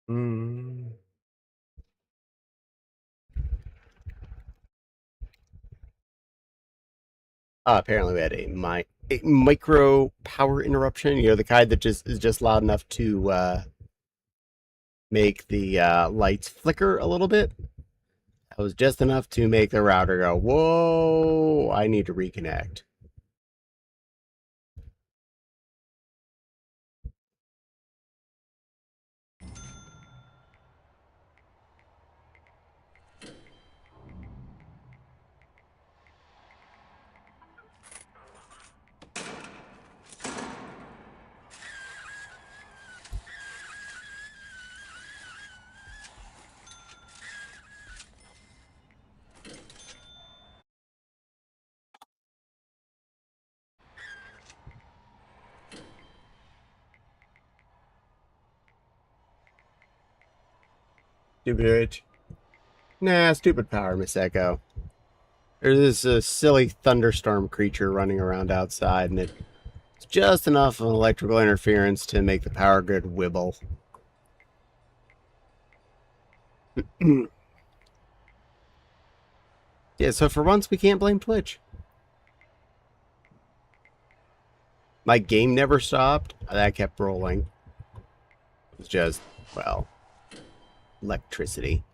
Mm. Apparently, we had a micro power interruption. You know, the kind that just is just loud enough to make the lights flicker a little bit. That was just enough to make the router go, "Whoa! I need to reconnect." Stupid bitch. Nah, stupid power, Miss Echo. There's this silly thunderstorm creature running around outside, and it's just enough of an electrical interference to make the power grid wibble. Yeah, so for once, we can't blame Twitch. My game never stopped. That kept rolling. It was just, well, electricity.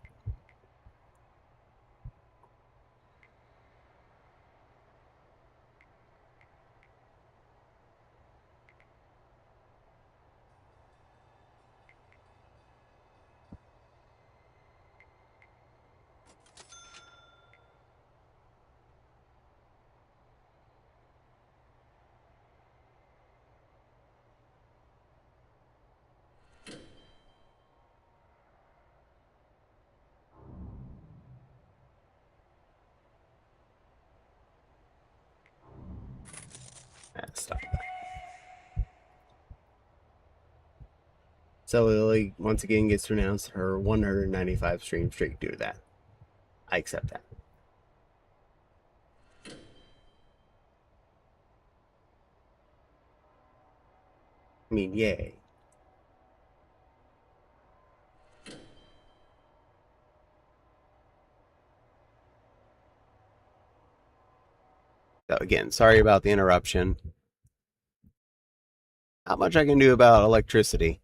Stop. So Lily once again gets to announce her 195 stream streak due to that. I accept that. I mean, yay. So again, sorry about the interruption. Not much I can do about electricity.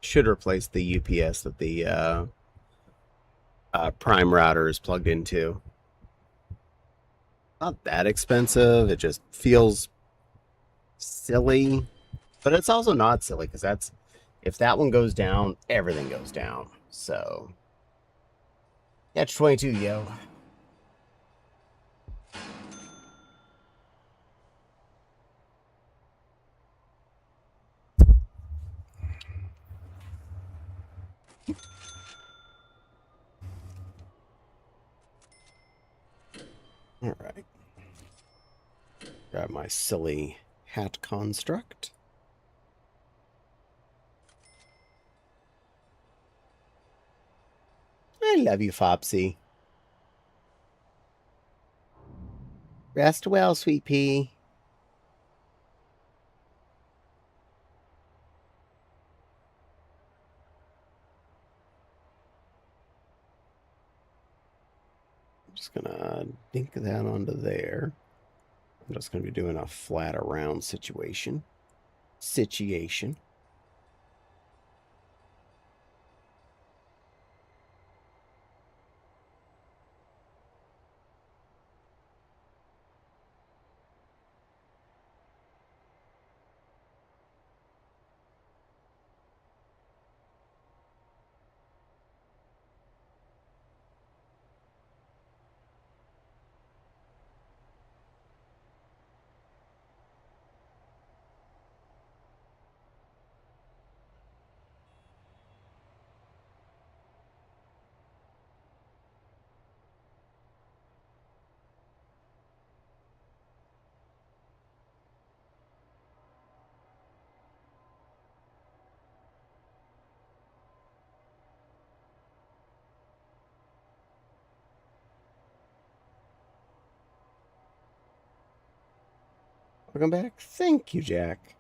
Should replace the UPS that the Prime router is plugged into. Not that expensive. It just feels silly, but it's also not silly because that's if that one goes down, everything goes down. So, catch 22, yo. All right. Grab my silly hat construct. I love you, Fopsy. Rest well, sweet pea. I'm just gonna dink that onto there. I'm just gonna be doing a flat around situation. Welcome back. Thank you, Jack.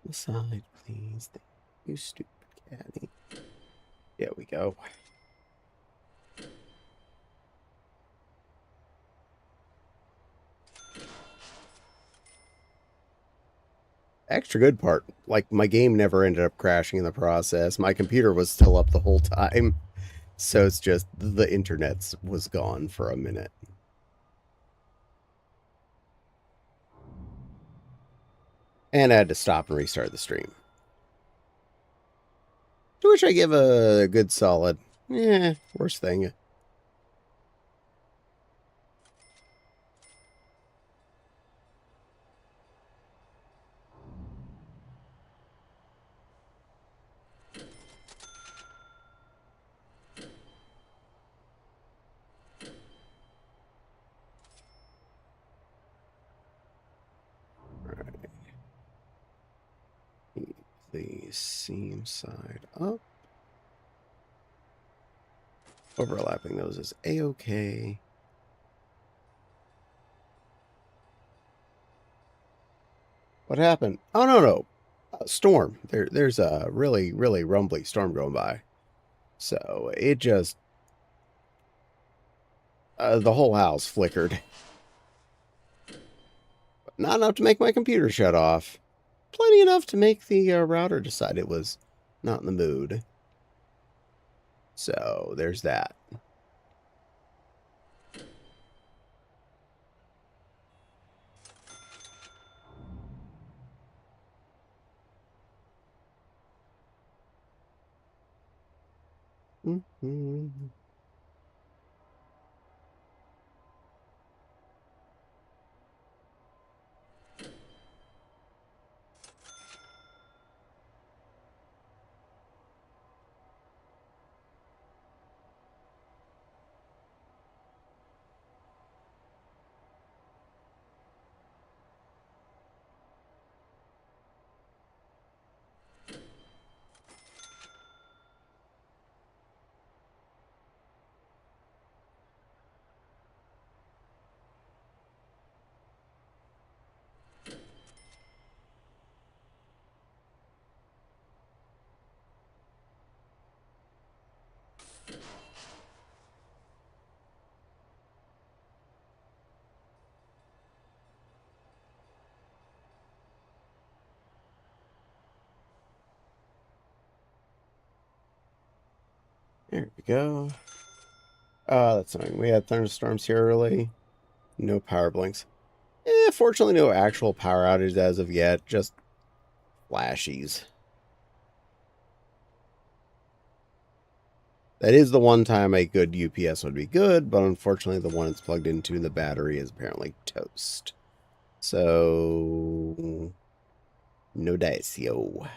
Aside, please. Thank you, stupid caddy. There we go. Extra good part, like my game never ended up crashing in the process. My computer was still up the whole time. So it's just the internet was gone for a minute. And I had to stop and restart the stream. To which I give a good solid, worst thing. Alright. Keep the seam side up. Overlapping those is a-okay. What happened? Oh, no. Storm. There's a really, really rumbly storm going by. So it just... the whole house flickered. But not enough to make my computer shut off. Plenty enough to make the router decide it was not in the mood. So there's that. Mm-hmm. There we go. That's annoying. We had thunderstorms here early. No power blinks. Fortunately, no actual power outages as of yet. Just flashies. That is the one time a good UPS would be good, but unfortunately the one it's plugged into the battery is apparently toast. So... no dice, yo.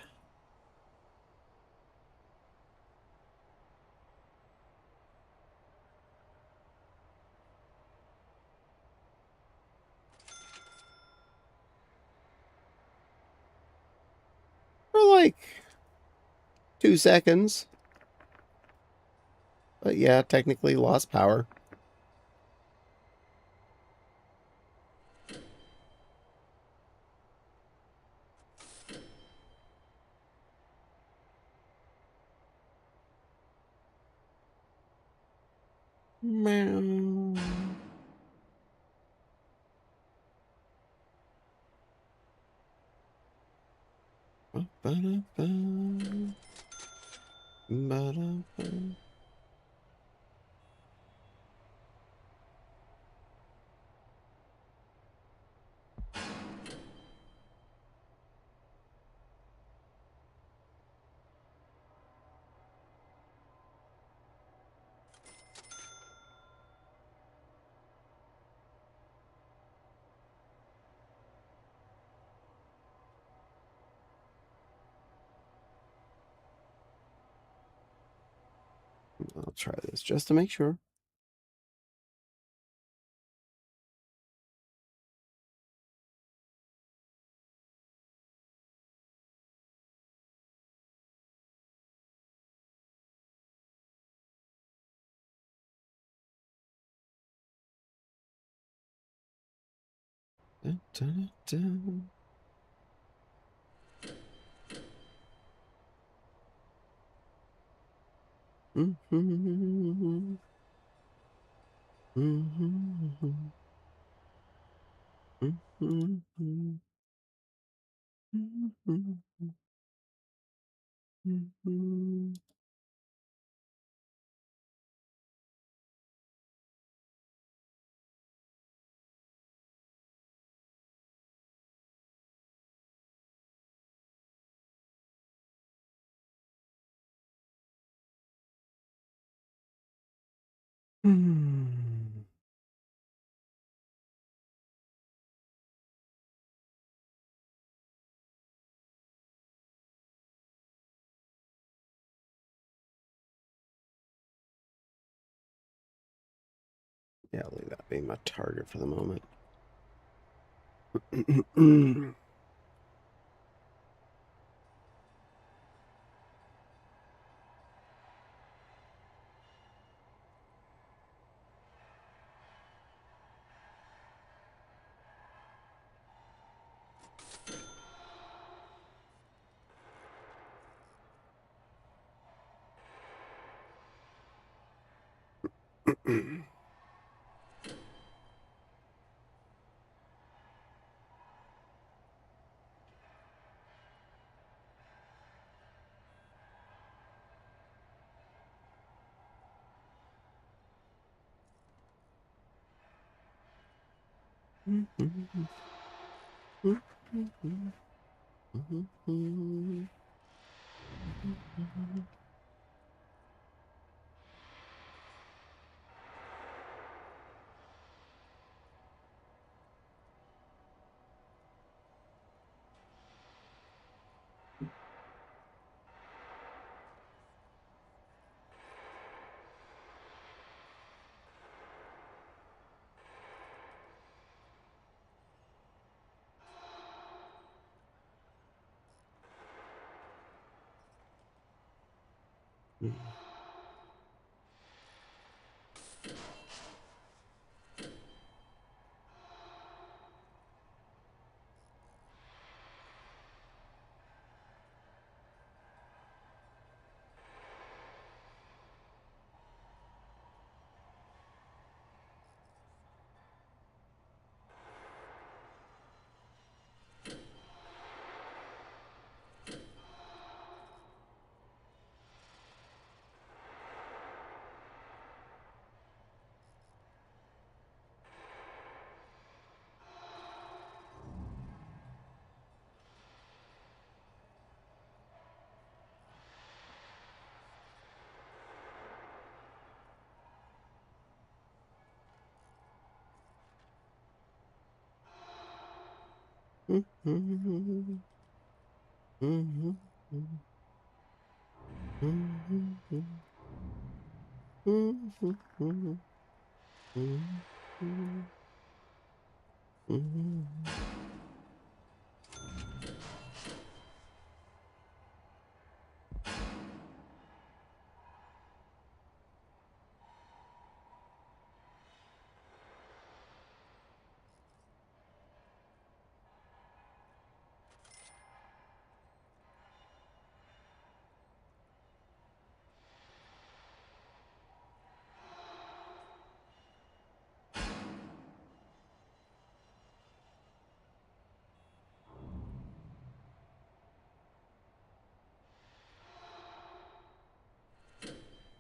For like 2 seconds. But yeah, technically lost power. Meow. Ba-da-ba. Ba-da-ba. I'll try this just to make sure. Dun, dun, dun. Mm-hmm. Mm-hmm. Mm-hmm. Mm-hmm. Mm-hmm. Yeah, I'll leave that being my target for the moment.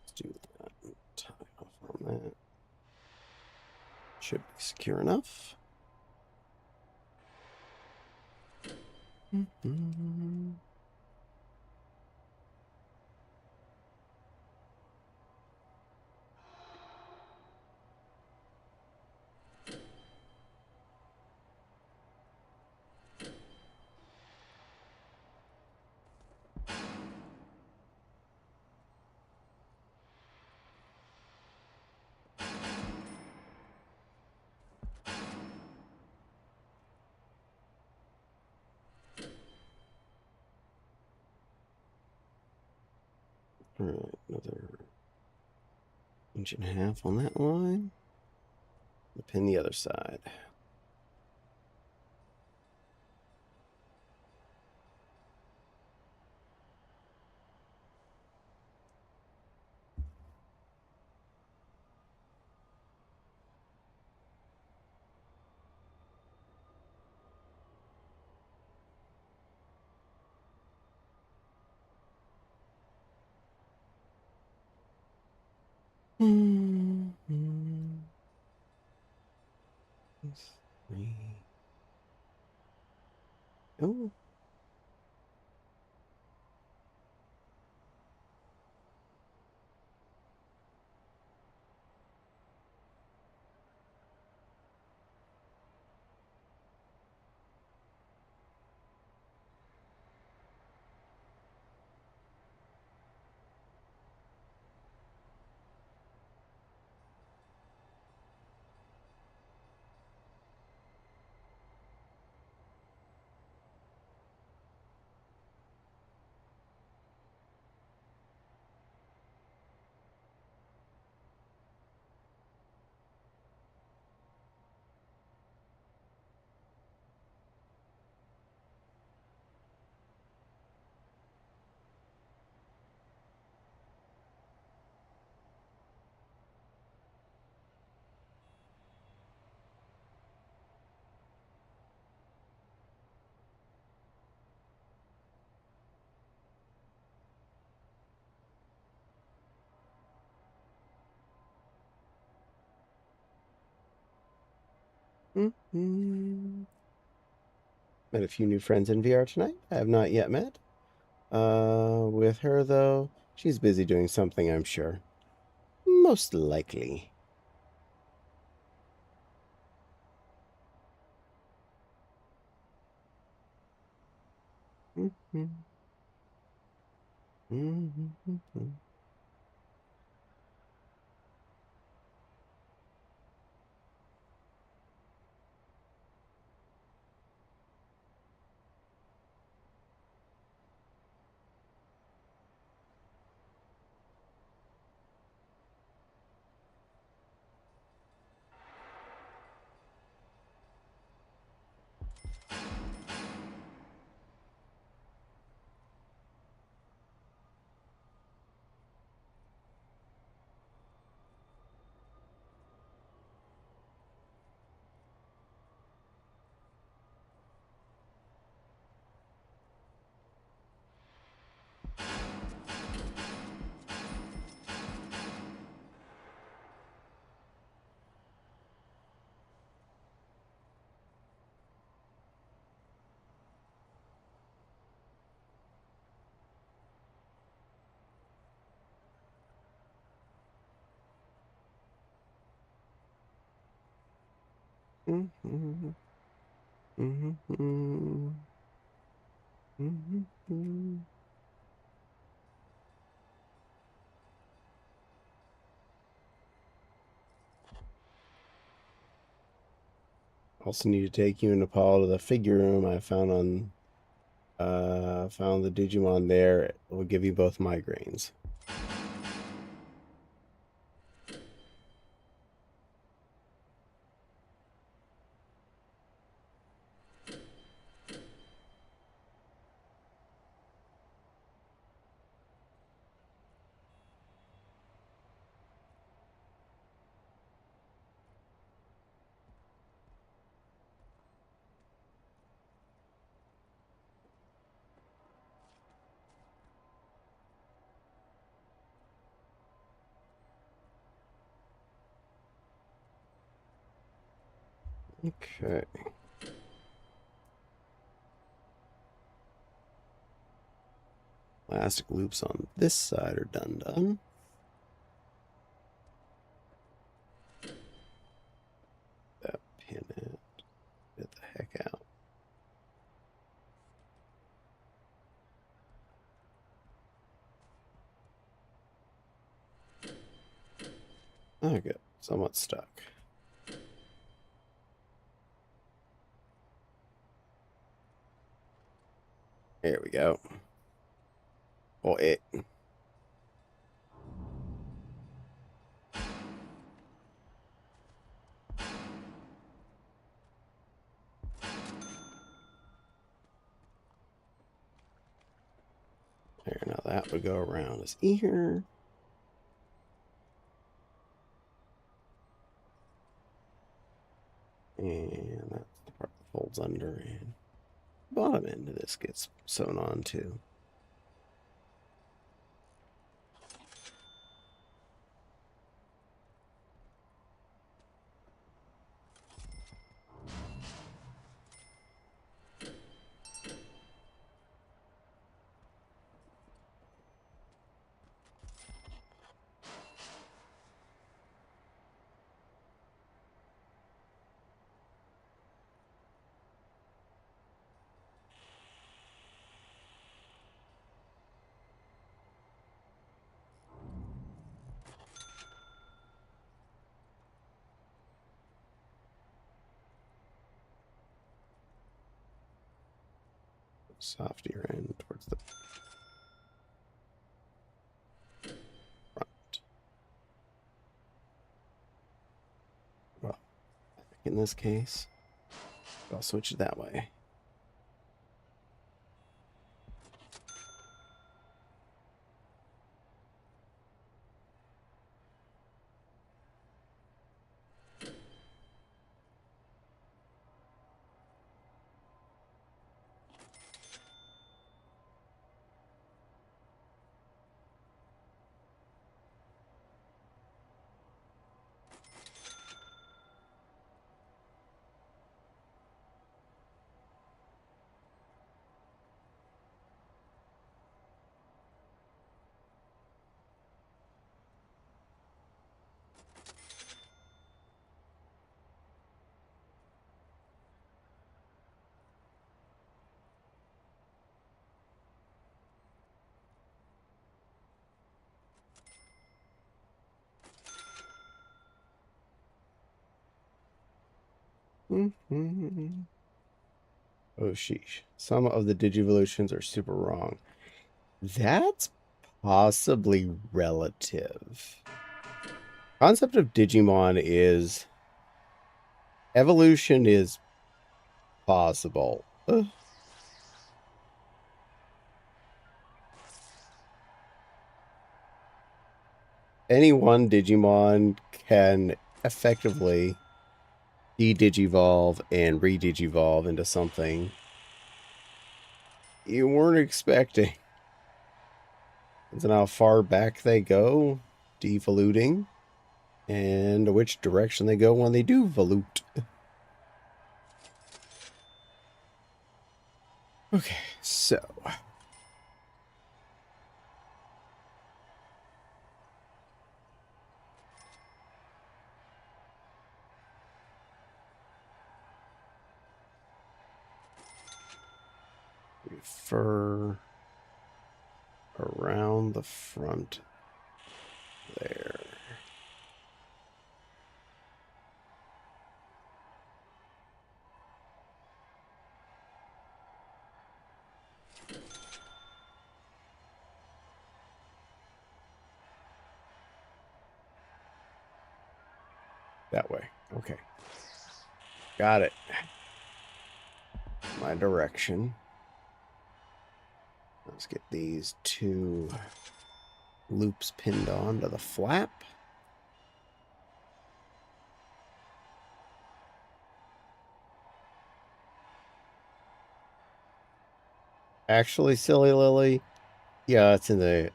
Let's do that. Tie off on that. Should be secure enough. All right, another inch and a half on that line. Pin the other side. Three. Oh. Met a few new friends in VR tonight. I have not yet met. With her though, she's busy doing something, I'm sure. Most likely. Also need to take you and Paul to the figure room I found on found the Digimon there. It will give you both migraines. Okay. Plastic loops on this side are done. That pin it. Get the heck out. Okay, somewhat stuck. There we go. Oh, it. There, now that would go around his ear. And that's the part that folds under, and the bottom end of this gets sewn on too. Softer end towards the front. Well, in this case, I'll switch it that way. Mm-hmm. Oh, sheesh. Some of the Digivolutions are super wrong. That's possibly relative. Concept of Digimon is evolution is possible. Any one Digimon can effectively de-digivolve and re-digivolve into something you weren't expecting. Depends on how far back they go, devoluting, and which direction they go when they do volute. Okay, so refer around the front there. That way. Okay. Got it. My direction. Let's get these two loops pinned on to the flap. Actually, Silly Lily, yeah,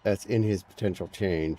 that's in his potential chain.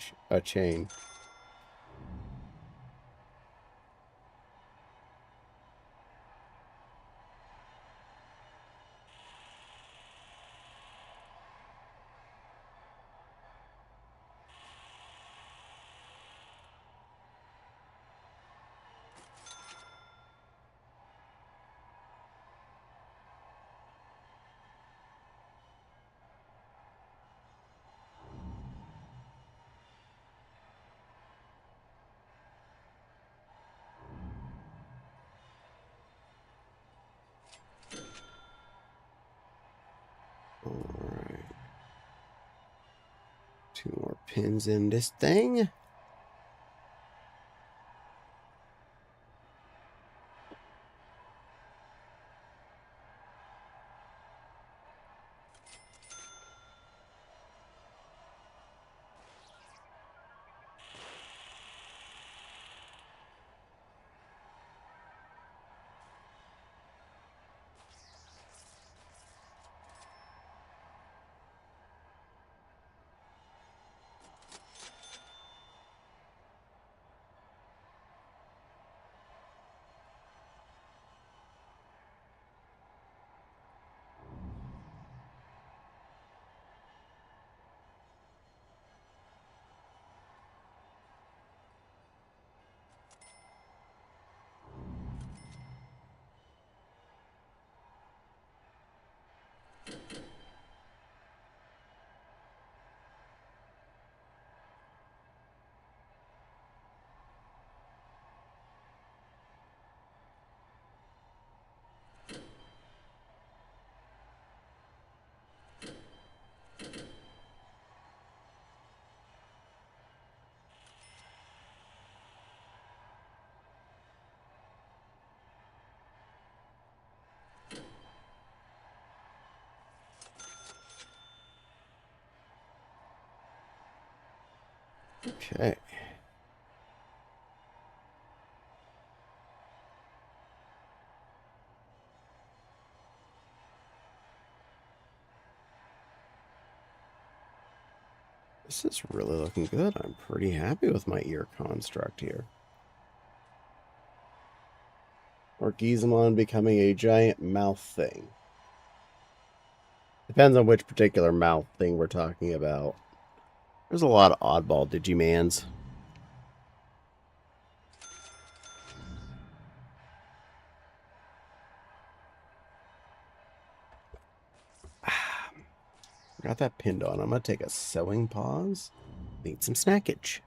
Alright. Two more pins in this thing. Okay. This is really looking good. I'm pretty happy with my ear construct here. Orgizamon becoming a giant mouth thing. Depends on which particular mouth thing we're talking about. There's a lot of oddball Digimans. Got that pinned on. I'm going to take a sewing pause. Need some snackage.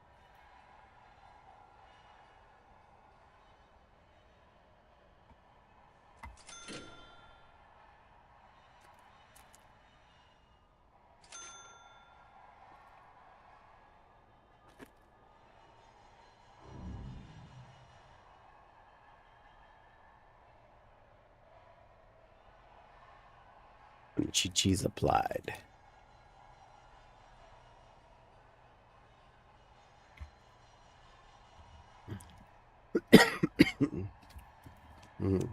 Chi-Chi's applied. Mm.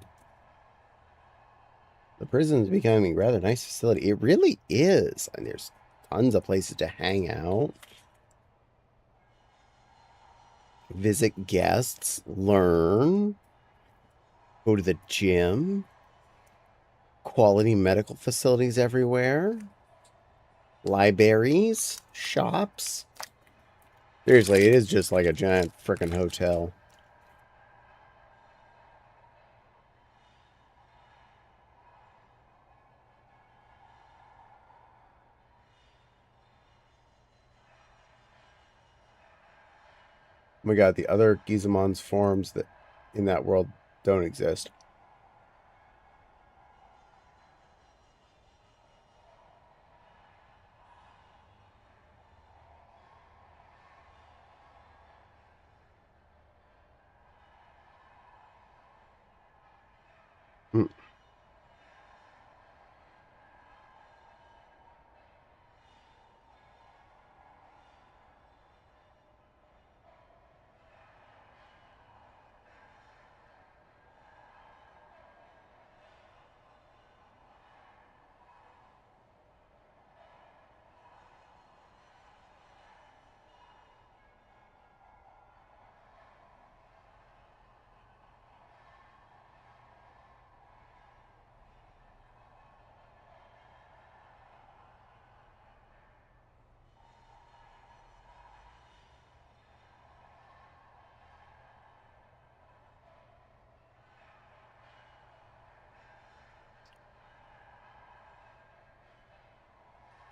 The prison is becoming a rather nice facility. It really is. And there's tons of places to hang out, visit guests, learn, go to the gym, quality medical facilities everywhere, libraries, shops. Seriously, it is just like a giant freaking hotel. Oh my god, the other Gizamon's forms that in that world don't exist. Hmm.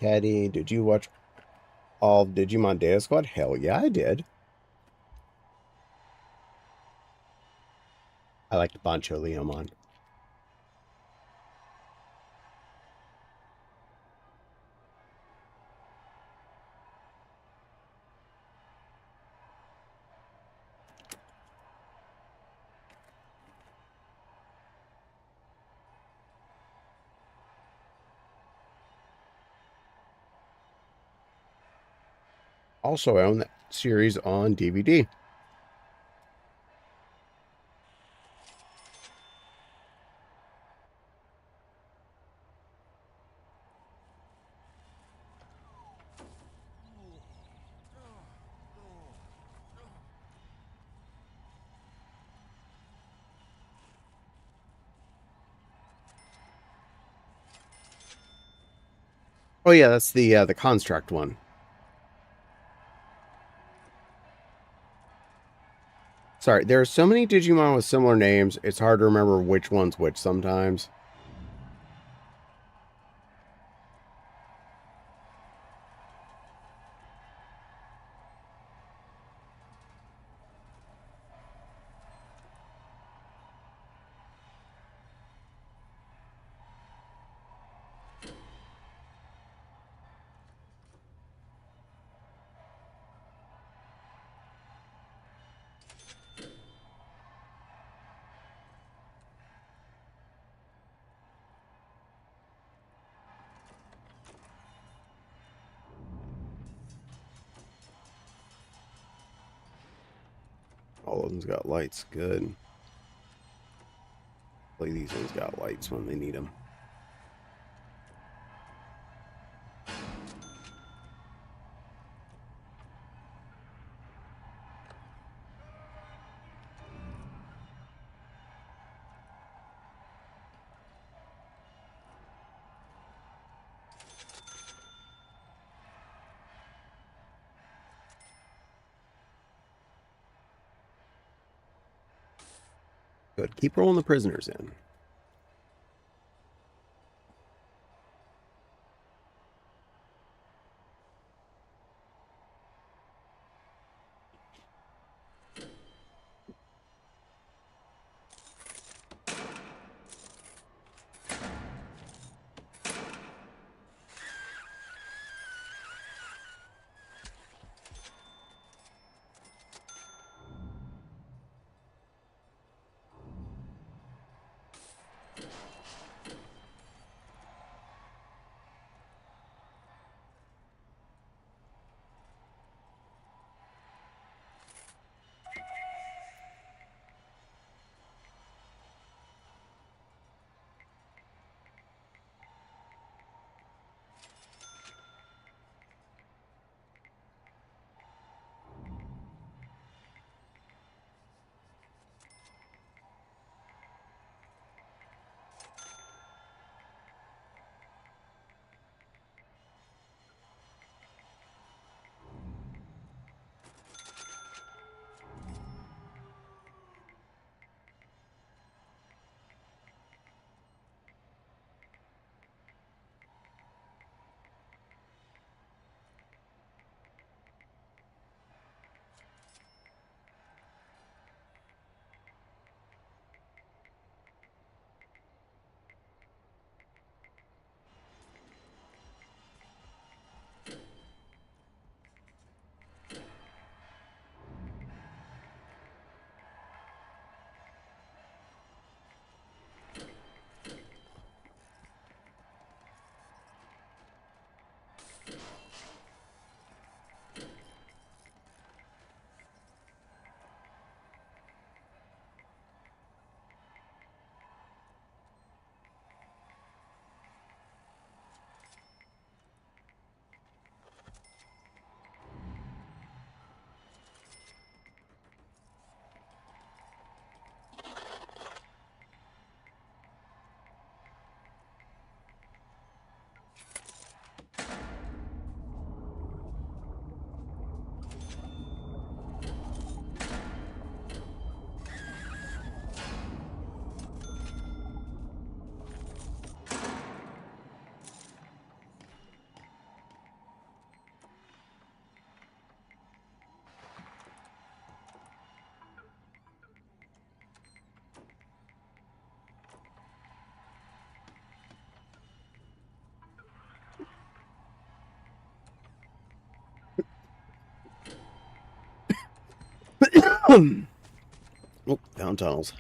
Caddy, did you watch all of Digimon Data Squad? Hell yeah, I did. I liked Bancho Leomon. Also, I own that series on DVD. Oh yeah, that's the construct one. Sorry, there are so many Digimon with similar names, it's hard to remember which one's which sometimes. All of them's got lights. Good. Hopefully these ones got lights when they need them. Good. Keep rolling the prisoners in. Oh, down tunnels.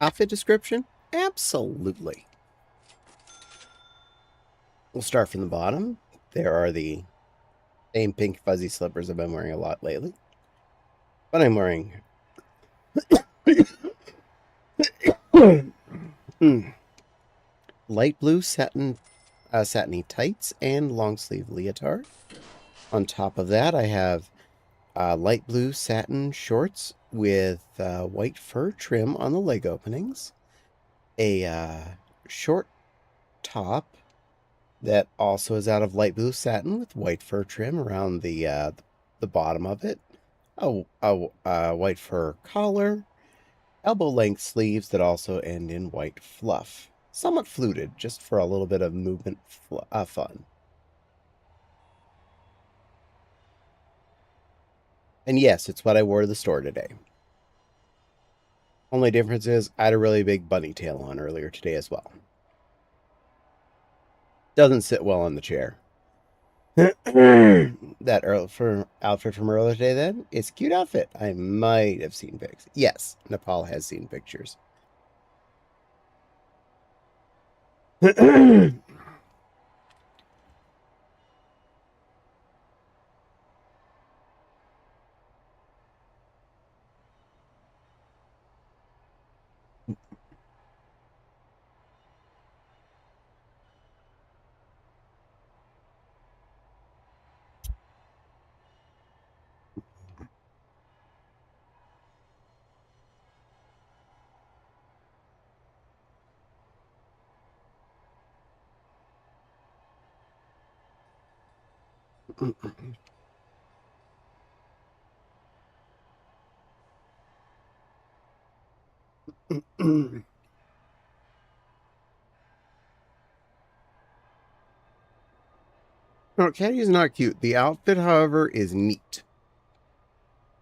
Outfit description? Absolutely. We'll start from the bottom. There are the same pink fuzzy slippers I've been wearing a lot lately. But I'm wearing light blue satiny tights and long sleeve leotard. On top of that, I have light blue satin shorts with white fur trim on the leg openings. A short top that also is out of light blue satin with white fur trim around the bottom of it. A white fur collar, elbow length sleeves that also end in white fluff. Somewhat fluted, just for a little bit of movement fun. And yes, it's what I wore to the store today. Only difference is I had a really big bunny tail on earlier today as well. Doesn't sit well on the chair. That outfit from earlier today, then, it's a cute outfit. I might have seen pics. Yes, Nepal has seen pictures. No, Caddy is not cute. The outfit, however, is neat.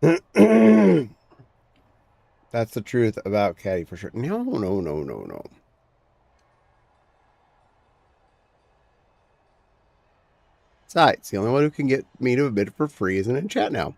That's the truth about Caddy for sure. No, no, no, no, no. Besides, the only one who can get me to admit it for free isn't in chat now.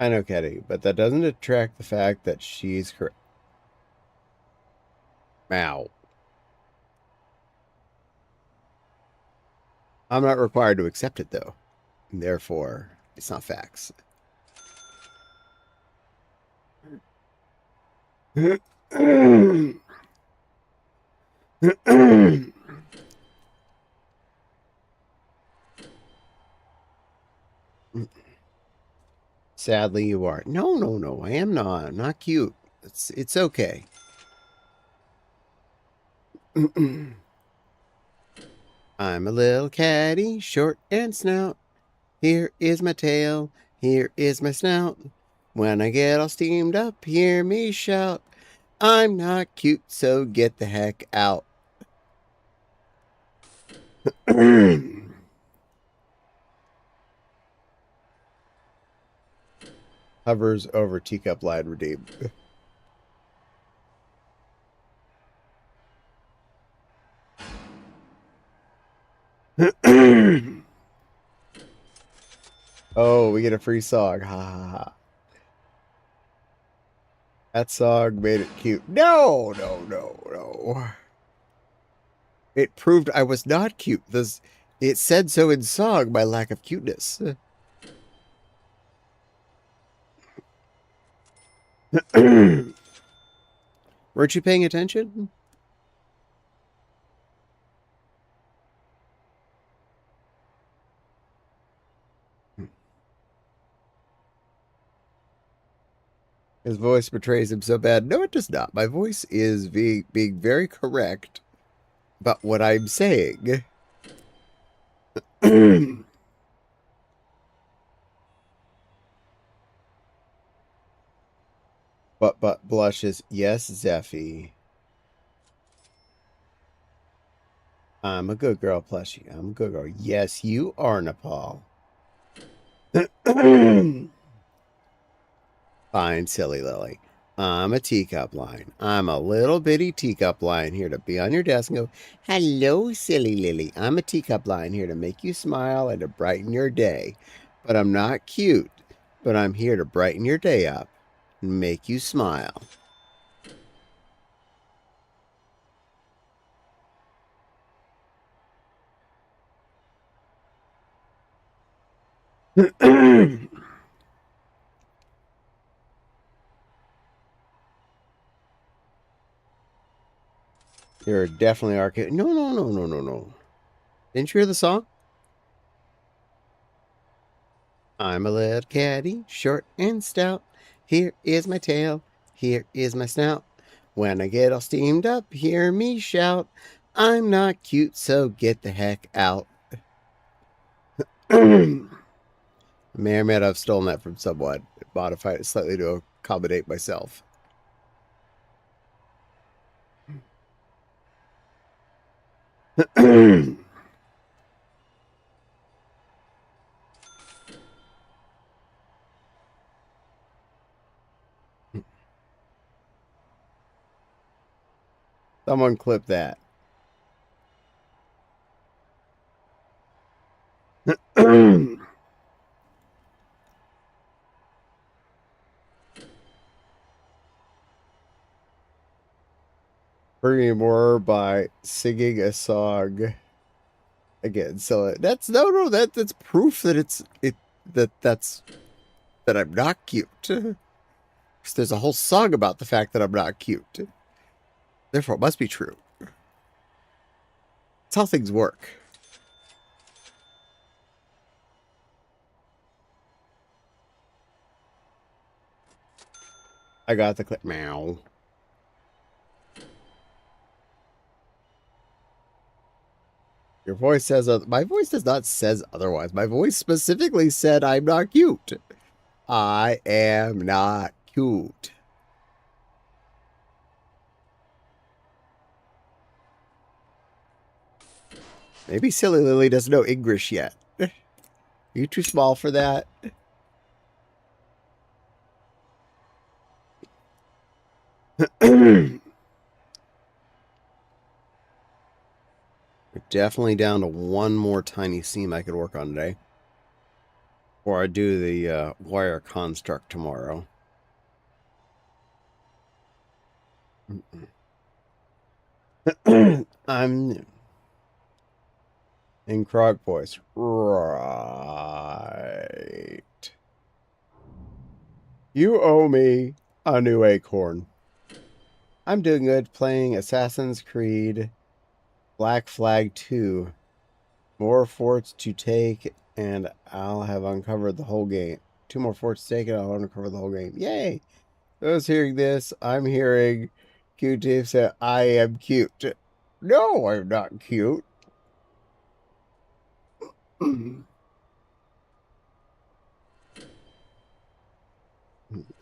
I know, Caddy, but that doesn't detract the fact that she's correct. Ow. I'm not required to accept it, though. Therefore, it's not facts. Sadly, you are. No, no, no. I am not. I'm not cute. It's okay. I'm a little caddy, short and snout. Here is my tail. Here is my snout. When I get all steamed up, hear me shout. I'm not cute, so get the heck out. Hovers over teacup line redeemed. Oh, we get a free song. Ha ha ha. That song made it cute. No, no, no, no. It proved I was not cute. It said so in song, my lack of cuteness. Weren't you paying attention? His voice betrays him so bad. No, it does not. My voice is being very correct about what I'm saying. But blushes. Yes, Zeffy. I'm a good girl, plushie. I'm a good girl. Yes, you are, Nepal. Fine, silly Lily. I'm a teacup line. I'm a little bitty teacup line here to be on your desk and go, hello, silly Lily. I'm a teacup line here to make you smile and to brighten your day. But I'm not cute. But I'm here to brighten your day up and make you smile. You're definitely arcade. No, no, no, no, no, no. Didn't you hear the song? I'm a little caddy, short and stout. Here is my tail, here is my snout. When I get all steamed up, hear me shout. I'm not cute, so get the heck out. May or may not have stolen that from someone. Modified it slightly to accommodate myself. Someone clip that. Bringing more by singing a song again. So that's that's proof that that I'm not cute. Because there's a whole song about the fact that I'm not cute. Therefore, it must be true. That's how things work. I got the clip. Meow. Your voice says... my voice does not says otherwise. My voice specifically said I'm not cute. I am not cute. Maybe Silly Lily doesn't know English yet. Are you too small for that? We're definitely down to one more tiny seam I could work on today. Or I do the wire construct tomorrow. I'm in Krog voice. Right. You owe me a new acorn. I'm doing good playing Assassin's Creed Black Flag 2. More forts to take, and I'll have uncovered the whole game. 2 more forts taken, I'll uncover the whole game. Yay! Those hearing this, I'm hearing Q-Tip say, I am cute. No, I'm not cute.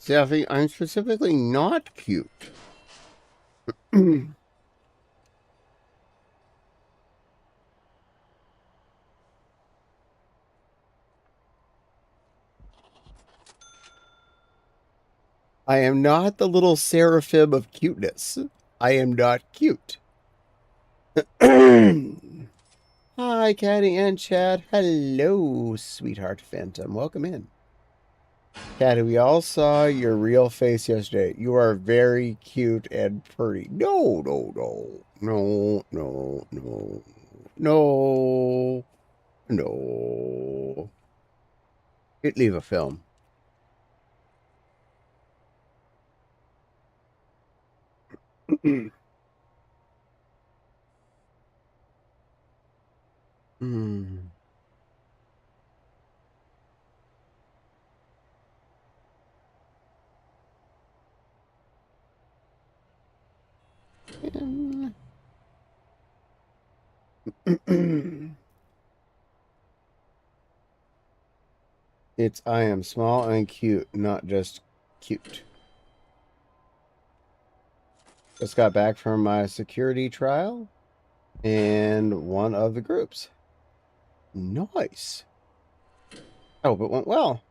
Steffi, I'm specifically not cute. I am not the little seraphim of cuteness. I am not cute. Hi, Caddy and Chad. Hello, sweetheart Phantom. Welcome in. Caddy, we all saw your real face yesterday. You are very cute and pretty. No, no, no. No, no, no. No. No. You'd leave a film. Hmm. It's I am small and cute, not just cute. Just got back from my security trial and one of the groups. Nice. I hope it went well.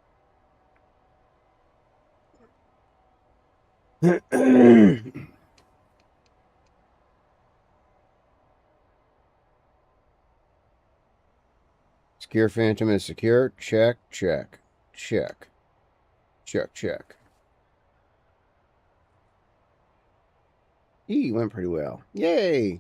Secure Phantom is secure. Check, check, check, check, check. Went pretty well. Yay!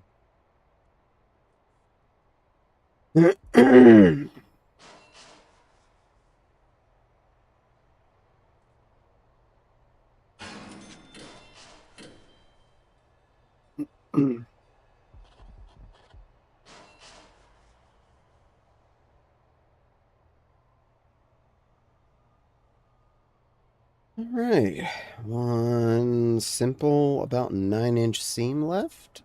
All right, one simple, about 9-inch seam left.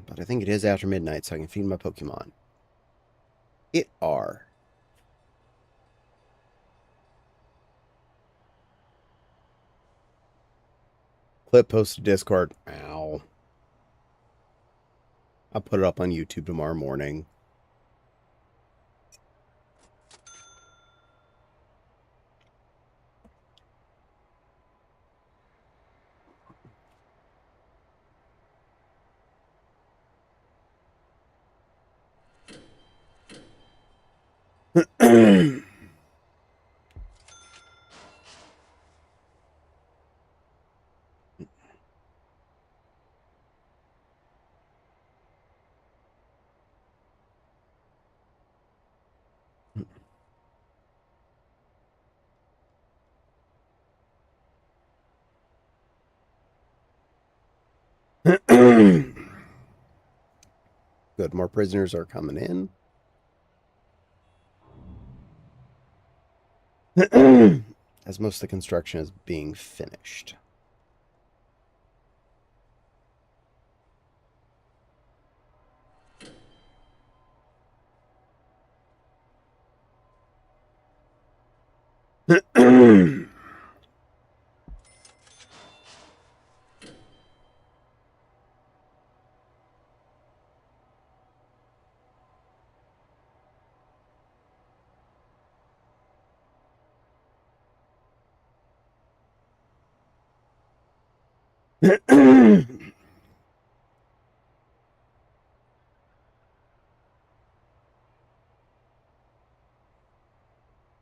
But I think it is after midnight, so I can feed my Pokemon. It are. Clip posted Discord. Ow. I'll put it up on YouTube tomorrow morning. Good. More prisoners are coming in. As most of the construction is being finished.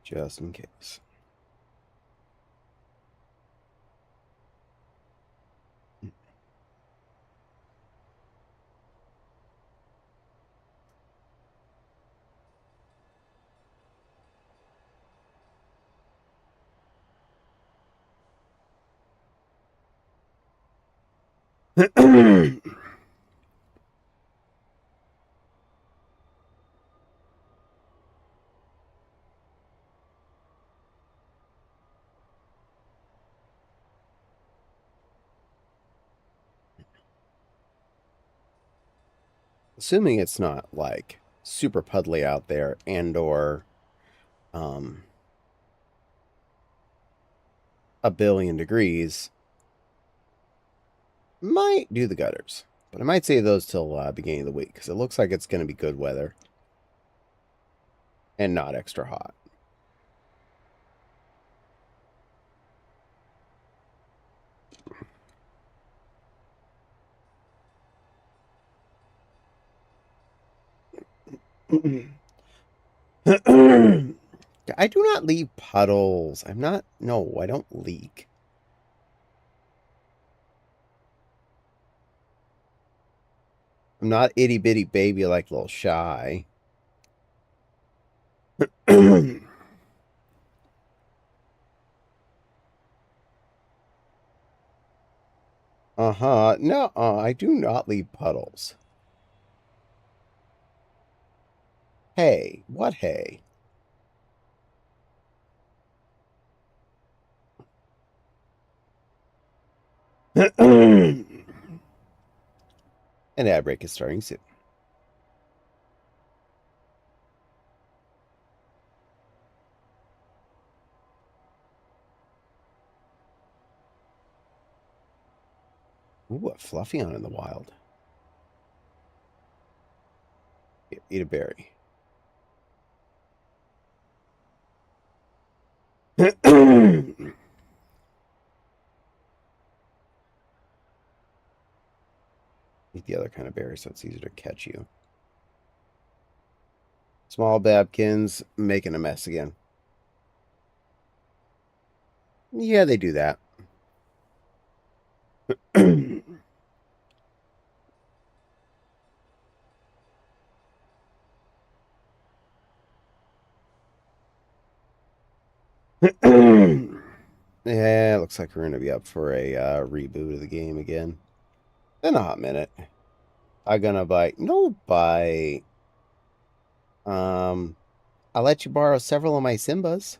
Just in case. Assuming it's not like super puddly out there and or um 1,000,000,000 degrees, might do the gutters. But I might save those till beginning of the week because it looks like it's going to be good weather and not extra hot. I do not leave puddles. I'm not. No, I don't leak. I'm not itty bitty baby like little shy. Uh-huh. No, I do not leave puddles. Hey, what hey? An ad break is starting soon. Ooh, a Fluffy-on in the wild. Eat a berry. Eat the other kind of berry so it's easier to catch you. Small Babkins making a mess again. Yeah, they do that. Yeah, it looks like we're going to be up for a reboot of the game again. In a hot minute. I'm going to bite. No bite. I'll let you borrow several of my Simbas.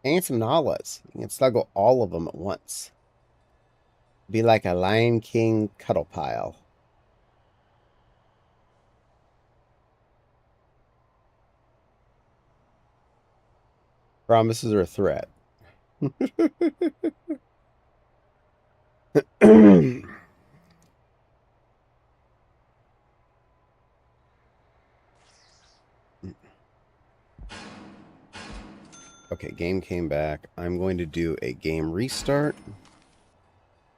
And some Nalas. You can snuggle all of them at once. Be like a Lion King cuddle pile. Promises are a threat. Okay, game came back. I'm going to do a game restart.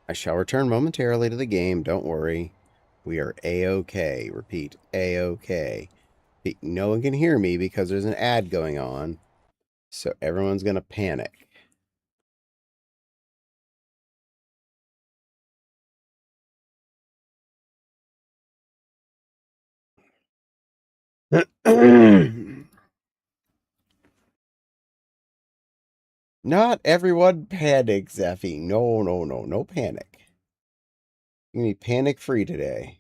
I shall return momentarily to the game. Don't worry. We are A-OK. Repeat, A-OK. No one can hear me because there's an ad going on. So everyone's going to panic. Not everyone panic, Zeffy. No, no, no. No panic. You can be panic free today.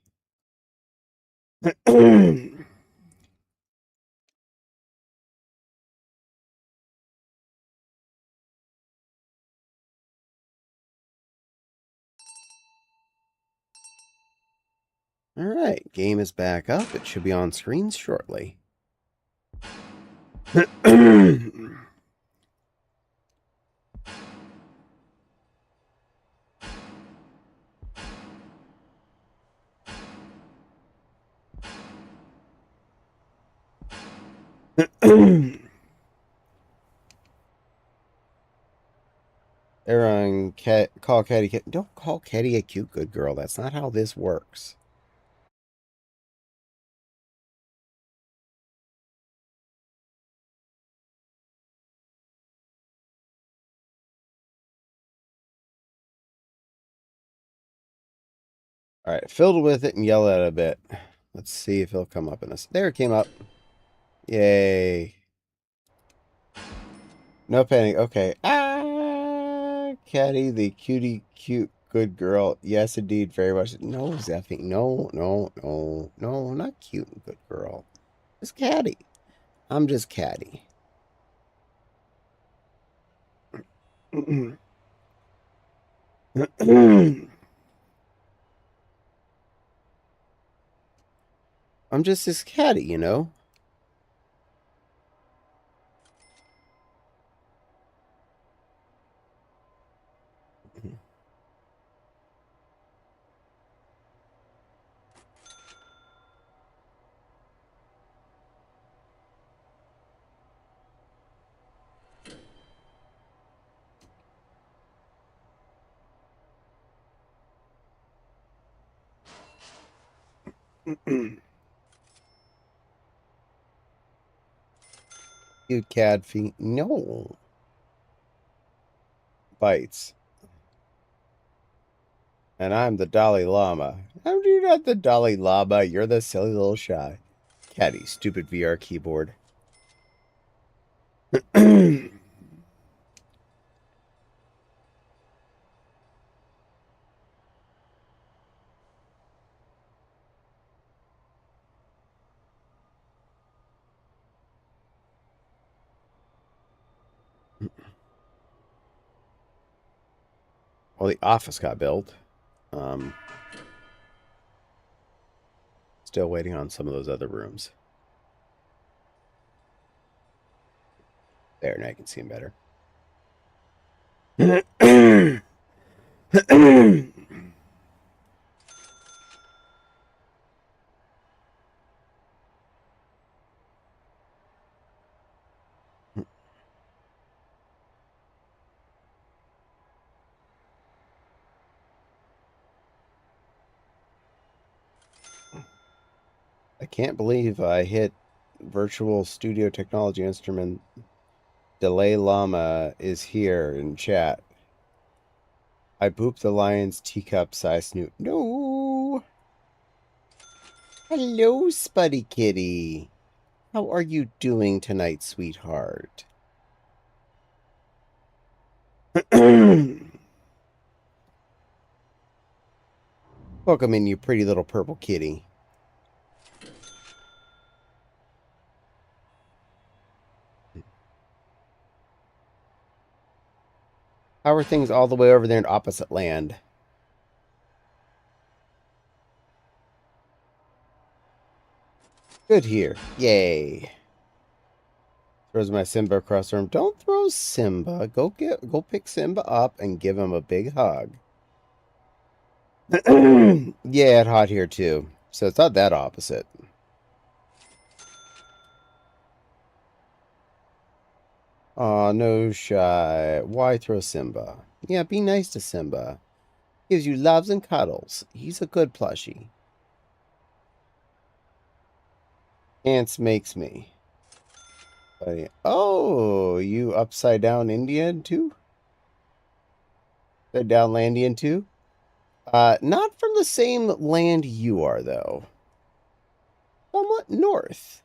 Alright, game is back up. It should be on screens shortly. Everyone, call Caddy. Don't call Caddy a cute good girl. That's not how this works. All right, fiddle with it and yell at it a bit. Let's see if he'll come up in this. There it came up. Yay. No panic. Okay. Ah, Caddy, the cutie, cute, good girl. Yes, indeed, very much. No, Zeffy. No, no, no, no, not cute and good girl. Just Caddy. I'm just Caddy. I'm just this Caddy, you know? Cute cat feet. No. Bites. And I'm the Dalai Lama. You're not the Dalai Lama. You're the silly little shy. Caddy, stupid VR keyboard. Well, the office got built. Still waiting on some of those other rooms. There, now you can see him better. I can't believe I hit virtual studio technology instrument. Delay Llama is here in chat. I booped the lion's teacup size snoot. No. Hello, Spuddy Kitty. How are you doing tonight, sweetheart? Welcome in, you pretty little purple kitty. How are things all the way over there in opposite land? Good here. Yay. Throws my Simba across the room. Don't throw Simba. Go pick Simba up and give him a big hug. Yeah, it's hot here too. So it's not that opposite. Aw, no shy. Why throw Simba? Yeah, be nice to Simba. Gives you loves and cuddles. He's a good plushie. Ants makes me. Oh, you upside down Indian too? Upside down Landian too? Not from the same land you are, though. Somewhat north.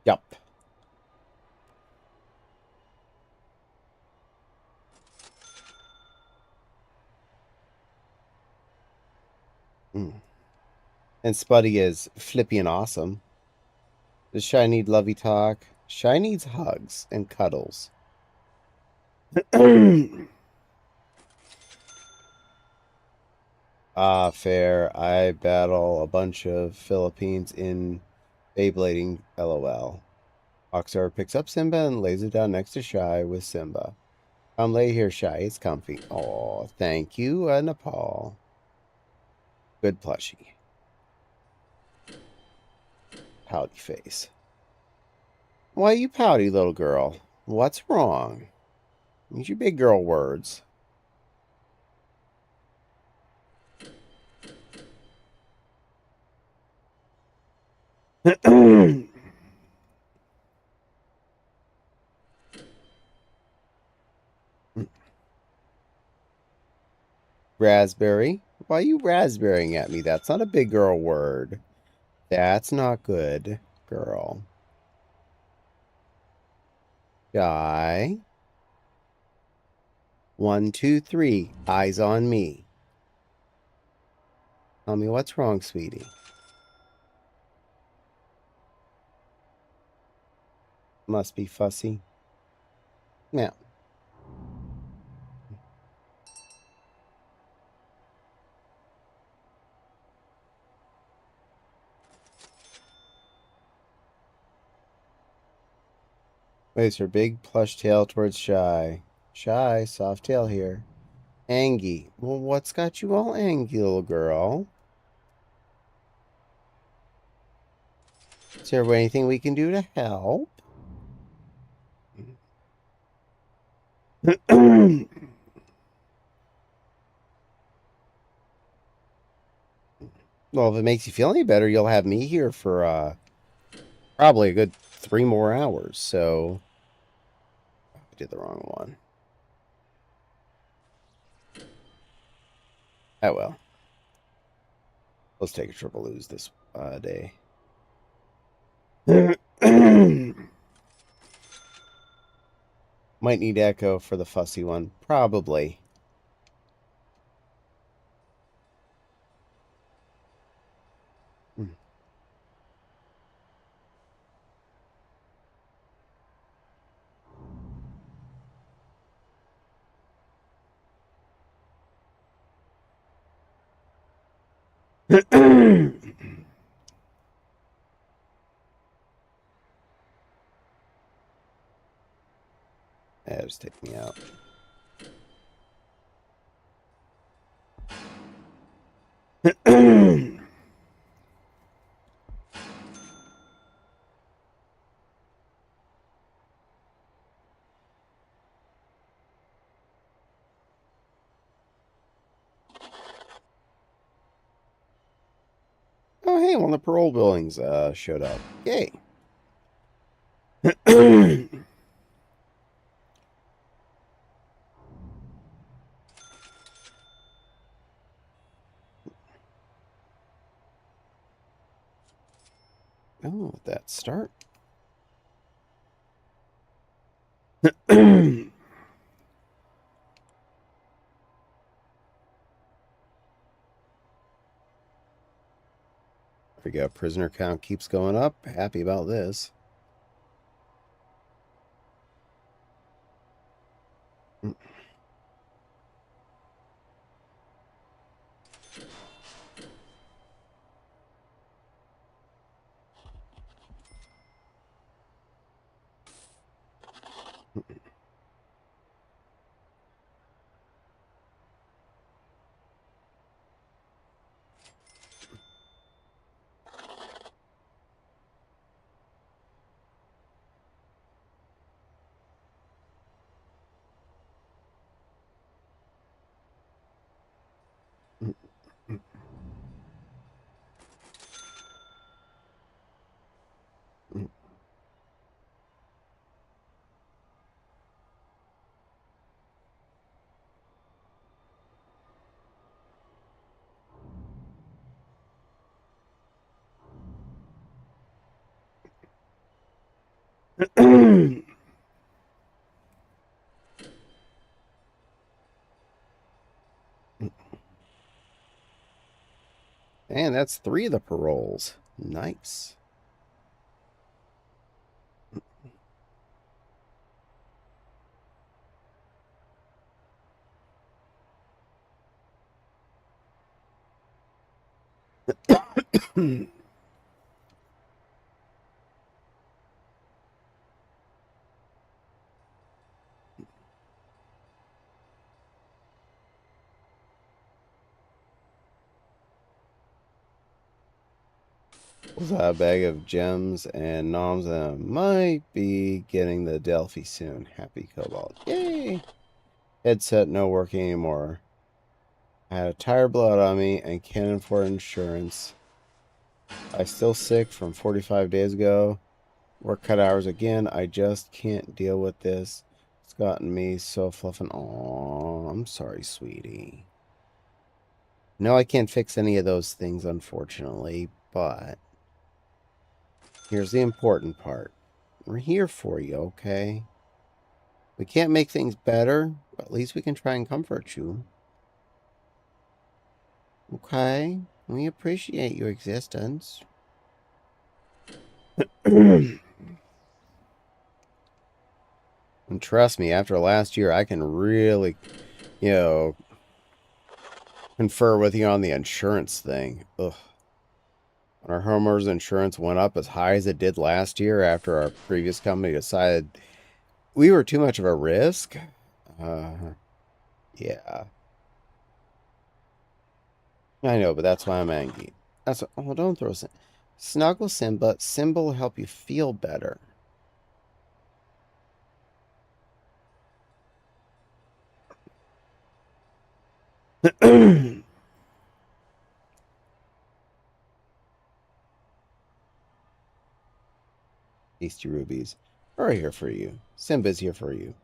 Yup. Mm. And Spuddy is flippy and awesome. Does Shy need lovey talk? Shy needs hugs and cuddles. Ah, fair. I battle a bunch of Philippines in Beyblading, LOL. Oxar picks up Simba and lays it down next to Shy with Simba. Come lay here, Shy. It's comfy. Oh, thank you, Nepal. Good plushie. Pouty face. Why you pouty, little girl? What's wrong? Use your big girl words. Raspberry? Why are you raspberrying at me? That's not a big girl word. That's not good, girl. Shy. 1, 2, 3. Eyes on me. Tell me what's wrong, sweetie. Must be fussy. Now. Waves her big plush tail towards Shy. Shy, soft tail here. Angie. Well, what's got you all angry, little girl? Is there anything we can do to help? Well, if it makes you feel any better, you'll have me here for probably a good 3 more hours. So I did the wrong one. Oh well. Let's take a triple lose this day. Might need Echo for the fussy one. Probably. Yeah, just take me out. Oh, hey, one of the parole buildings showed up. Yay. Oh, that start. We go. Prisoner count keeps going up. Happy about this. And that's 3 of the paroles. Nice. Was a bag of gems and noms, and I might be getting the Delphi soon. Happy Cobalt. Yay! Headset no working anymore. I had a tire blowout on me and can't afford insurance. I still sick from 45 days ago. Work cut hours again. I just can't deal with this. It's gotten me so fluffing. Aw, I'm sorry, sweetie. No, I can't fix any of those things, unfortunately, but here's the important part. We're here for you, okay? We can't make things better, but at least we can try and comfort you. Okay? We appreciate your existence. And trust me, after last year, I can really, confer with you on the insurance thing. Ugh. When our homeowners insurance went up as high as it did last year after our previous company decided we were too much of a risk. Yeah. I know, but that's why I'm angry. Oh, don't throw Snuggle Simba. Simba will help you feel better. Tasty rubies are here for you. Simba's here for you.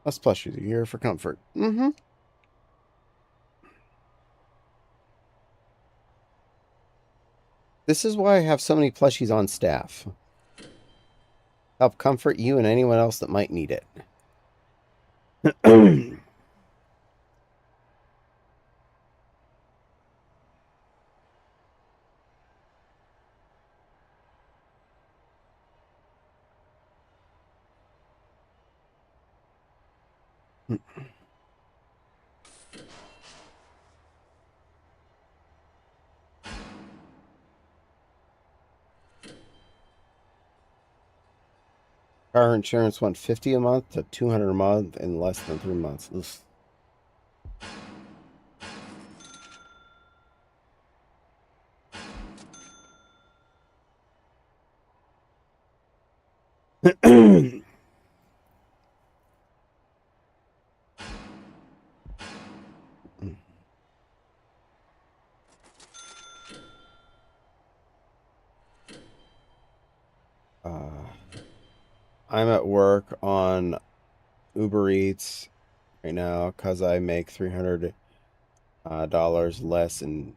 Us plushies are here for comfort. Mm-hmm. This is why I have so many plushies on staff. Help comfort you and anyone else that might need it. Car insurance went $50 a month to $200 a month in less than 3 months. I'm at work on Uber Eats right now because I make $300 less in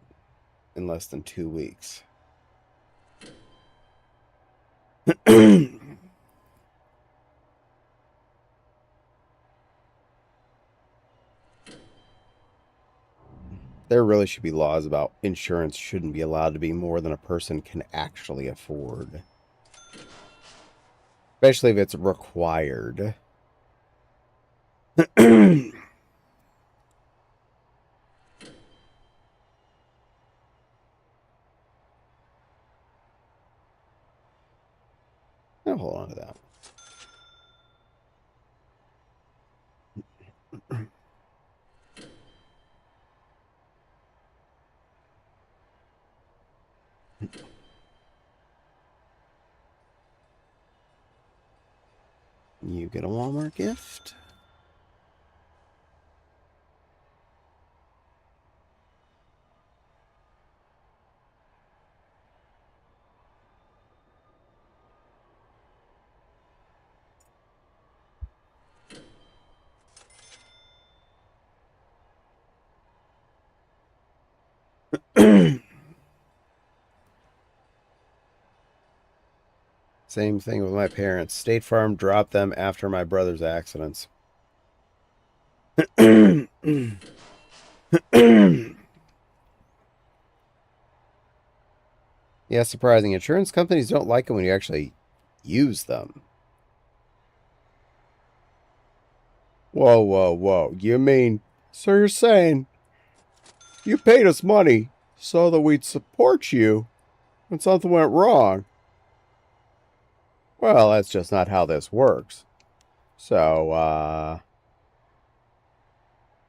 less than 2 weeks. There really should be laws about insurance shouldn't be allowed to be more than a person can actually afford. Especially if it's required. I'll hold on to that. You get a Walmart gift. Same thing with my parents. State Farm dropped them after my brother's accidents. Yeah, surprising. Insurance companies don't like it when you actually use them. Whoa, whoa, whoa. You mean, so you're saying you paid us money so that we'd support you when something went wrong? Well, that's just not how this works. So,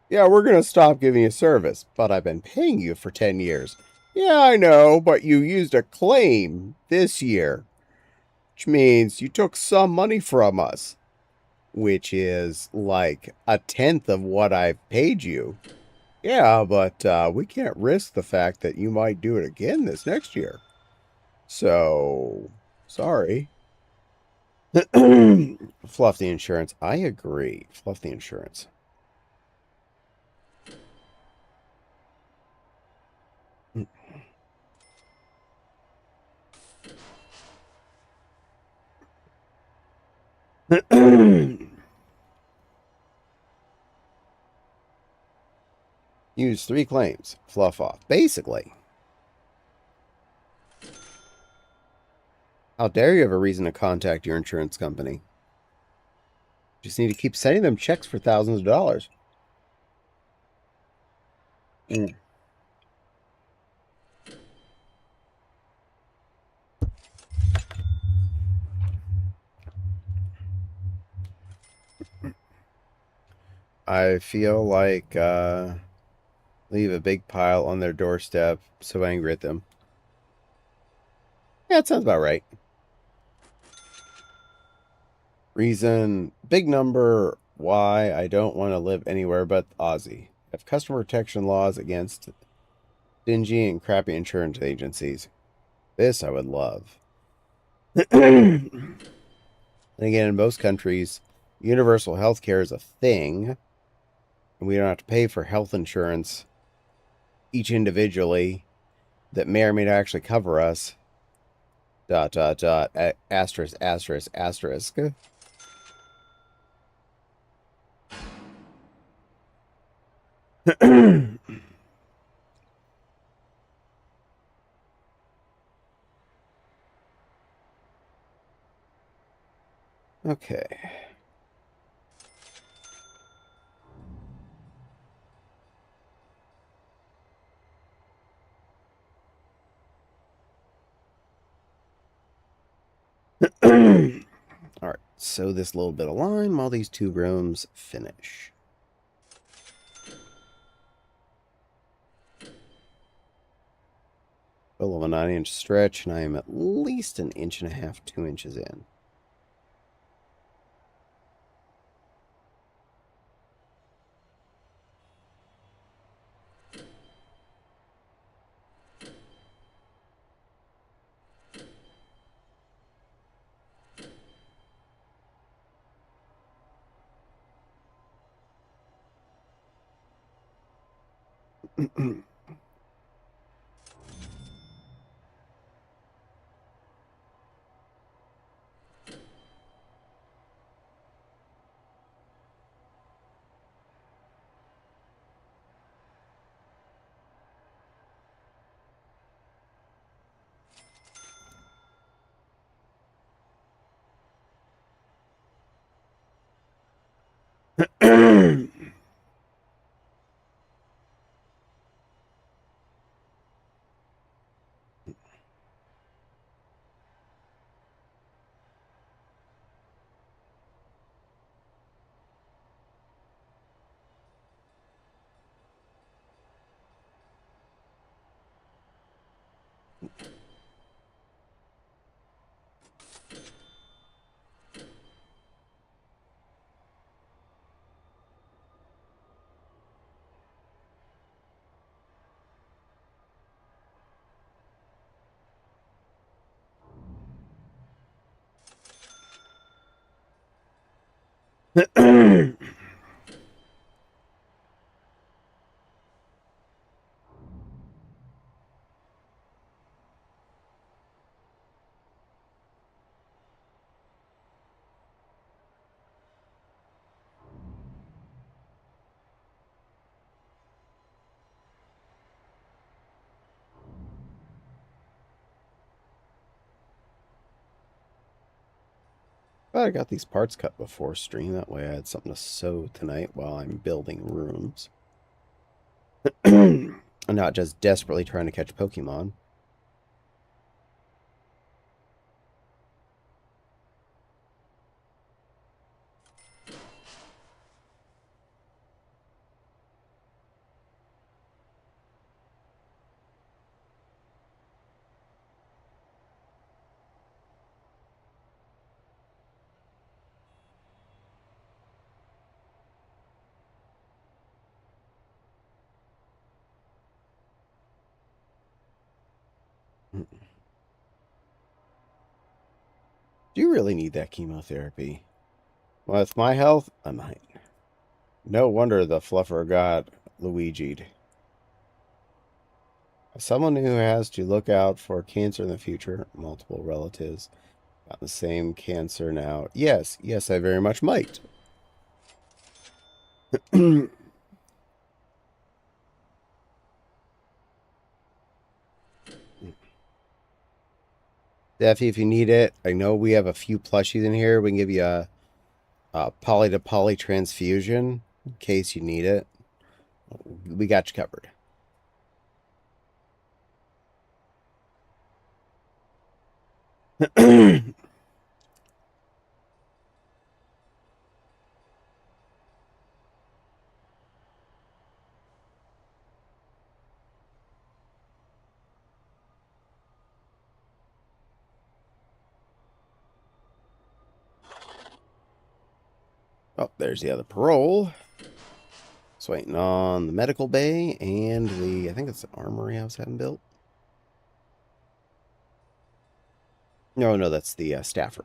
yeah, we're going to stop giving you service, but I've been paying you for 10 years. Yeah, I know, but you used a claim this year, which means you took some money from us, which is like a tenth of what I've paid you. Yeah, but we can't risk the fact that you might do it again this next year. So, sorry. Fluff the insurance. I agree. Fluff the insurance. Use 3 claims. Fluff off. Basically. How dare you have a reason to contact your insurance company? Just need to keep sending them checks for thousands of dollars. Mm. I feel like leave a big pile on their doorstep, so angry at them. Yeah, that sounds about right. Reason, big number, why I don't want to live anywhere but Aussie. Have customer protection laws against dingy and crappy insurance agencies. This I would love. And again, in most countries, universal health care is a thing, and we don't have to pay for health insurance each individually that may or may not actually cover us. ... Asterisk, asterisk, asterisk. Okay. Alright, so this little bit of line while these 2 rooms finish. Full of a 9-inch stretch, and I am at least 1.5 inches, 2 inches in. glad I got these parts cut before stream. That way I had something to sew tonight while I'm building rooms. I'm not just desperately trying to catch Pokemon. Do you really need that chemotherapy? Well, with my health, I might. No wonder the fluffer got Luigi'd. As someone who has to look out for cancer in the future, multiple relatives got the same cancer now. Yes, I very much might. Steffi, if you need it, I know we have a few plushies in here. We can give you a poly-to-poly transfusion in case you need it. We got you covered. Oh, there's the other parole. Just waiting on the medical bay and I think it's the armory I was having built. No, that's the staff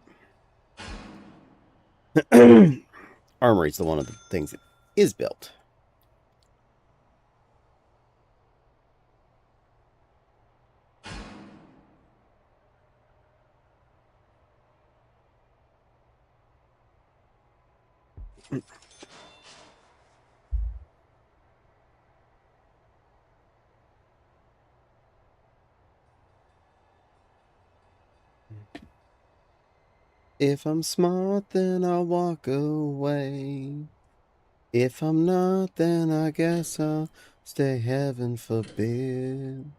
room. Armory's the one of the things that is built. If I'm smart, then I'll walk away. If I'm not, then I guess I'll stay, heaven forbid.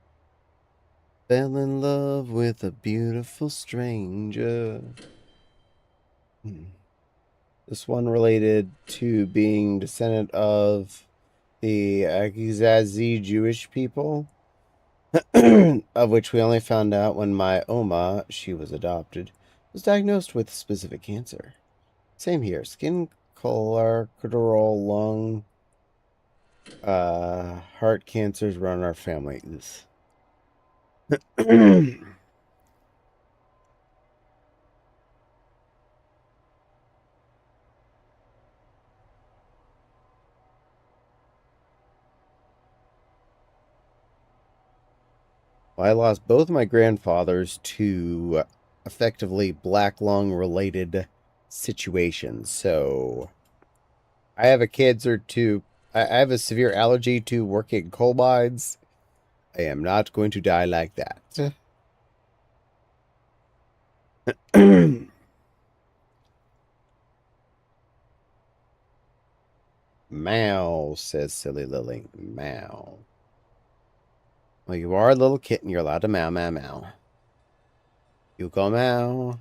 Fell in love with a beautiful stranger. This one related to being descendant of the Agizazi Jewish people, of which we only found out when my Oma, she was adopted, was diagnosed with specific cancer. Same here. Skin, colorectal, lung, heart cancers run our family. I lost both my grandfathers to effectively black lung related situations. So I have a cancer to. I have a severe allergy to working coal mines. I am not going to die like that. Meow, says Silly Lily. Meow. Well, you are a little kitten. You're allowed to meow, meow, meow. You go meow.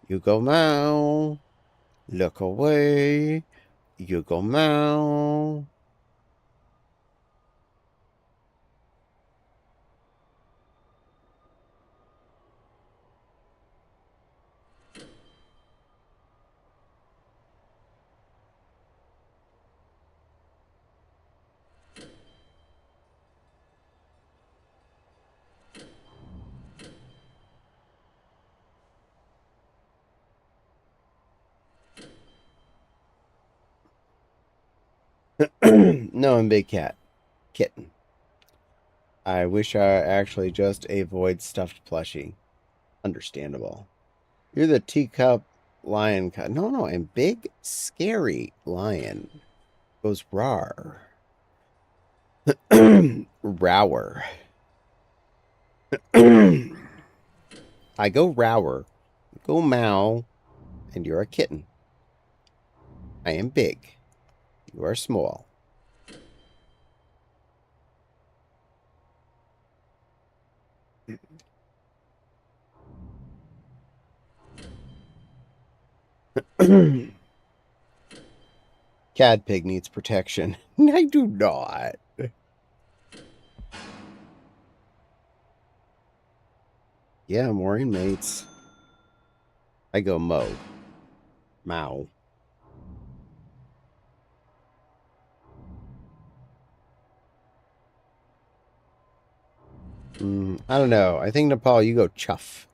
You go meow. Look away. You go meow. No, I'm big cat. Kitten. I wish I actually just avoid stuffed plushie. Understandable. You're the teacup lion. No, I'm big, scary lion. Goes rawr. Rower. I go rower. Go meow. And you're a kitten. I am big. You are small. Cad pig needs protection. I do not. Yeah, more inmates. I go Mo. Mao. I don't know. I think Nepal, you go Chuff.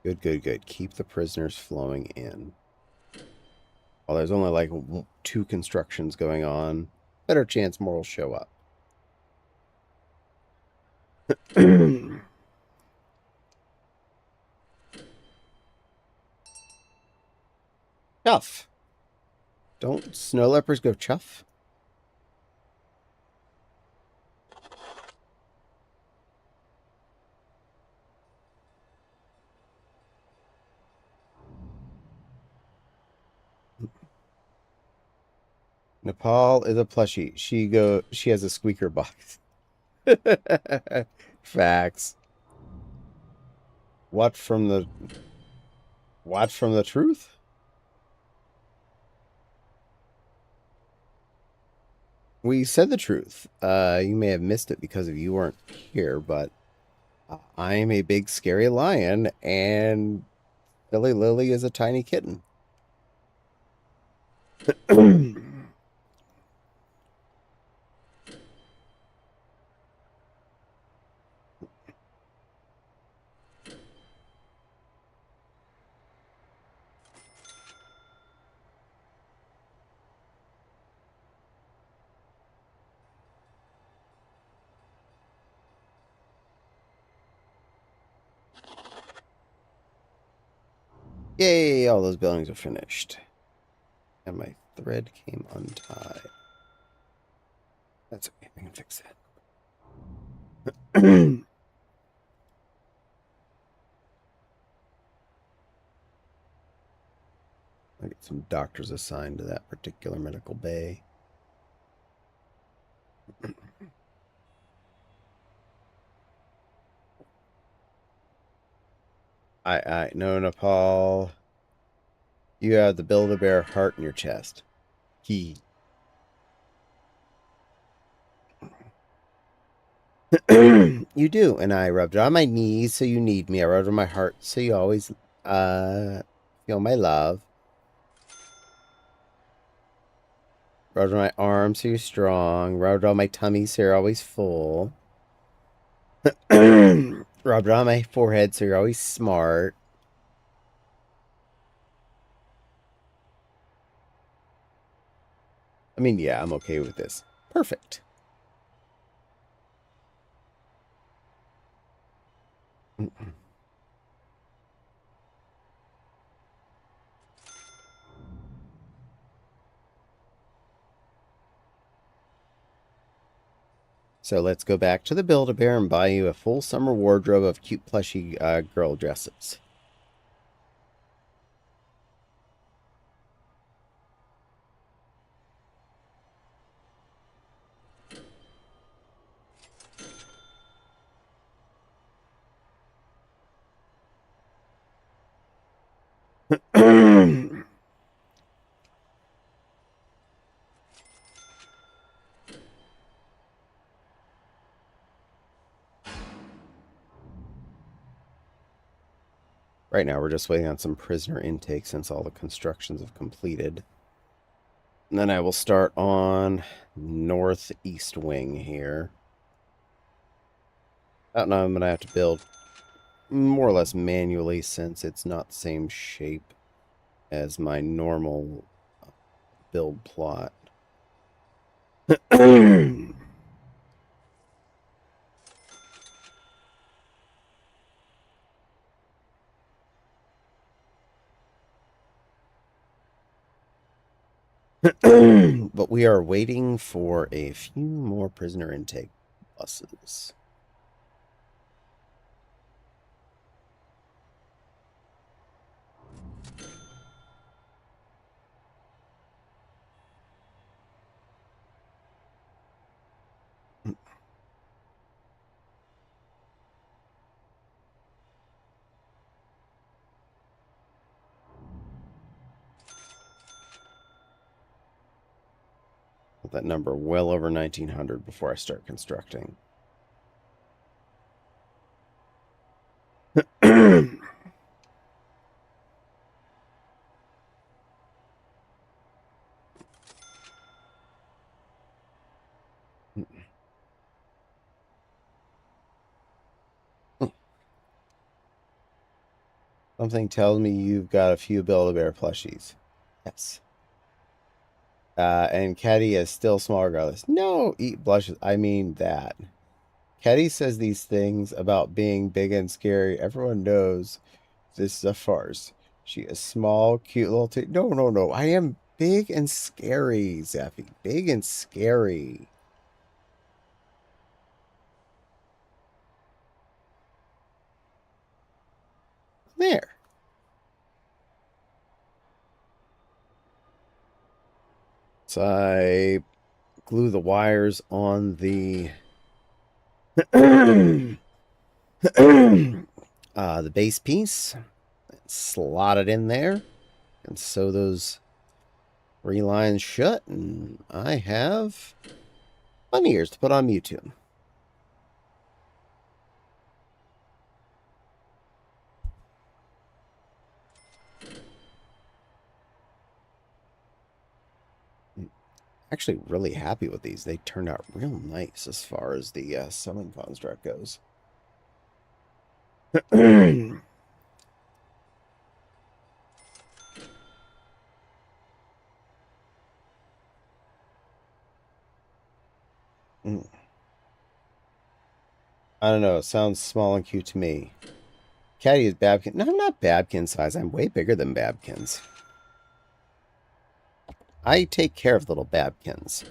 Good, good, good. Keep the prisoners flowing in. Well, there's only like 2 constructions going on. Better chance more will show up. Chuff. Don't snow leopards go chuff? Nepal is a plushie. She has a squeaker box. Facts. What from the truth? We said the truth. You may have missed it because of you weren't here, but I am a big scary lion and Billy Lily is a tiny kitten. Yay, all those buildings are finished. And my thread came untied. That's okay, I can fix that. I get some doctors assigned to that particular medical bay. No, Nepal. You have the Build-A-Bear heart in your chest. He. You do, and I rubbed it on my knees so you need me. I rubbed it on my heart so you always feel my love. Rubbed on my arms so you're strong. Rubbed on my tummy so you're always full. Rubbed on my forehead so you're always smart. I mean, yeah, I'm okay with this. Perfect. So let's go back to the Build-A-Bear and buy you a full summer wardrobe of cute plushy girl dresses. Right now, we're just waiting on some prisoner intake since all the constructions have completed. And then I will start on northeast wing here. That now I'm going to have to build more or less manually since it's not the same shape as my normal build plot. but we are waiting for a few more prisoner intake buses. That number well over 1900 before I start constructing. Something tells me you've got a few Build-A-Bear plushies. Yes. And Caddy is still small regardless. No, eat blushes. I mean that. Caddy says these things about being big and scary. Everyone knows this is a farce. She is small, cute little No, no, no. I am big and scary, Zeffy. Big and scary. There. So I glue the wires on the the base piece, slot it in there, and sew those 3 lines shut, and I have bunny ears to put on Mewtwo. Actually really happy with these. They turned out real nice as far as the summon construct goes. I don't know. It sounds small and cute to me. Caddy is Babkin. No, I'm not Babkin size. I'm way bigger than Babkins. I take care of little Babkins.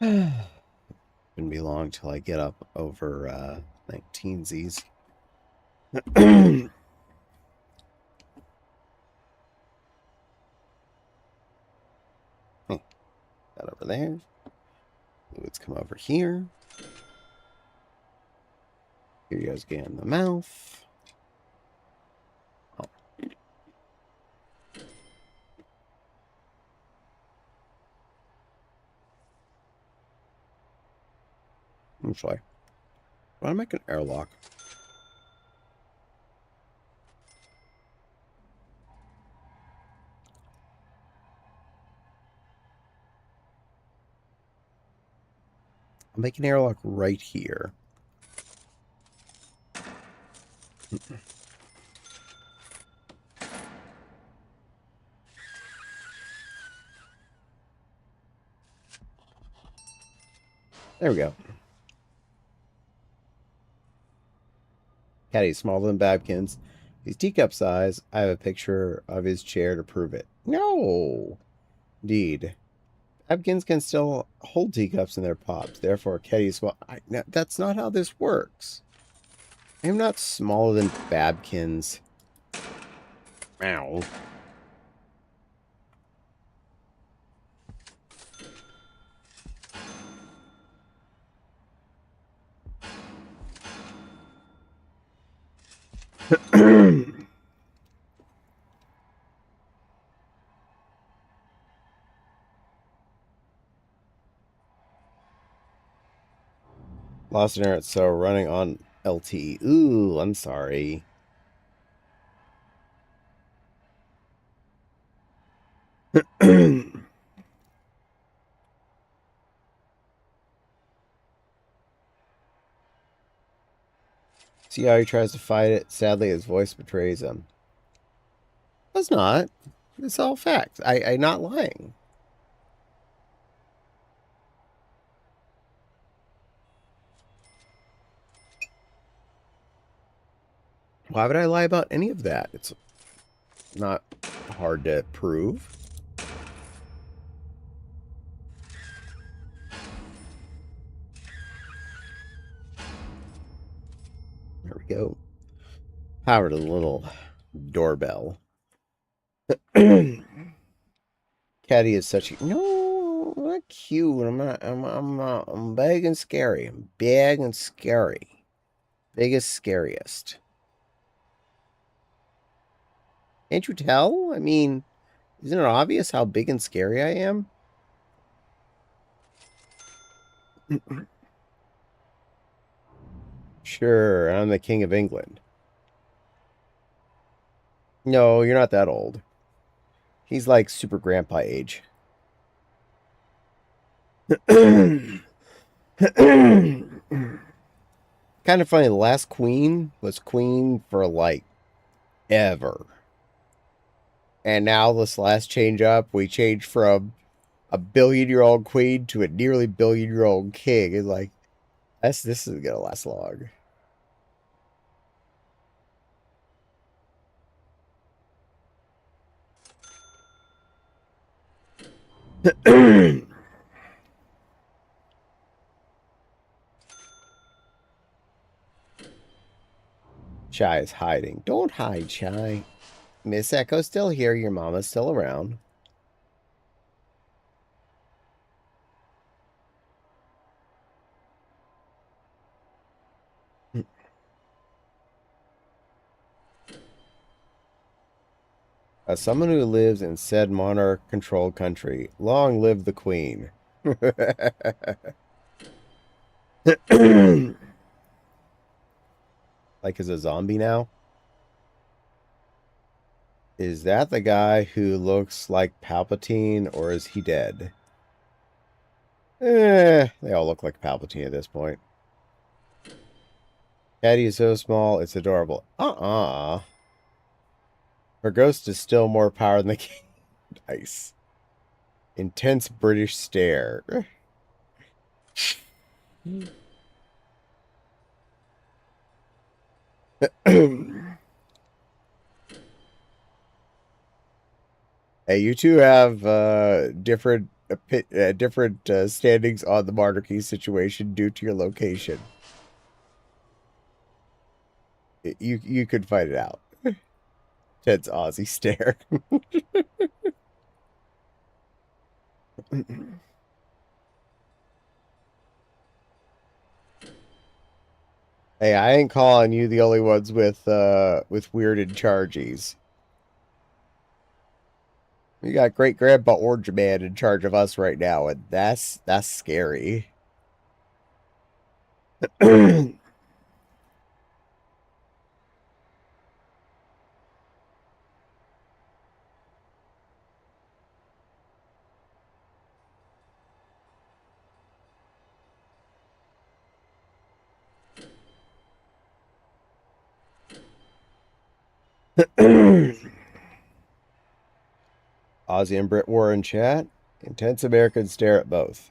Wouldn't be long till I get up over 19Zs. That over there. Let's come over here. Here you guys get in the mouth. Oh. I'm sorry. Why don't I make an airlock? I'll make an airlock right here. There we go. Caddy's smaller than Babkin's. He's teacup size. I have a picture of his chair to prove it. No! Indeed. Babkins can still hold teacups in their pops. Therefore, Caddy's small. No, that's not how this works. I am not smaller than Babkins. Ow. Lost internet, so running on LTE. Ooh, I'm sorry. See how he tries to fight it? Sadly, his voice betrays him. That's not. It's all facts. I'm not lying. Why would I lie about any of that? It's not hard to prove. There we go. Power to the little doorbell. Caddy is such a not cute. I'm big and scary. I'm big and scary. Biggest, scariest. Can't you tell? I mean, isn't it obvious how big and scary I am? Sure, I'm the King of England. No, you're not that old. He's like super grandpa age. Kind of funny, the last queen was queen for like ever. And now this last change up, we changed from a billion-year-old queen to a nearly billion-year-old king. And like, this isn't gonna last long. Chai is hiding. Don't hide, Chai. Miss Echo's still here. Your mama's still around. As someone who lives in said monarch-controlled country, long live the queen. Like, is a zombie now? Is that the guy who looks like Palpatine, or is he dead? They all look like Palpatine at this point. Caddy is so small, it's adorable. Her ghost is still more power than the king. Nice. Intense British stare. Hey, you two have different standings on the monarchy situation due to your location. You could find it out. Ted's Aussie stare. Hey, I ain't calling you the only ones with weird charges. We got great grandpa Orange Man in charge of us right now, and that's scary. Ozzy and Britt War in chat. Intense Americans stare at both.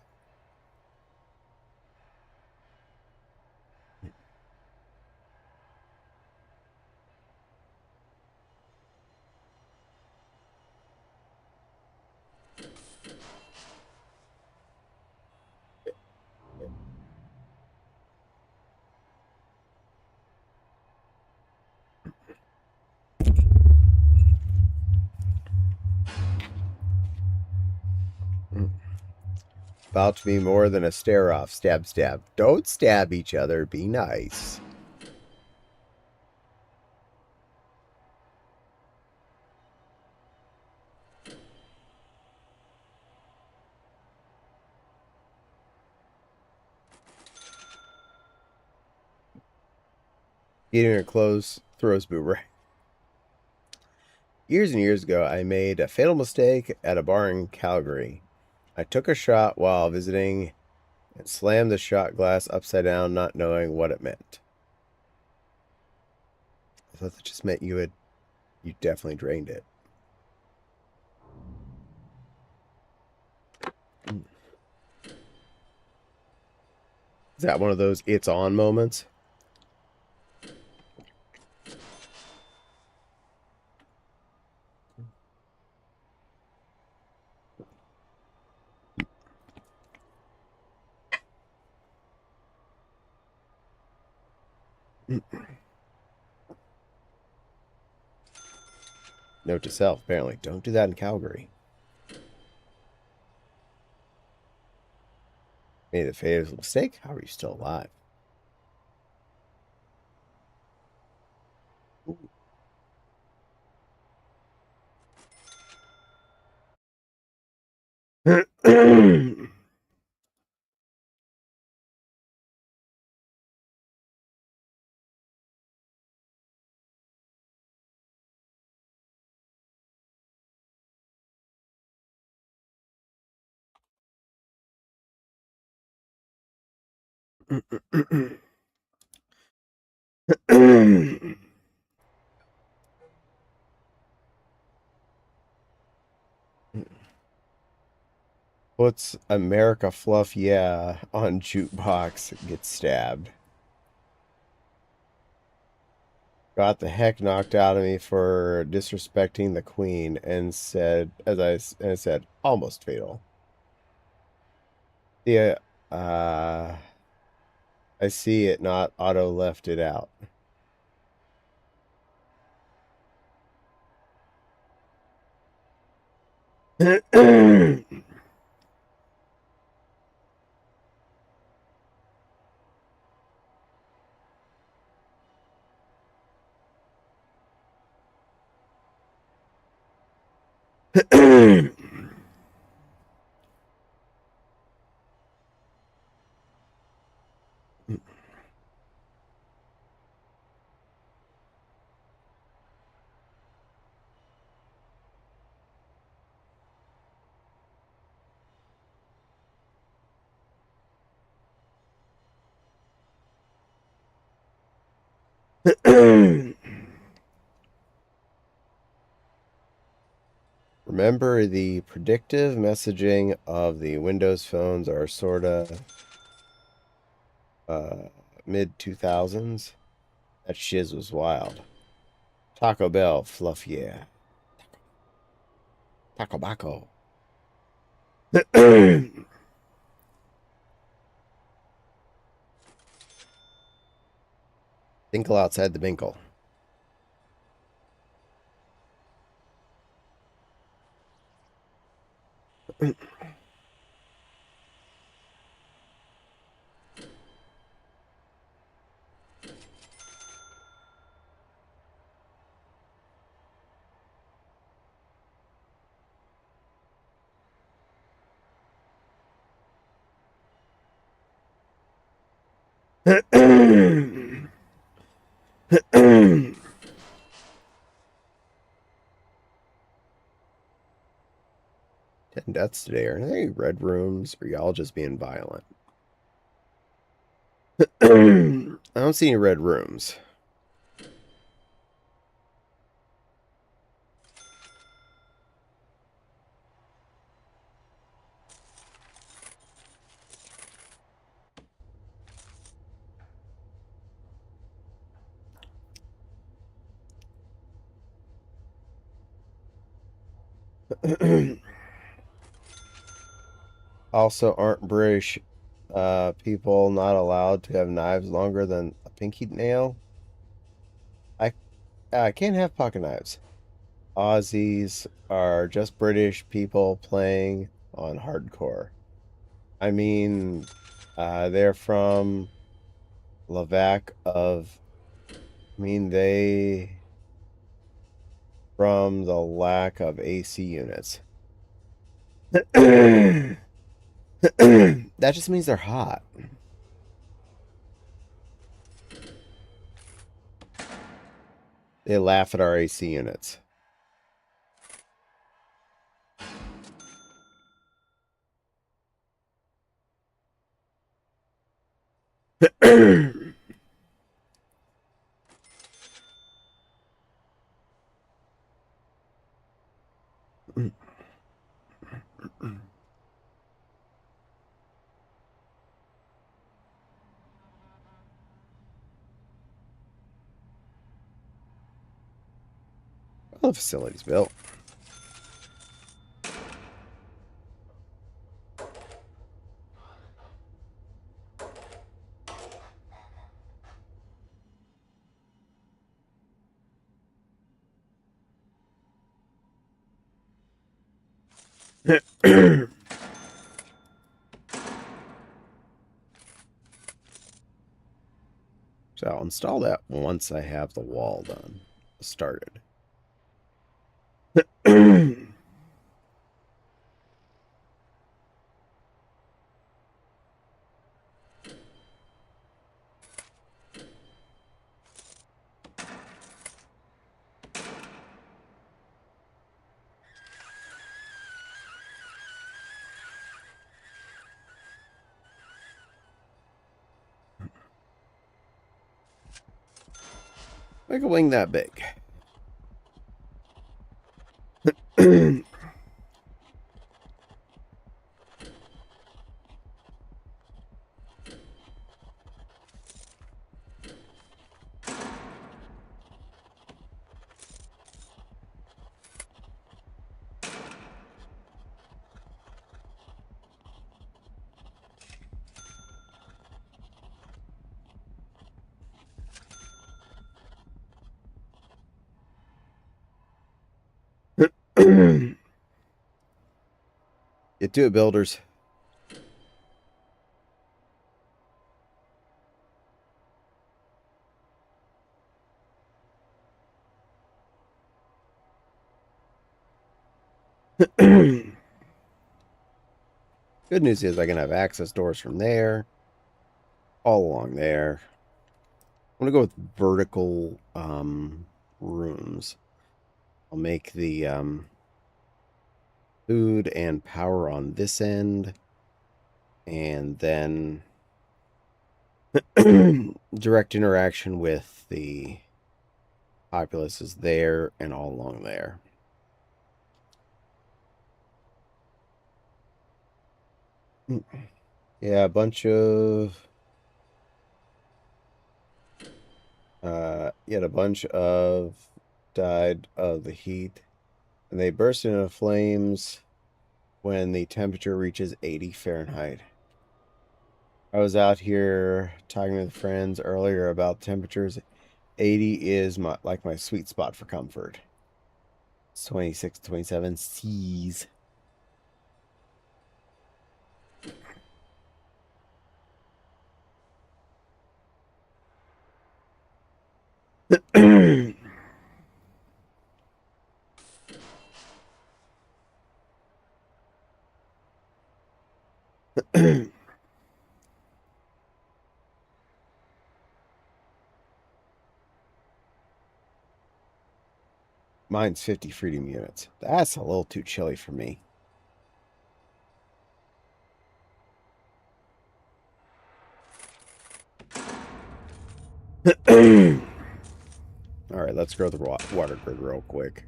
About to be more than a stare off. Stab, stab. Don't stab each other. Be nice. Getting her clothes throws boomerang. Years and years ago, I made a fatal mistake at a bar in Calgary. I took a shot while visiting and slammed the shot glass upside down, not knowing what it meant. I thought that just meant you definitely drained it. Is that one of those it's on moments? Note to self, apparently. Don't do that in Calgary. Made the fatal mistake? How are you still alive? Puts America Fluff Yeah on jukebox, gets stabbed. Got the heck knocked out of me for disrespecting the queen and said, I said, almost fatal. Yeah, I see it, not auto left it out. Remember, the predictive messaging of the Windows phones are sort of mid 2000s. That shiz was wild. Taco Bell, fluff yeah. Taco Baco. Binkle outside the Binkle. Ten deaths today. Are there any red rooms? Or y'all just being violent? I don't see any red rooms. Also, aren't British people not allowed to have knives longer than a pinky nail? I can't have pocket knives. Aussies are just British people playing on hardcore. I mean, they're from Lavac of. I mean, they from the lack of AC units. That just means they're hot. They laugh at our AC units. Well, the facility's built. So I'll install that once I have the wall done, started. Make a wing that big. Get to it, builders. Good news is I can have access doors from there, all along there. I'm gonna go with vertical rooms. I'll make the food and power on this end, and then direct interaction with the populace is there and all along there. Yeah, a bunch of yet a bunch of died of the heat, and they burst into flames when the temperature reaches 80 Fahrenheit. I was out here talking with friends earlier about temperatures. 80 is my sweet spot for comfort. It's 26, 27 C's. Mine's 50 freedom units. That's a little too chilly for me. All right, let's grow the water grid real quick.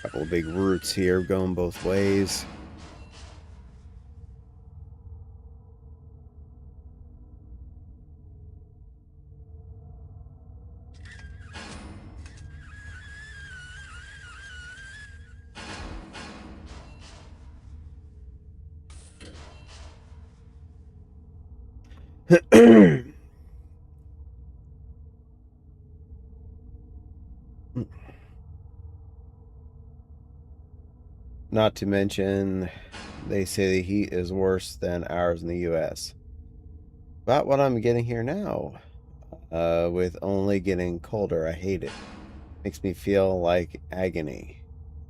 Couple of big roots here going both ways. Not to mention, they say the heat is worse than ours in the U.S. About what I'm getting here now. With only getting colder, I hate it. Makes me feel like agony.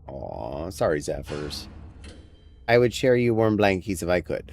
Aw, sorry, Zephyrs. I would share you warm blankies if I could.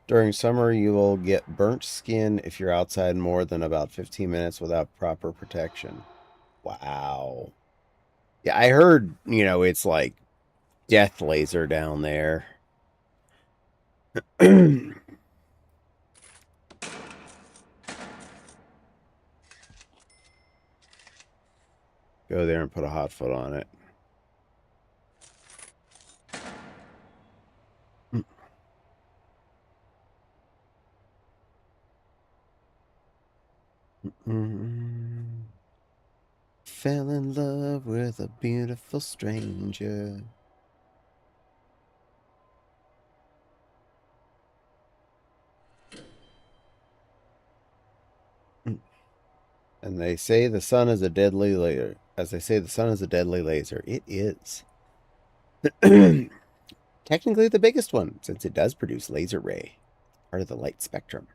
During summer, you will get burnt skin if you're outside more than about 15 minutes without proper protection. Wow. Yeah, I heard, it's like death laser down there. Go there and put a hot foot on it. Fell in love with a beautiful stranger. And they say the sun is a deadly laser. As they say, the sun is a deadly laser. It is. Technically the biggest one, since it does produce laser ray, part of the light spectrum.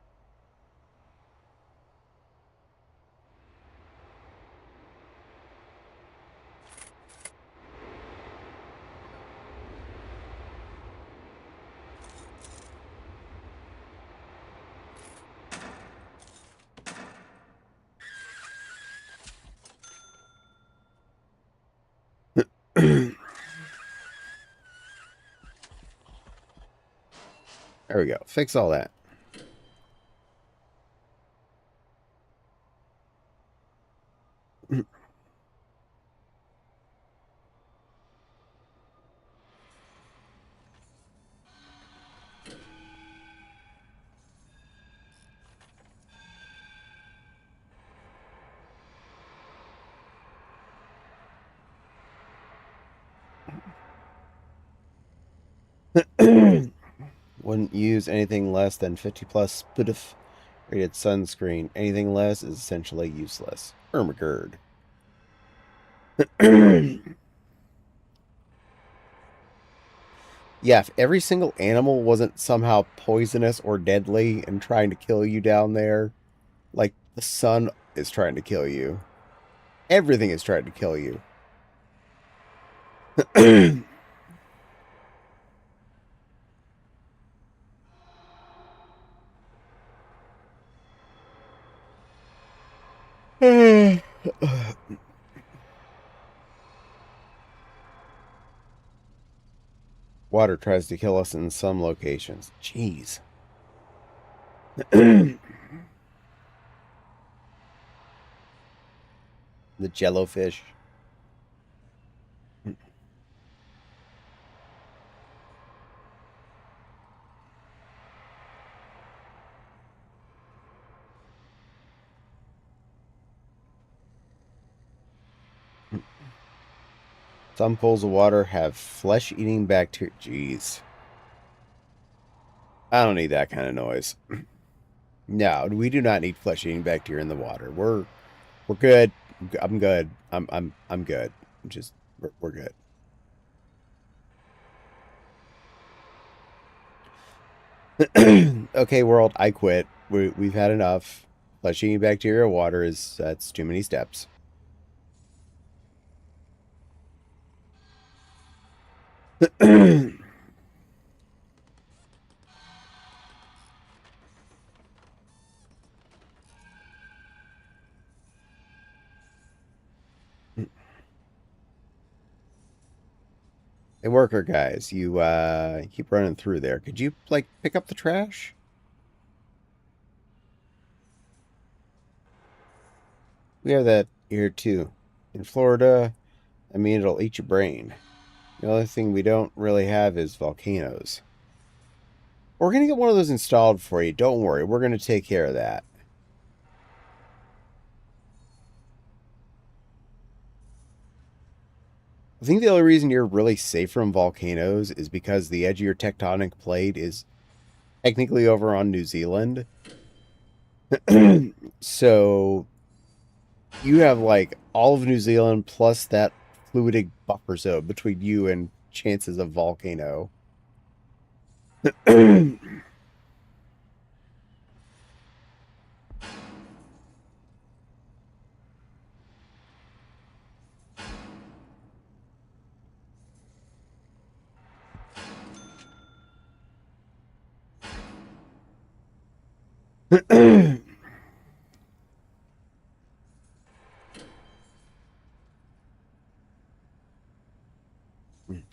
There we go. Fix all that. Wouldn't use anything less than 50 plus SPF rated sunscreen. Anything less is essentially useless. Ermagerd. Yeah, if every single animal wasn't somehow poisonous or deadly and trying to kill you down there, like the sun is trying to kill you. Everything is trying to kill you. Water tries to kill us in some locations. Jeez. The jellofish. Some pools of water have flesh-eating bacteria. Jeez. I don't need that kind of noise. No, we do not need flesh-eating bacteria in the water. We're good. I'm good. I'm good. Just we're good. Okay, world, I quit. We've had enough. Flesh-eating bacteria water that's too many steps. Hey, worker guys, you keep running through there. Could you like pick up the trash? We have that here too. In Florida, I mean it'll eat your brain. The only thing we don't really have is volcanoes. We're gonna get one of those installed for you. Don't worry, we're gonna take care of that. I think the only reason you're really safe from volcanoes is because the edge of your tectonic plate is technically over on New Zealand. So You have like all of New Zealand plus that fluidic buffer zone between you and chances of volcano.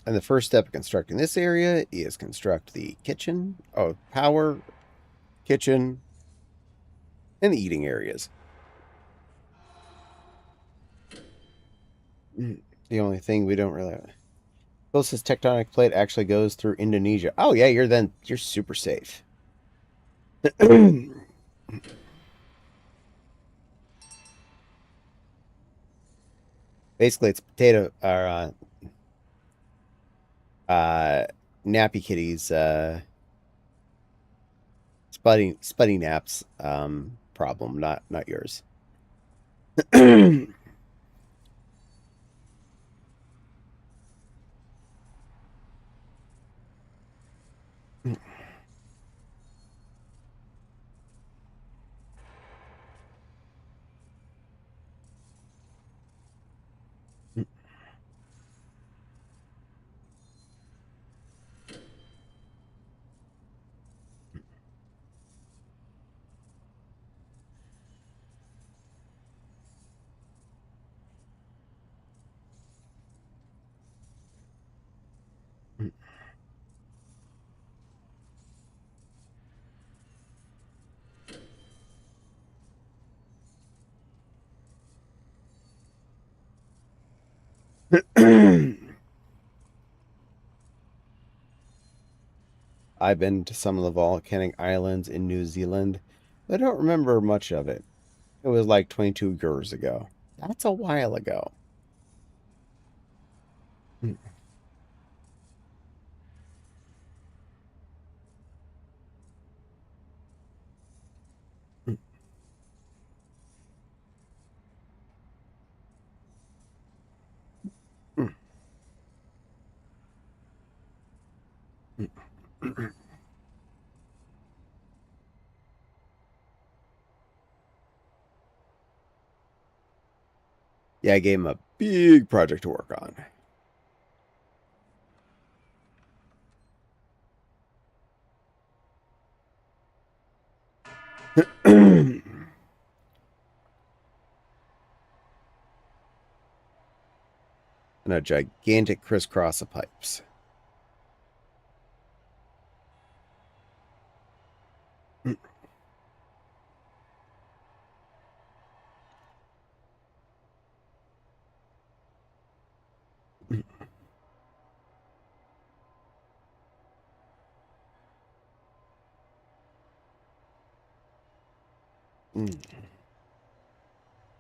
And the first step of constructing this area is construct the kitchen, power, kitchen, and the eating areas. The only thing we don't really closest tectonic plate actually goes through Indonesia. Oh yeah, you're super safe. Basically, it's potato or uh, nappy kitties, spuddy naps problem, not yours. I've been to some of the volcanic islands in New Zealand, but I don't remember much of it. It was like 22 years ago. That's a while ago. Yeah, I gave him a big project to work on. And a gigantic crisscross of pipes.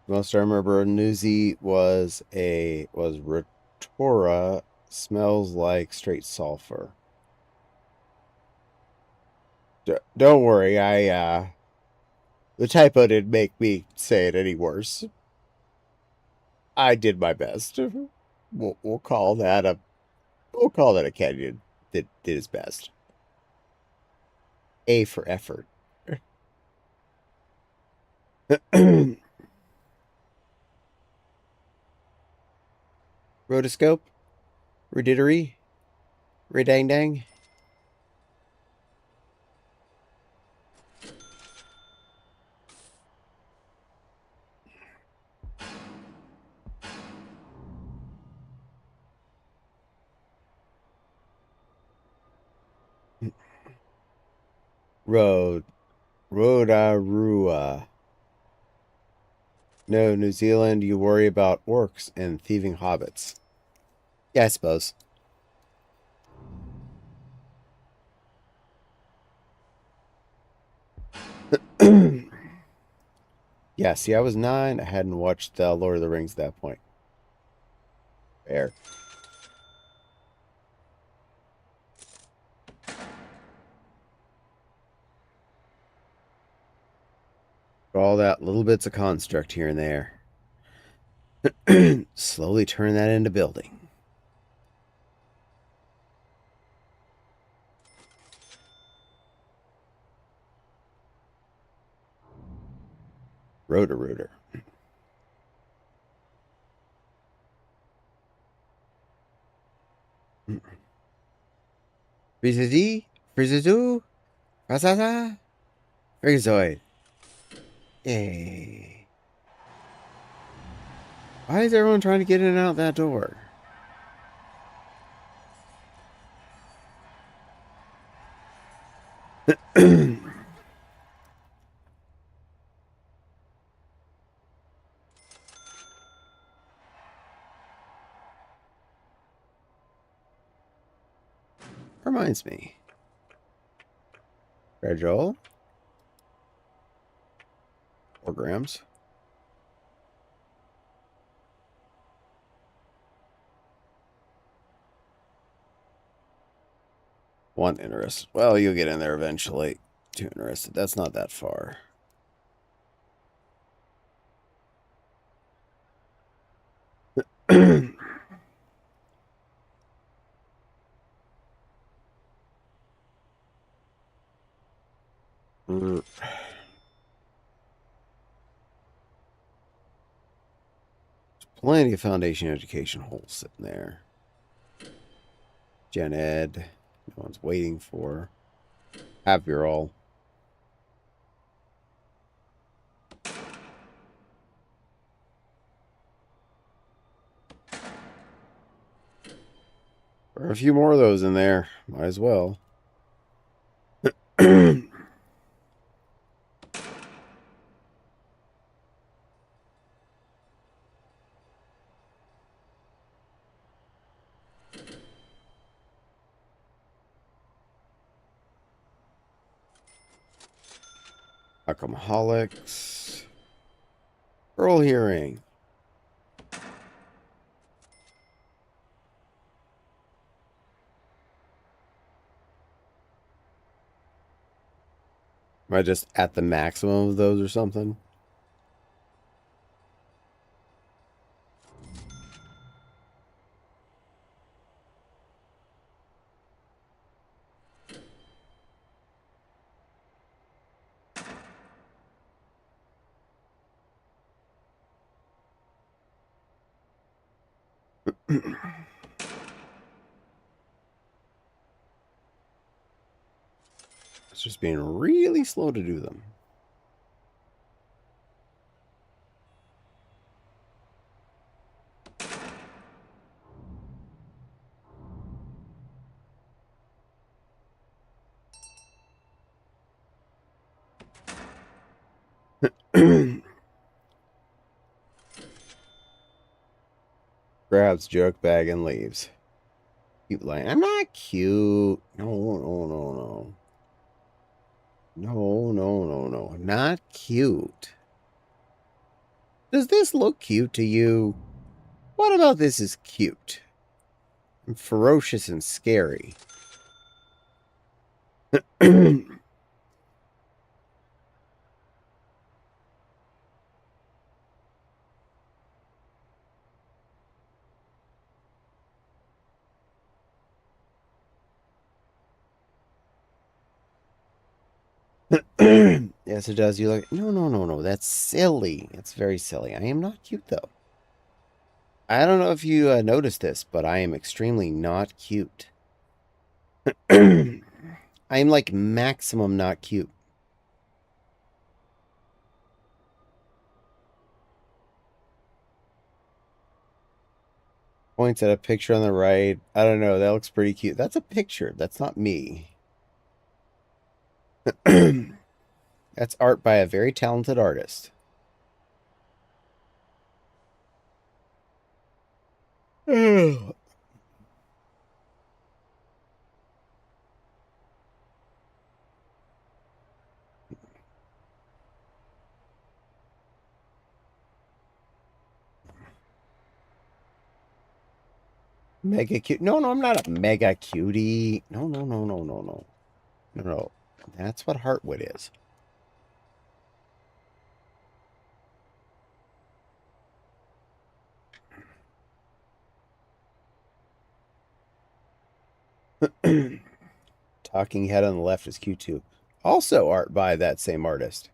Most I remember Newsy was Retora, smells like straight sulfur. Don't worry, I the typo didn't make me say it any worse. I did my best. We'll call that a Kenyan that did his best. A for effort. Rotoscope, Redittery, Redang Dang. Road, Rodarua. No, New Zealand, you worry about orcs and thieving hobbits. Yeah, I suppose. Yeah, see, I was 9. I hadn't watched Lord of the Rings at that point. Fair. All that little bits of construct here and there. Slowly turn that into building. Rotor. Frizzity, Frizzazoo, Razaza, Freakazoid. Yay. Why is everyone trying to get in and out that door? Reminds me. Fragile. 4 grams. One interested. Well, you'll get in there eventually. 2 interested. That's not that far. Plenty of foundation education holes sitting there. Gen Ed. No one's waiting for. Have your all. There are a few more of those in there. Might as well. Alcoholics. Pearl hearing. Am I just at the maximum of those or something? It's just being really slow to do them. Grabs joke bag and leaves. Cute line. I'm not cute. No. No. Not cute. Does this look cute to you? What about this is cute? I'm ferocious and scary. Yes, it does. You look. No. That's silly. It's very silly. I am not cute, though. I don't know if you noticed this, but I am extremely not cute. I am like maximum not cute. Points at a picture on the right. I don't know. That looks pretty cute. That's a picture. That's not me. That's art by a very talented artist. Mega cute. No, I'm not a mega cutie. No. No. That's what Heartwood is. Talking Head on the left is Q2. Also art by that same artist.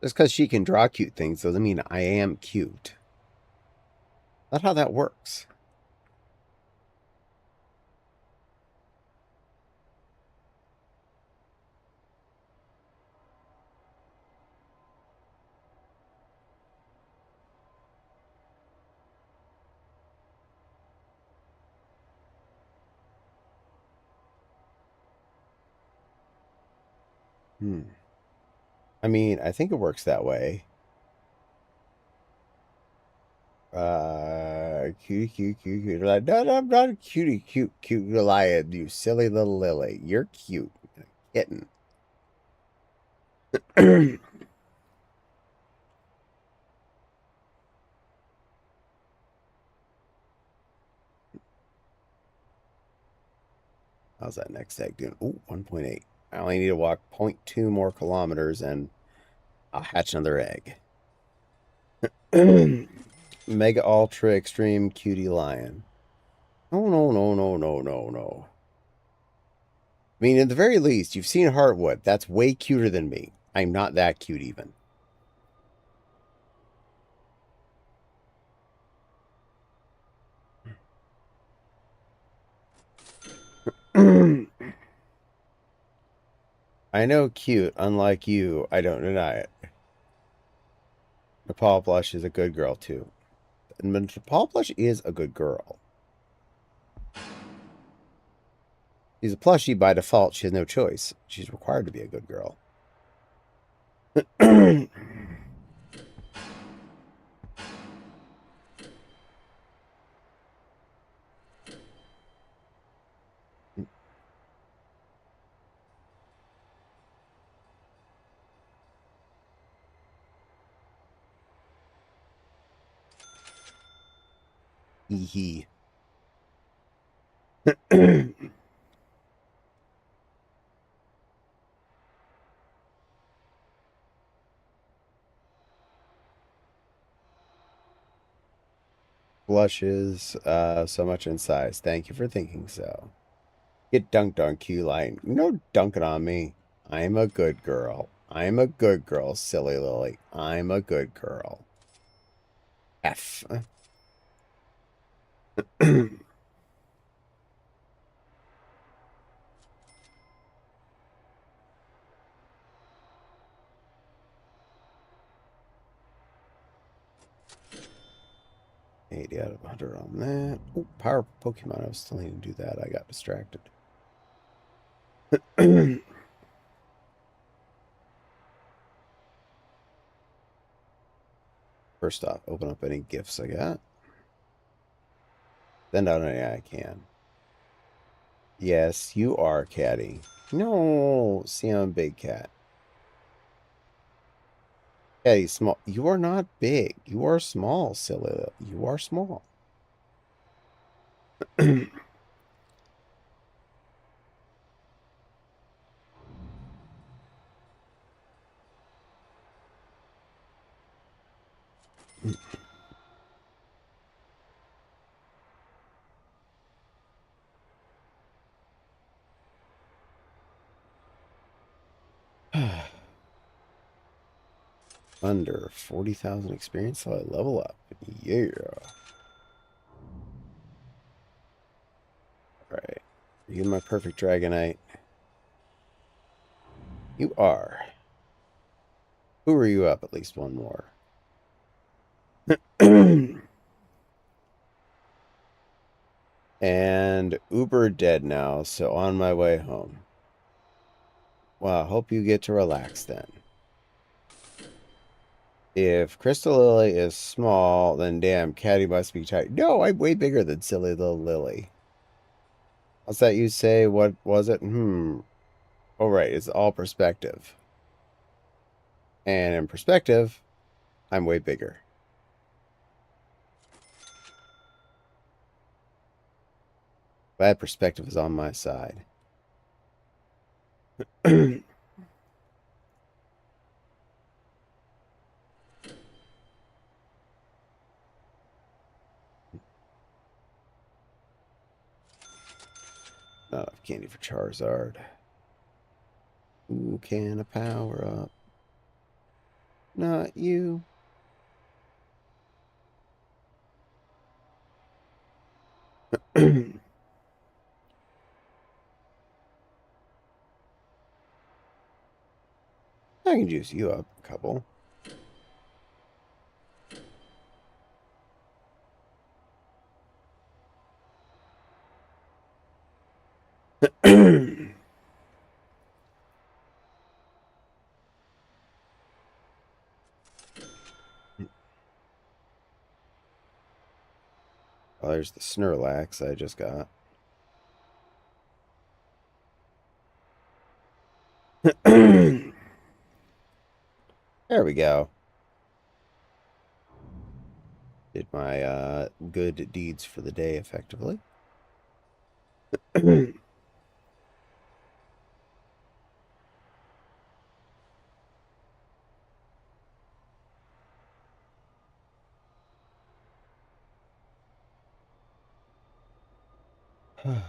Just because she can draw cute things doesn't mean I am cute. Not how that works. I mean, I think it works that way. Cute. Like, no, I'm not a cutie, cute Goliath, you silly little lily. You're cute. Kitten. How's that next egg doing? Ooh, 1.8. I only need to walk 0.2 more kilometers and I'll hatch another egg. Mega Ultra Extreme Cutie Lion. No. I mean, at the very least, you've seen Heartwood. That's way cuter than me. I'm not that cute even. I know cute. Unlike you, I don't deny it. Nepal Blush is a good girl, too. And Nepal Blush is a good girl. She's a plushie by default. She has no choice. She's required to be a good girl. Hee hee. Blushes so much in size. Thank you for thinking so. Get dunked on, Q-Line. No dunking on me. I'm a good girl. I'm a good girl, silly Lily. I'm a good girl. F. Eighty out of 100 on that. Oh, power Pokemon. I was still needing to do that. I got distracted. First off, open up any gifts I got. Send out any I can. Yes, you are, Catty. No, see, I'm a big cat. Catty, small. You are not big. You are small, silly. You are small. Under 40,000 experience, so I level up. Yeah. Alright. Are you my perfect Dragonite? You are. Who are you up? At least one more. And Uber dead now, so on my way home. Well, I hope you get to relax then. If Crystal Lily is small, then damn, Catty must be tight. No, I'm way bigger than silly little Lily. What's that you say? What was it? Oh, right. It's all perspective. And in perspective, I'm way bigger. Bad perspective is on my side. Not enough candy for Charizard. Ooh, can I power up? Not you. I can juice you up a couple. Oh, there's the Snorlax I just got. There we go. Did my good deeds for the day effectively. Oh,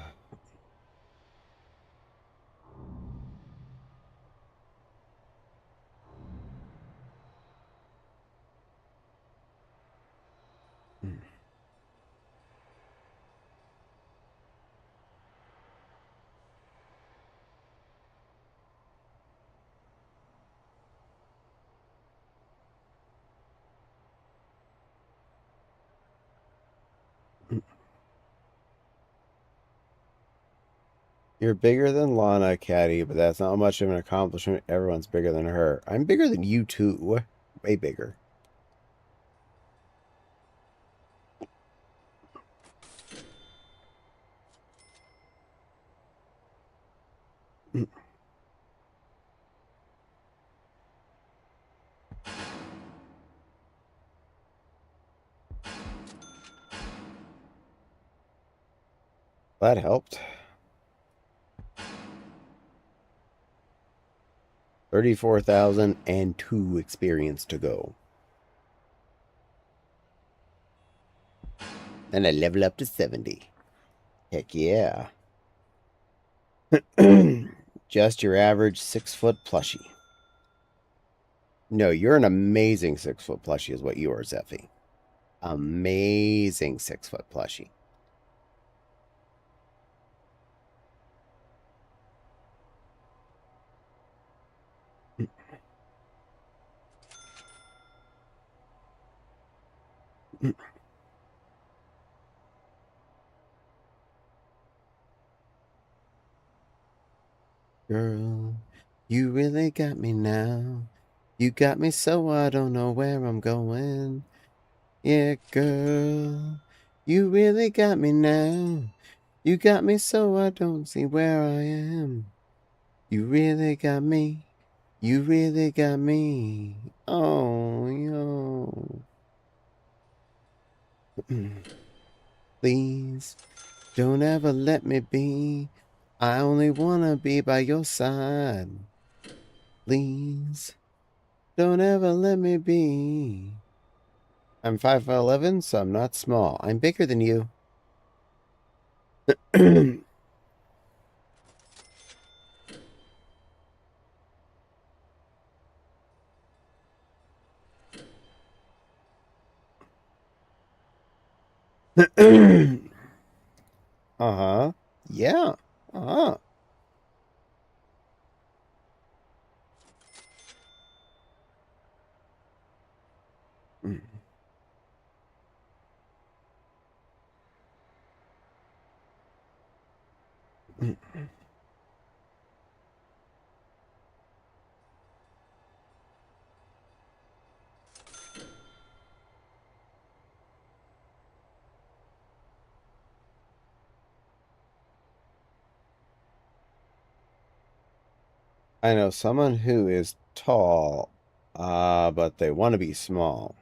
You're bigger than Lana, Caddy, but that's not much of an accomplishment. Everyone's bigger than her. I'm bigger than you, too. Way bigger. That helped. 34,002 experience to go. And I level up to 70. Heck yeah. Just your average 6-foot plushie. No, you're an amazing 6-foot plushie is what you are, Zeffy. Amazing 6-foot plushie. Girl, you really got me now. You got me so I don't know where I'm going. Yeah, girl, you really got me now. You got me so I don't see where I am. You really got me. You really got me. Oh, yo. Please, don't ever let me be. I only wanna be by your side. Please, don't ever let me be. I'm 5'11", so I'm not small. I'm bigger than you. Uh-huh. Yeah. Uh-huh. I know someone who is tall, but they want to be small.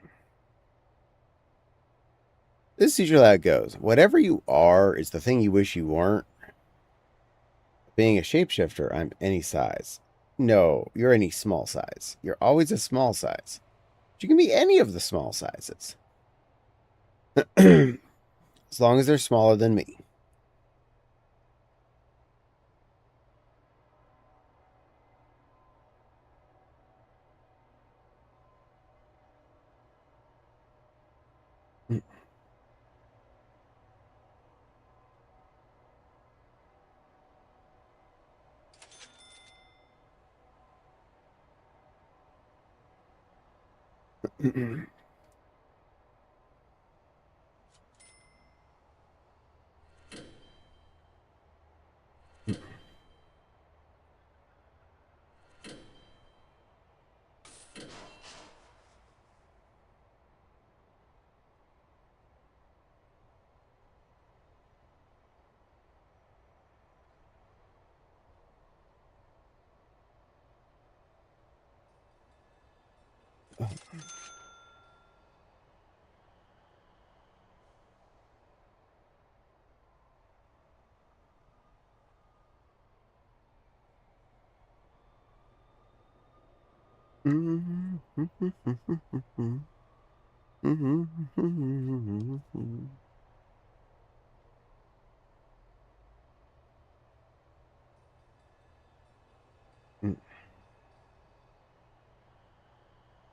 This is usually how it goes. Whatever you are is the thing you wish you weren't. Being a shapeshifter, I'm any size. No, you're any small size. You're always a small size. But you can be any of the small sizes. As long as they're smaller than me.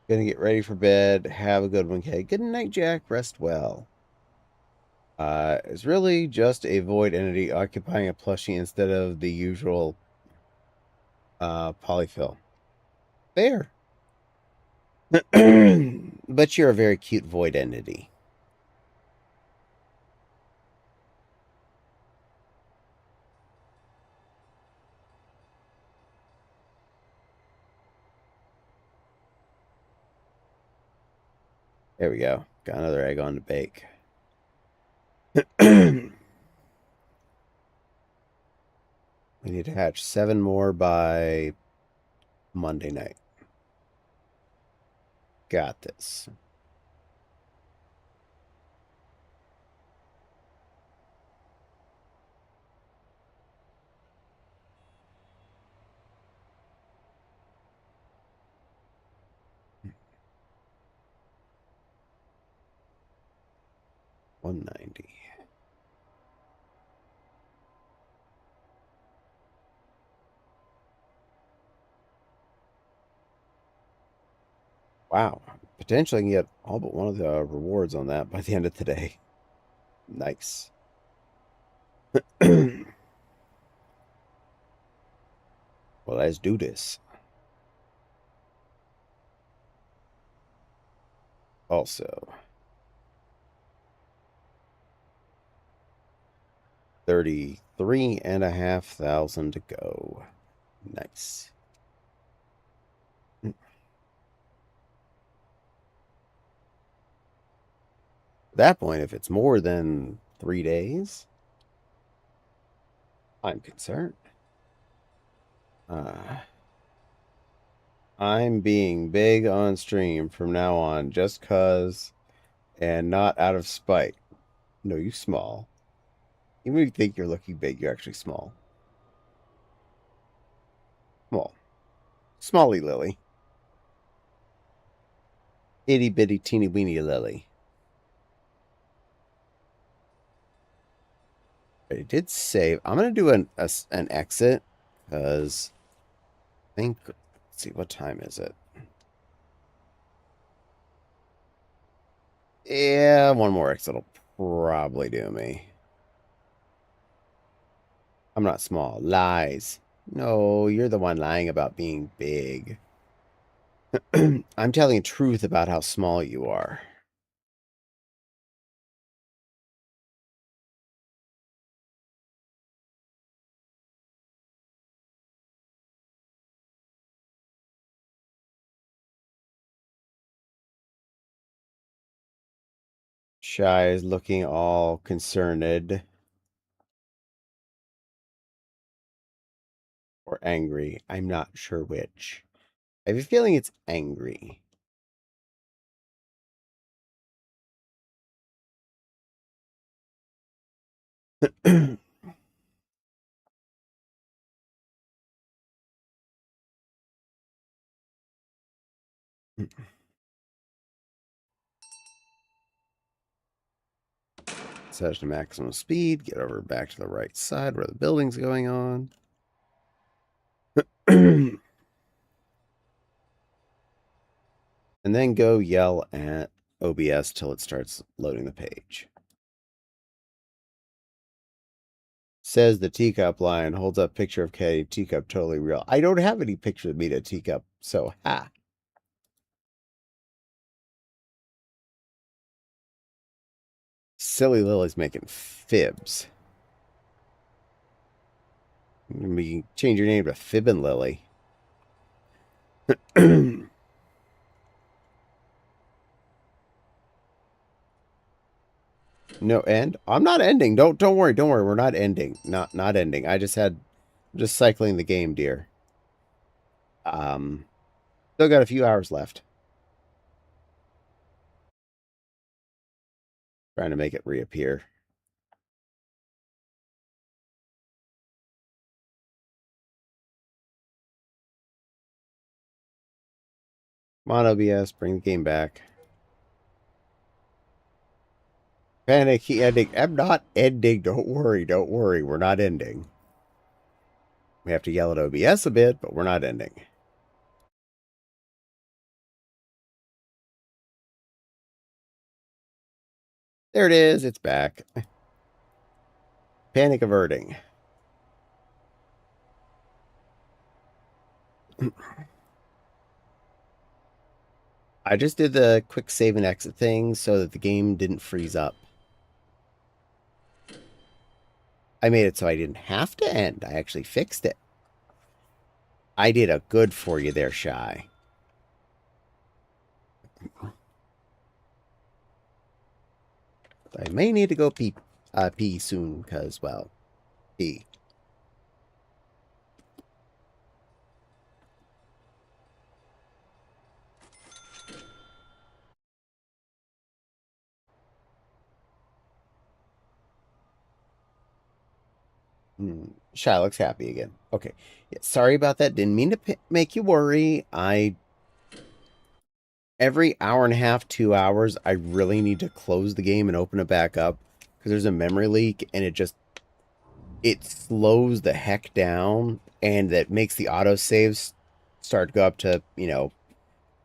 Gonna get ready for bed. Have a good one, Kay. Good night, Jack. Rest well. It's really just a void entity occupying a plushie instead of the usual polyfill. Fair. But you're a very cute void entity. There we go. Got another egg on to bake. We need to hatch 7 more by Monday night. Got this. $190. Wow. Potentially can get all but one of the rewards on that by the end of today. Nice. Well, let's do this. Also, 33,500 to go. Nice. At that point, if it's more than 3 days, I'm concerned. I'm being big on stream from now on just cause and not out of spite. No, you small. Even if you think you're looking big, you're actually small. Small. Smally Lily. Itty bitty teeny weeny Lily. But it did save. I'm gonna do an exit because I think. Let's see, what time is it? Yeah, one more exit will probably do me. I'm not small. Lies. No, you're the one lying about being big. I'm telling the truth about how small you are. Shy is looking all concerned or angry. I'm not sure which. I have a feeling it's angry. Set to maximum speed. Get over back to the right side where the building's going on. And then go yell at OBS till it starts loading the page. Says the teacup lion, holds up picture of K, teacup totally real. I don't have any picture of me to teacup, so ha. Silly Lily's making fibs. You can change your name to Fibbin' Lily. No end? I'm not ending. Don't worry. Don't worry. We're not ending. Not ending. Just cycling the game, dear. Still got a few hours left. Trying to make it reappear. Come on, OBS, bring the game back. Panic ending. I'm not ending. Don't worry. Don't worry. We're not ending. We have to yell at OBS a bit, but we're not ending. There it is. It's back. Panic averting. I just did the quick save and exit thing so that the game didn't freeze up. I made it so I didn't have to end. I actually fixed it. I did a good for you there, Shy. I may need to go pee soon, because, well, pee. Shy looks happy again. Okay. Yeah, sorry about that. Didn't mean to make you worry. Every hour and a half, 2 hours, I really need to close the game and open it back up because there's a memory leak and it slows the heck down, and that makes the autosaves start to go up to,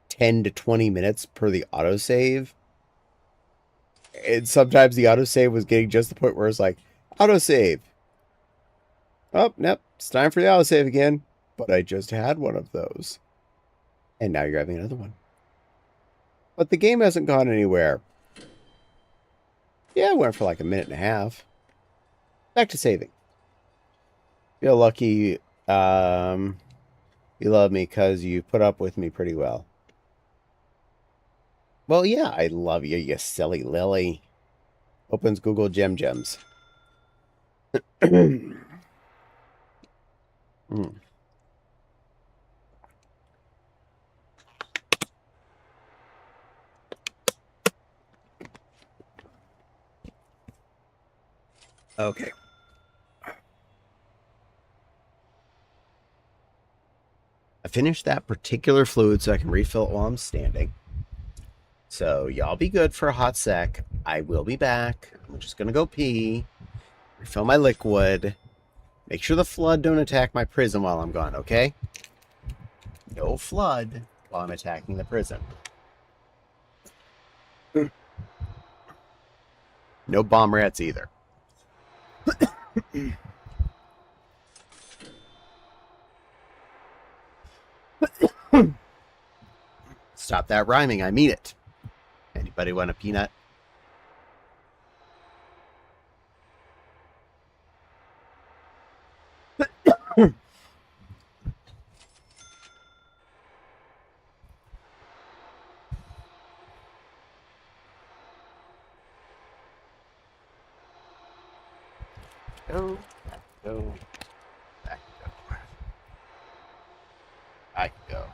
10 to 20 minutes per the autosave. And sometimes the autosave was getting just the point where it's like, autosave. Oh, nope, it's time for the autosave again. But I just had one of those. And now you're having another one. But the game hasn't gone anywhere. Yeah, it went for like a minute and a half. Back to saving. Feel lucky you love me because you put up with me pretty well. Well, yeah, I love you, you silly lily. Opens Google Gem Gems. Okay. I finished that particular fluid so I can refill it while I'm standing. So y'all be good for a hot sec. I will be back. I'm just gonna go pee, refill my liquid, make sure the flood don't attack my prison while I'm gone, okay? No flood while I'm attacking the prison. No bomb rats either. Stop that rhyming, I mean it. Anybody want a peanut? Go, go, back, go. I can go.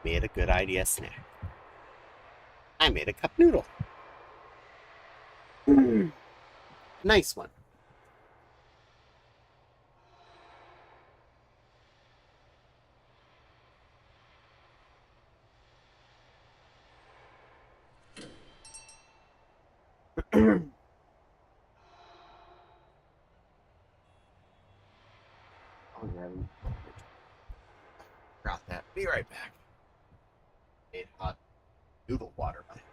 Made a good idea snack. I made a cup noodle. Nice one. Got that. Be right back. Made hot noodle water, by the way.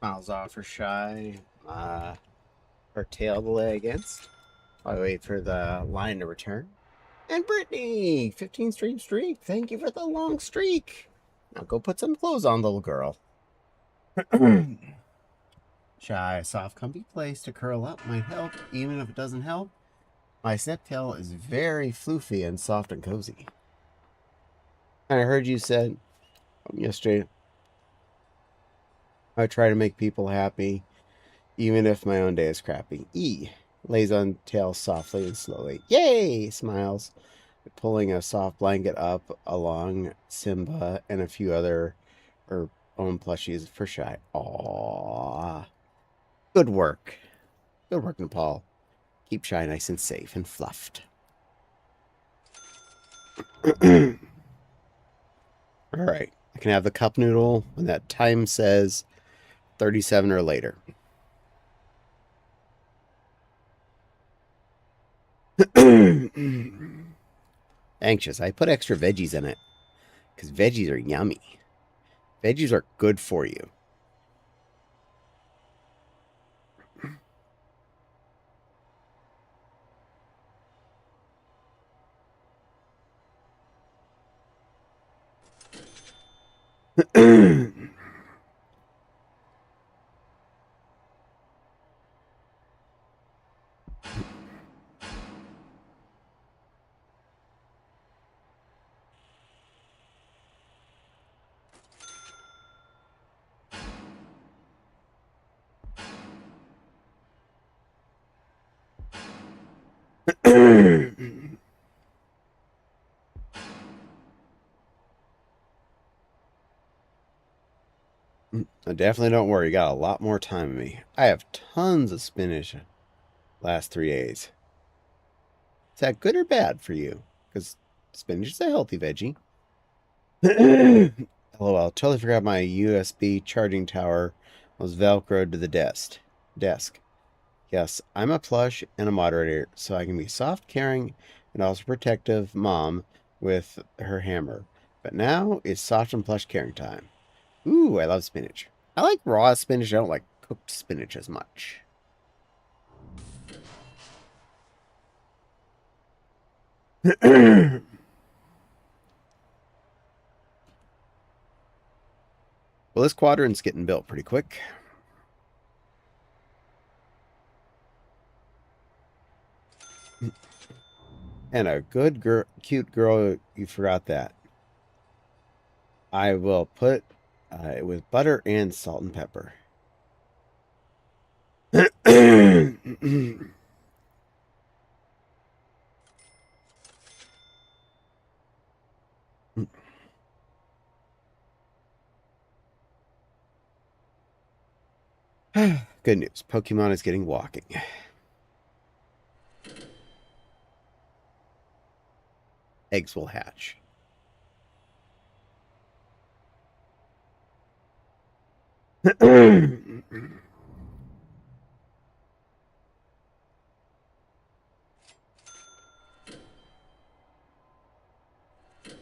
Miles off for Shy. Her tail to lay against. I wait for the line to return. And Brittany, 15 streak. Thank you for the long streak. Now go put some clothes on, little girl. Shy, a soft, comfy place to curl up might help, even if it doesn't help. My snip tail is very floofy and soft and cozy. And I heard you said yesterday, I try to make people happy, even if my own day is crappy. E lays on tail softly and slowly. Yay! Smiles, pulling a soft blanket up along Simba and a few other her own plushies for Shy. Aww. Good work. Good work, Nepal. Keep Shy nice and safe and fluffed. All right. I can have the cup noodle when that time says 37 or later. Anxious. I put extra veggies in it because veggies are yummy. Veggies are good for you. Definitely don't worry. You got a lot more time in me. I have tons of spinach last 3 days. Is that good or bad for you? Because spinach is a healthy veggie. LOL. Totally forgot my USB charging tower was velcroed to the desk. Yes, I'm a plush and a moderator, so I can be soft, caring, and also protective mom with her hammer. But now it's soft and plush caring time. Ooh, I love spinach. I like raw spinach. I don't like cooked spinach as much. Well, this quadrant's getting built pretty quick. And a good girl, cute girl, you forgot that. I will put it with butter and salt and pepper. Good news. Pokemon is getting walking. Eggs will hatch.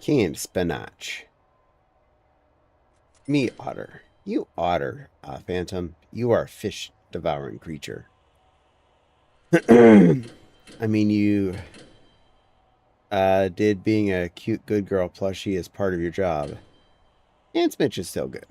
Canned spinach. Me, otter. You otter, Phantom. You are a fish-devouring creature. I mean, you did being a cute good girl plushie as part of your job. And Smitch is still good.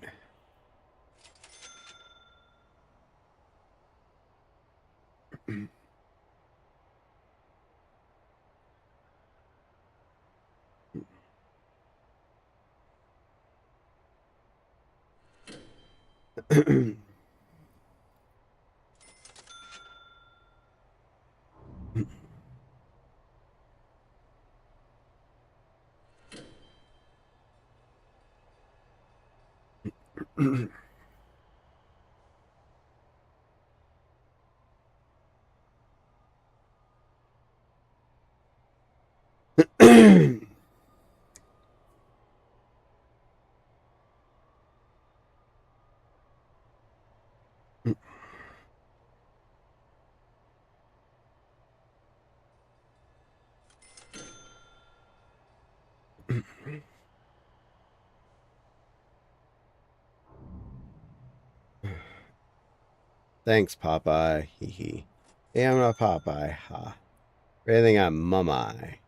Thanks, Popeye. Hee hee. Hey, I'm not Popeye. Ha. I think I'm Mummy.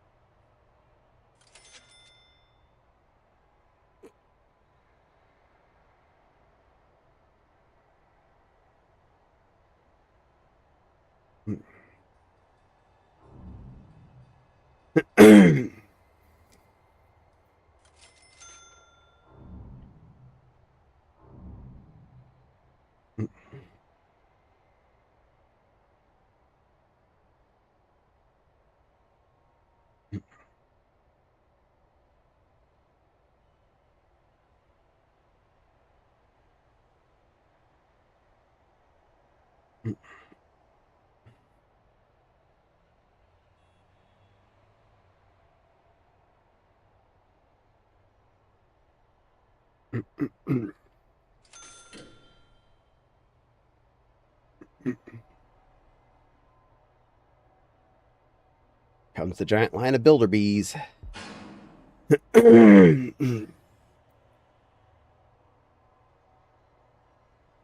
Comes the giant line of builder bees.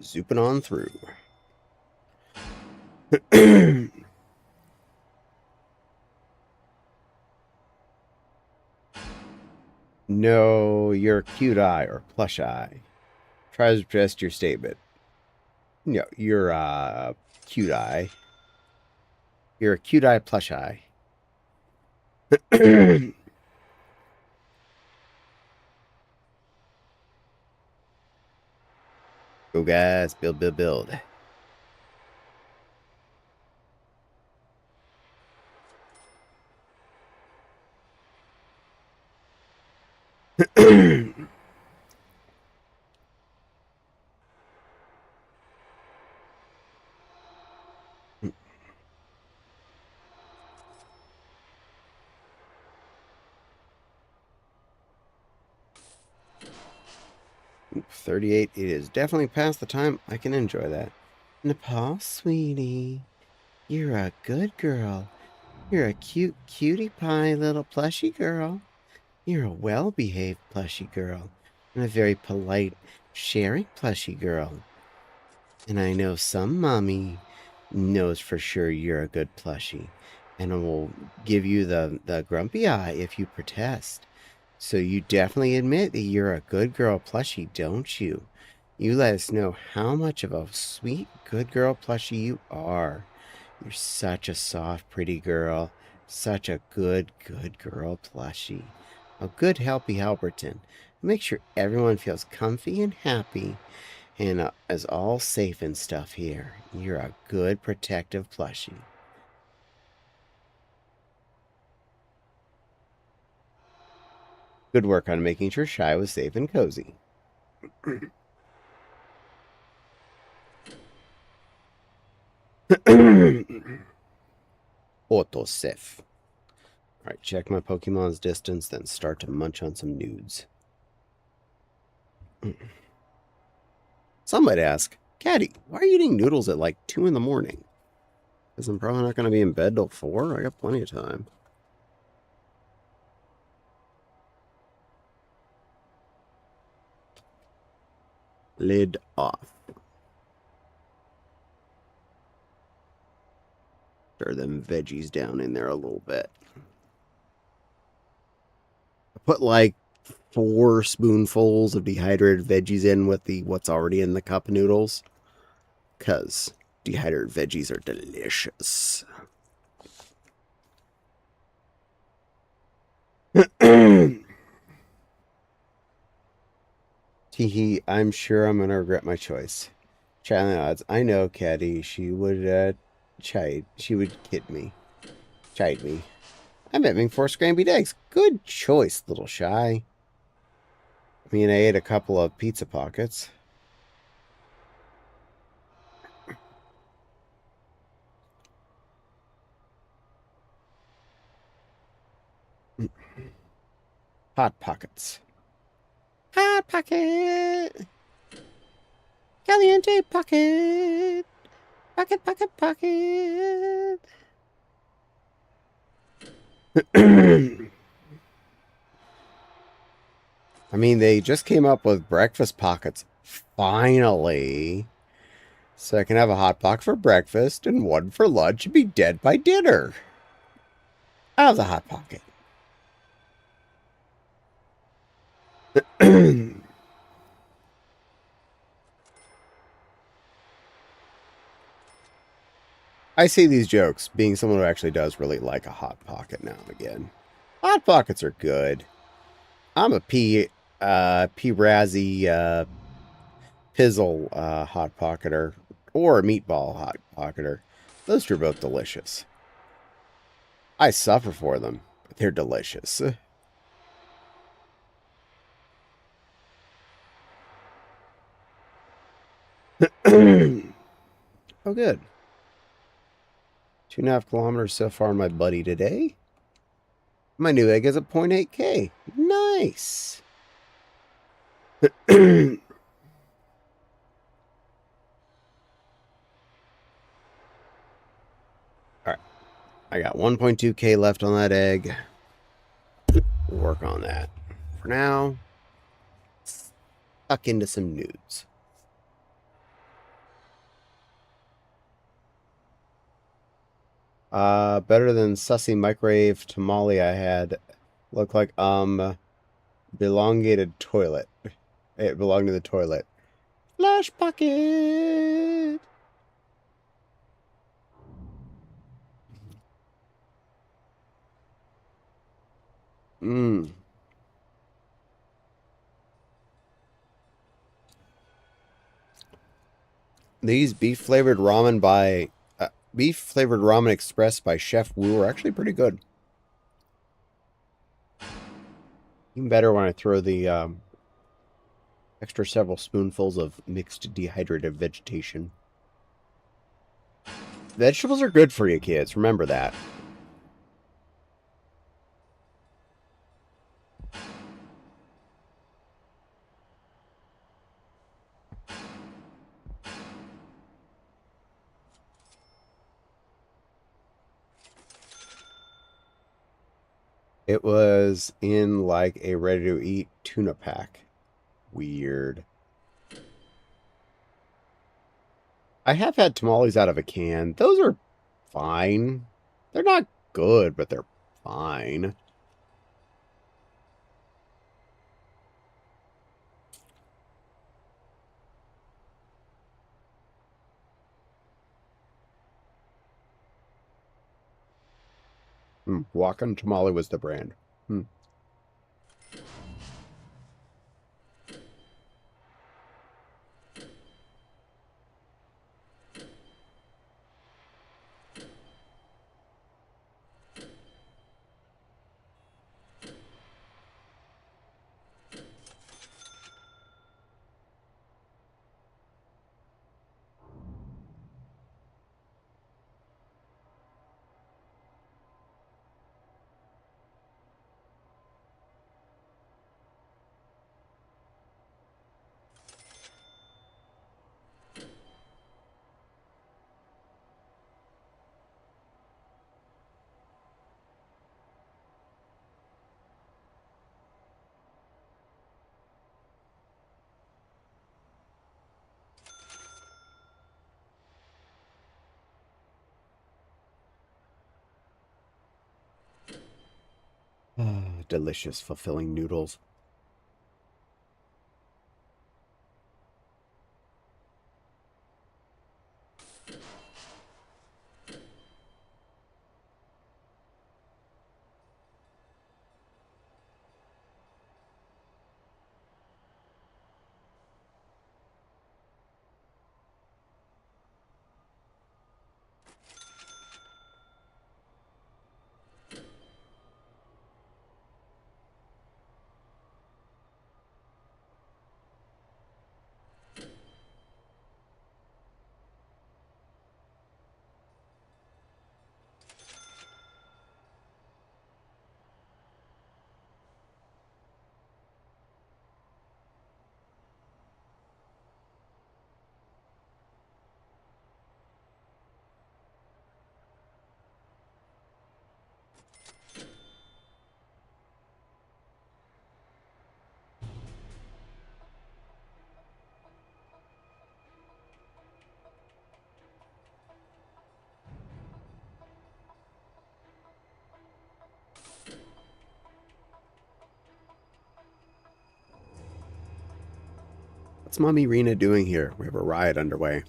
Zooping on through. No, you're cute eye or plush eye. Try to address your statement. No, you're cute eye. You're a cute eye plush eye. Go guys, build, build, build. Ooh, 38. It is definitely past the time I can enjoy that. Nepal, sweetie. You're a good girl. You're a cute cutie pie little plushy girl. You're a well-behaved plushy girl. And a very polite, sharing plushy girl. And I know some mommy knows for sure you're a good plushie. And will give you the grumpy eye if you protest. So you definitely admit that you're a good girl plushie, don't you? You let us know how much of a sweet good girl plushie you are. You're such a soft, pretty girl. Such a good girl plushie. A good helpy helperton. Make sure everyone feels comfy and happy and is all safe and stuff here. You're a good protective plushie. Good work on making sure Shy was safe and cozy. Autosef. Alright, check my Pokemon's distance, then start to munch on some nudes. Some might ask, Caddy, why are you eating noodles at like 2 in the morning? Because I'm probably not going to be in bed till 4. I got plenty of time. Lid off. Stir them veggies down in there a little bit. I put like 4 spoonfuls of dehydrated veggies in with the what's already in the cup noodles. Because dehydrated veggies are delicious. Teehee, I'm sure I'm going to regret my choice. Trying the odds. I know, Caddy. She would, she would kid me. Chide me. I'm having 4 scrambled eggs. Good choice, little shy. I mean, I ate a couple of pizza pockets. Hot pockets. Hot pocket. Caliente pocket. Pocket, pocket, pocket. I mean, they just came up with breakfast pockets. Finally. So I can have a hot pocket for breakfast and one for lunch and be dead by dinner. I love the hot pocket. I say these jokes, being someone who actually does really like a hot pocket now and again. Hot pockets are good. I'm a Razzie pizzle hot pocketer or a meatball hot pocketer. Those two are both delicious. I suffer for them, but they're delicious. Oh, good. 2.5 kilometers so far, my buddy, today. My new egg is a 0.8K. Nice. Alright. I got 1.2K left on that egg. We'll work on that. For now, tuck into some nudes. Better than sussy microwave tamale I had. Looked like, elongated toilet. It belonged to the toilet. Flash pocket! Mmm. These beef flavored ramen express by Chef Wu are actually pretty good. Even better when I throw the extra several spoonfuls of mixed dehydrated vegetation. Vegetables are good for you, kids. Remember that. It was in like a ready-to-eat tuna pack. Weird. I have had tamales out of a can. Those are fine. They're not good, but they're fine. Wakan tamale was the brand. delicious, fulfilling noodles. What's Mommy Rena doing here? We have a riot underway.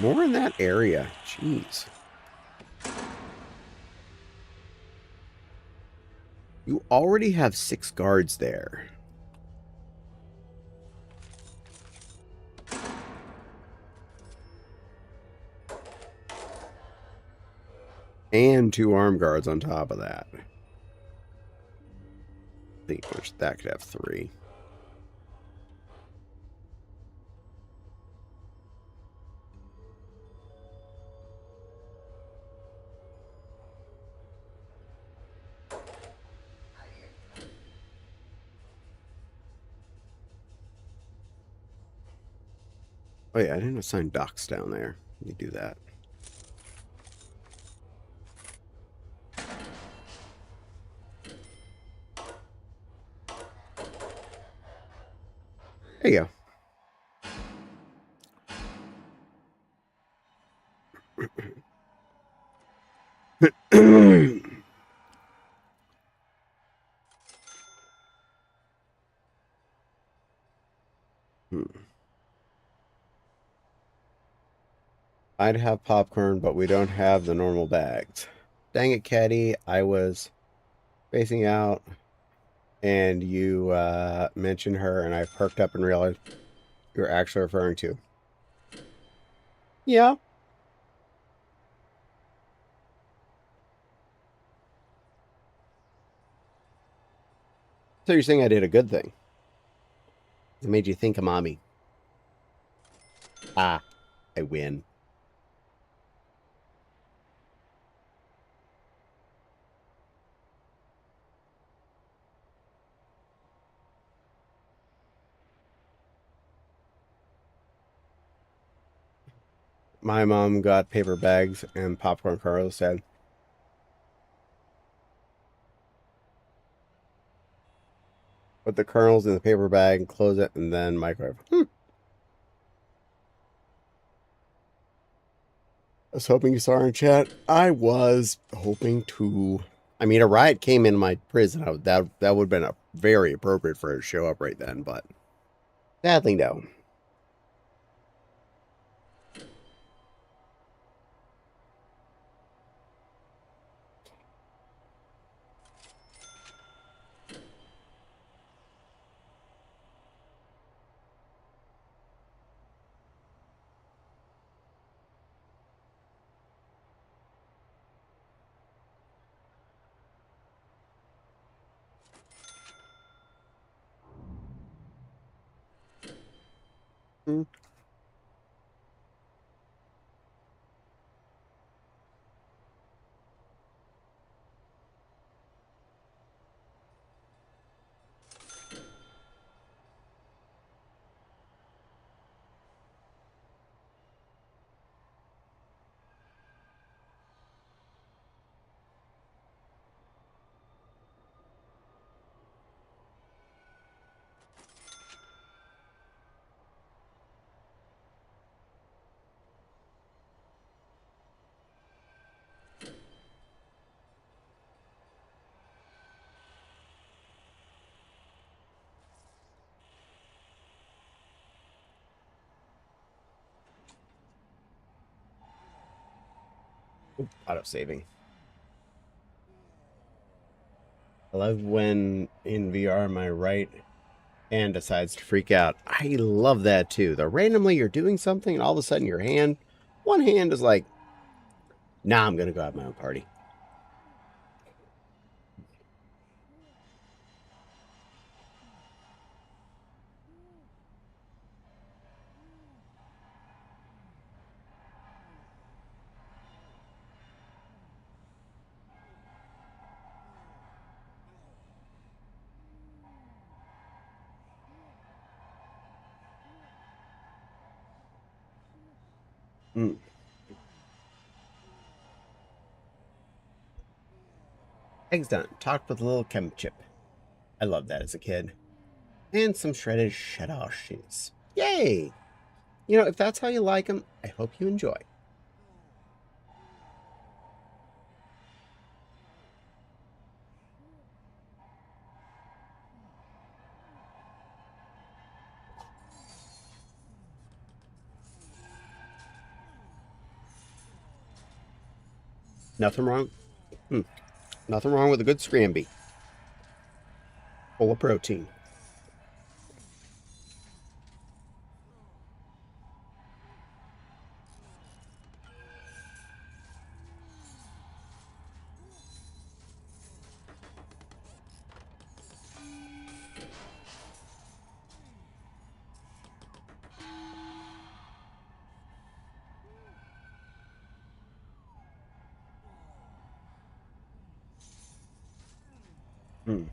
More in that area. Jeez. You already have 6 guards there. And 2 armed guards on top of that. I think that could have 3. Oh yeah, I didn't assign docks down there. Let me do that. There you go. I'd have popcorn, but we don't have the normal bags. Dang it, Caddy. I was spacing out, and you mentioned her, and I perked up and realized you were actually referring to. Yeah. So you're saying I did a good thing. It made you think of Mommy. Ah, I win. My mom got paper bags and popcorn kernels said. Put the kernels in the paper bag, close it, and then microwave. I was hoping you saw her in chat. I was hoping to. I mean, a riot came in my prison. That would have been very appropriate for her to show up right then, but sadly, no. Hmm. Oop, auto saving. I love when in VR my right hand decides to freak out. I love that too. The randomly you're doing something and all of a sudden your hand, one hand is like, nah, I'm gonna go have my own party. Mm. Eggs done. Talked with a little chem chip. I loved that as a kid. And some shredded cheddar cheese. Yay! You know, if that's how you like them, I hope you enjoy. Nothing wrong. Hmm. Nothing wrong with a good scramby. Full of protein. Mm.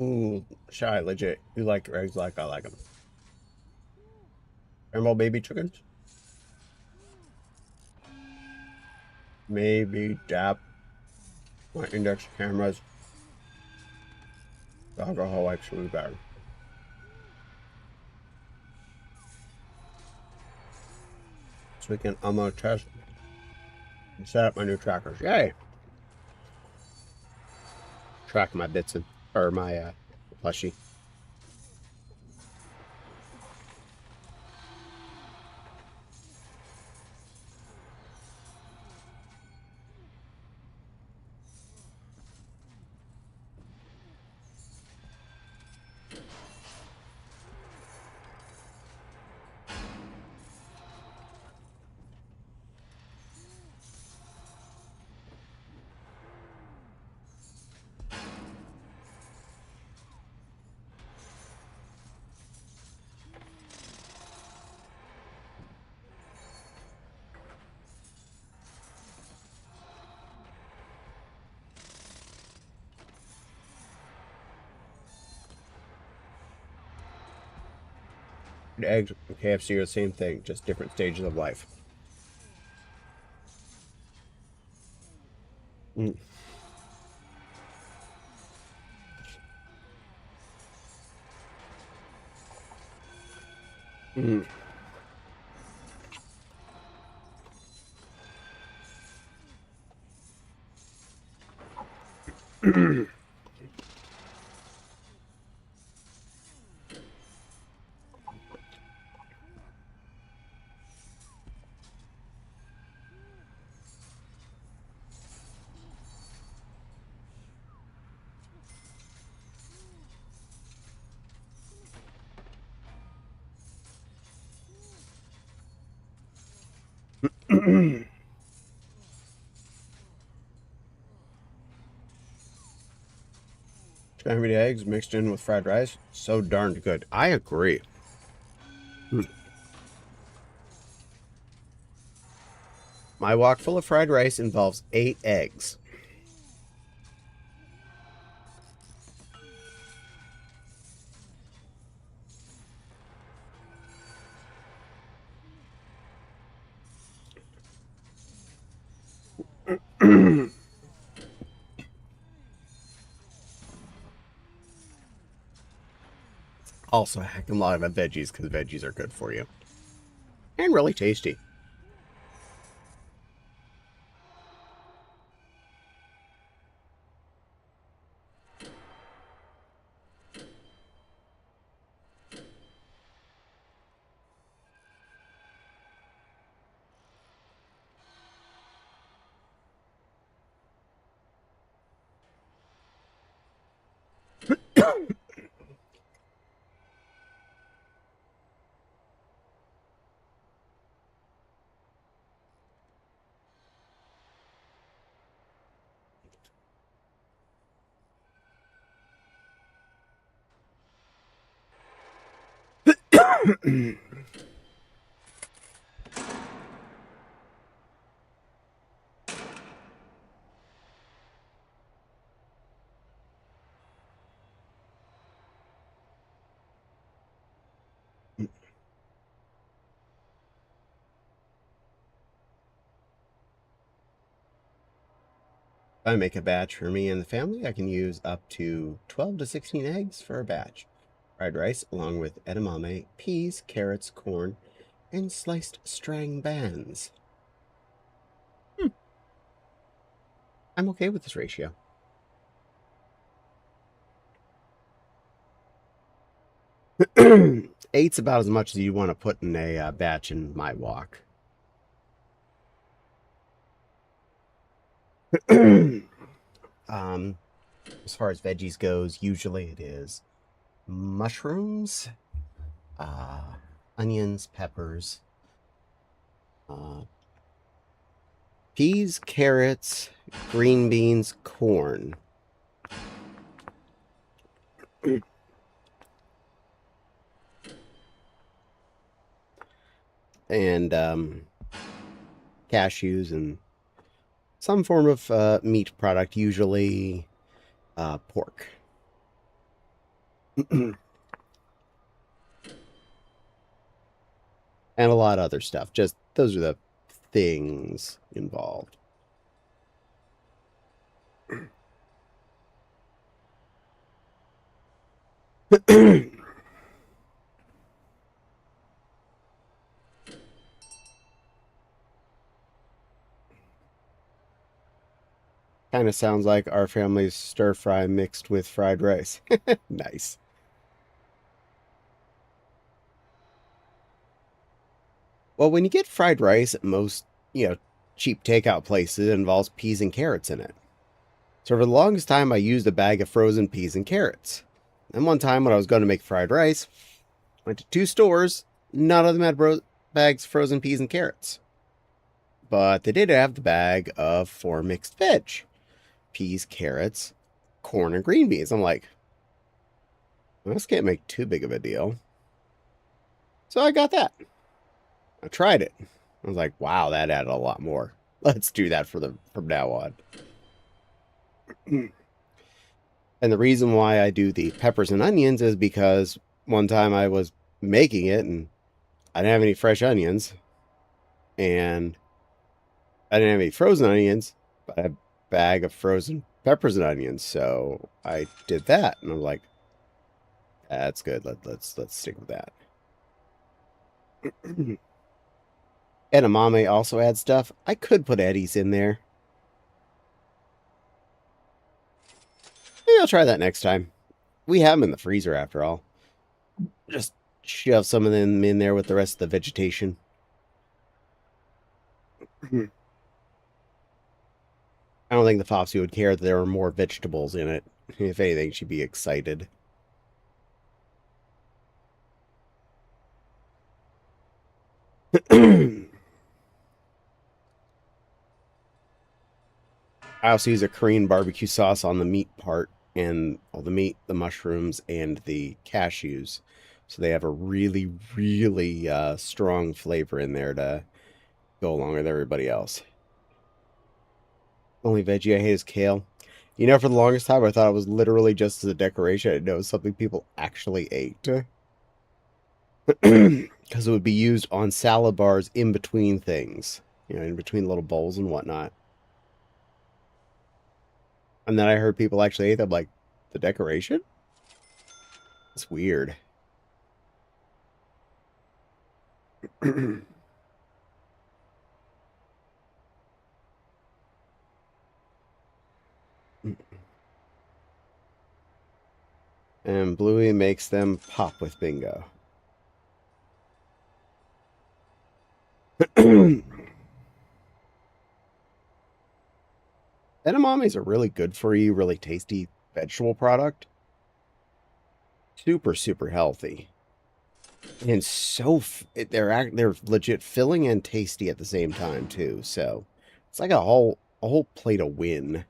Ooh, shy, legit. You like your eggs like I like them. Caramel baby chickens? Maybe dap my index cameras. The alcohol wipes will be better. This weekend I'm gonna test and set up my new trackers. Yay! Track my bits in, or my plushie. The eggs and KFC are the same thing, just different stages of life. Mm. Mm. Scrambled eggs mixed in with fried rice, so darned good. I agree. Mm. My wok full of fried rice involves 8 eggs. Also, a heck of a lot of veggies because veggies are good for you and really tasty. I make a batch for me and the family, I can use up to 12 to 16 eggs for a batch. Fried rice, along with edamame, peas, carrots, corn, and sliced strang bands. I'm okay with this ratio. Eight's about as much as you want to put in a batch in my wok. um, as far as veggies goes, usually it is mushrooms, uh, onions, peppers, uh, peas, carrots, green beans, corn. And cashews and some form of meat product, usually pork. And a lot of other stuff. Just those are the things involved. Kind of sounds like our family's stir fry mixed with fried rice. Nice. Well, when you get fried rice at most, cheap takeout places, it involves peas and carrots in it. So for the longest time, I used a bag of frozen peas and carrots. And one time when I was going to make fried rice, went to two stores. None of them had bags of frozen peas and carrots. But they did have the bag of 4 mixed veg. Peas, carrots, corn, and green beans. I'm like, well, this can't make too big of a deal. So I got that. I tried it. I was like, wow, that added a lot more. Let's do that from now on. And the reason why I do the peppers and onions is because one time I was making it and I didn't have any fresh onions. And I didn't have any frozen onions, but I had a bag of frozen peppers and onions. So I did that. And I'm like, that's good. Let's stick with that. Edamame also adds stuff. I could put eddies in there. Maybe I'll try that next time. We have them in the freezer after all. Just shove some of them in there with the rest of the vegetation. I don't think the Foxy would care that there were more vegetables in it. If anything, she'd be excited. I also use a Korean barbecue sauce on the meat part and all the meat, the mushrooms, and the cashews. So they have a really, really strong flavor in there to go along with everybody else. Only veggie I hate is kale. For the longest time, I thought it was literally just as a decoration. I didn't know it was something people actually ate. Because it would be used on salad bars in between things, in between little bowls and whatnot. And then I heard people actually ate them, like, the decoration? It's weird. And Bluey makes them pop with bingo. Edamame is a really good for you, really tasty vegetable product. Super, super healthy. And they're legit filling and tasty at the same time too. So it's like a whole plate of win.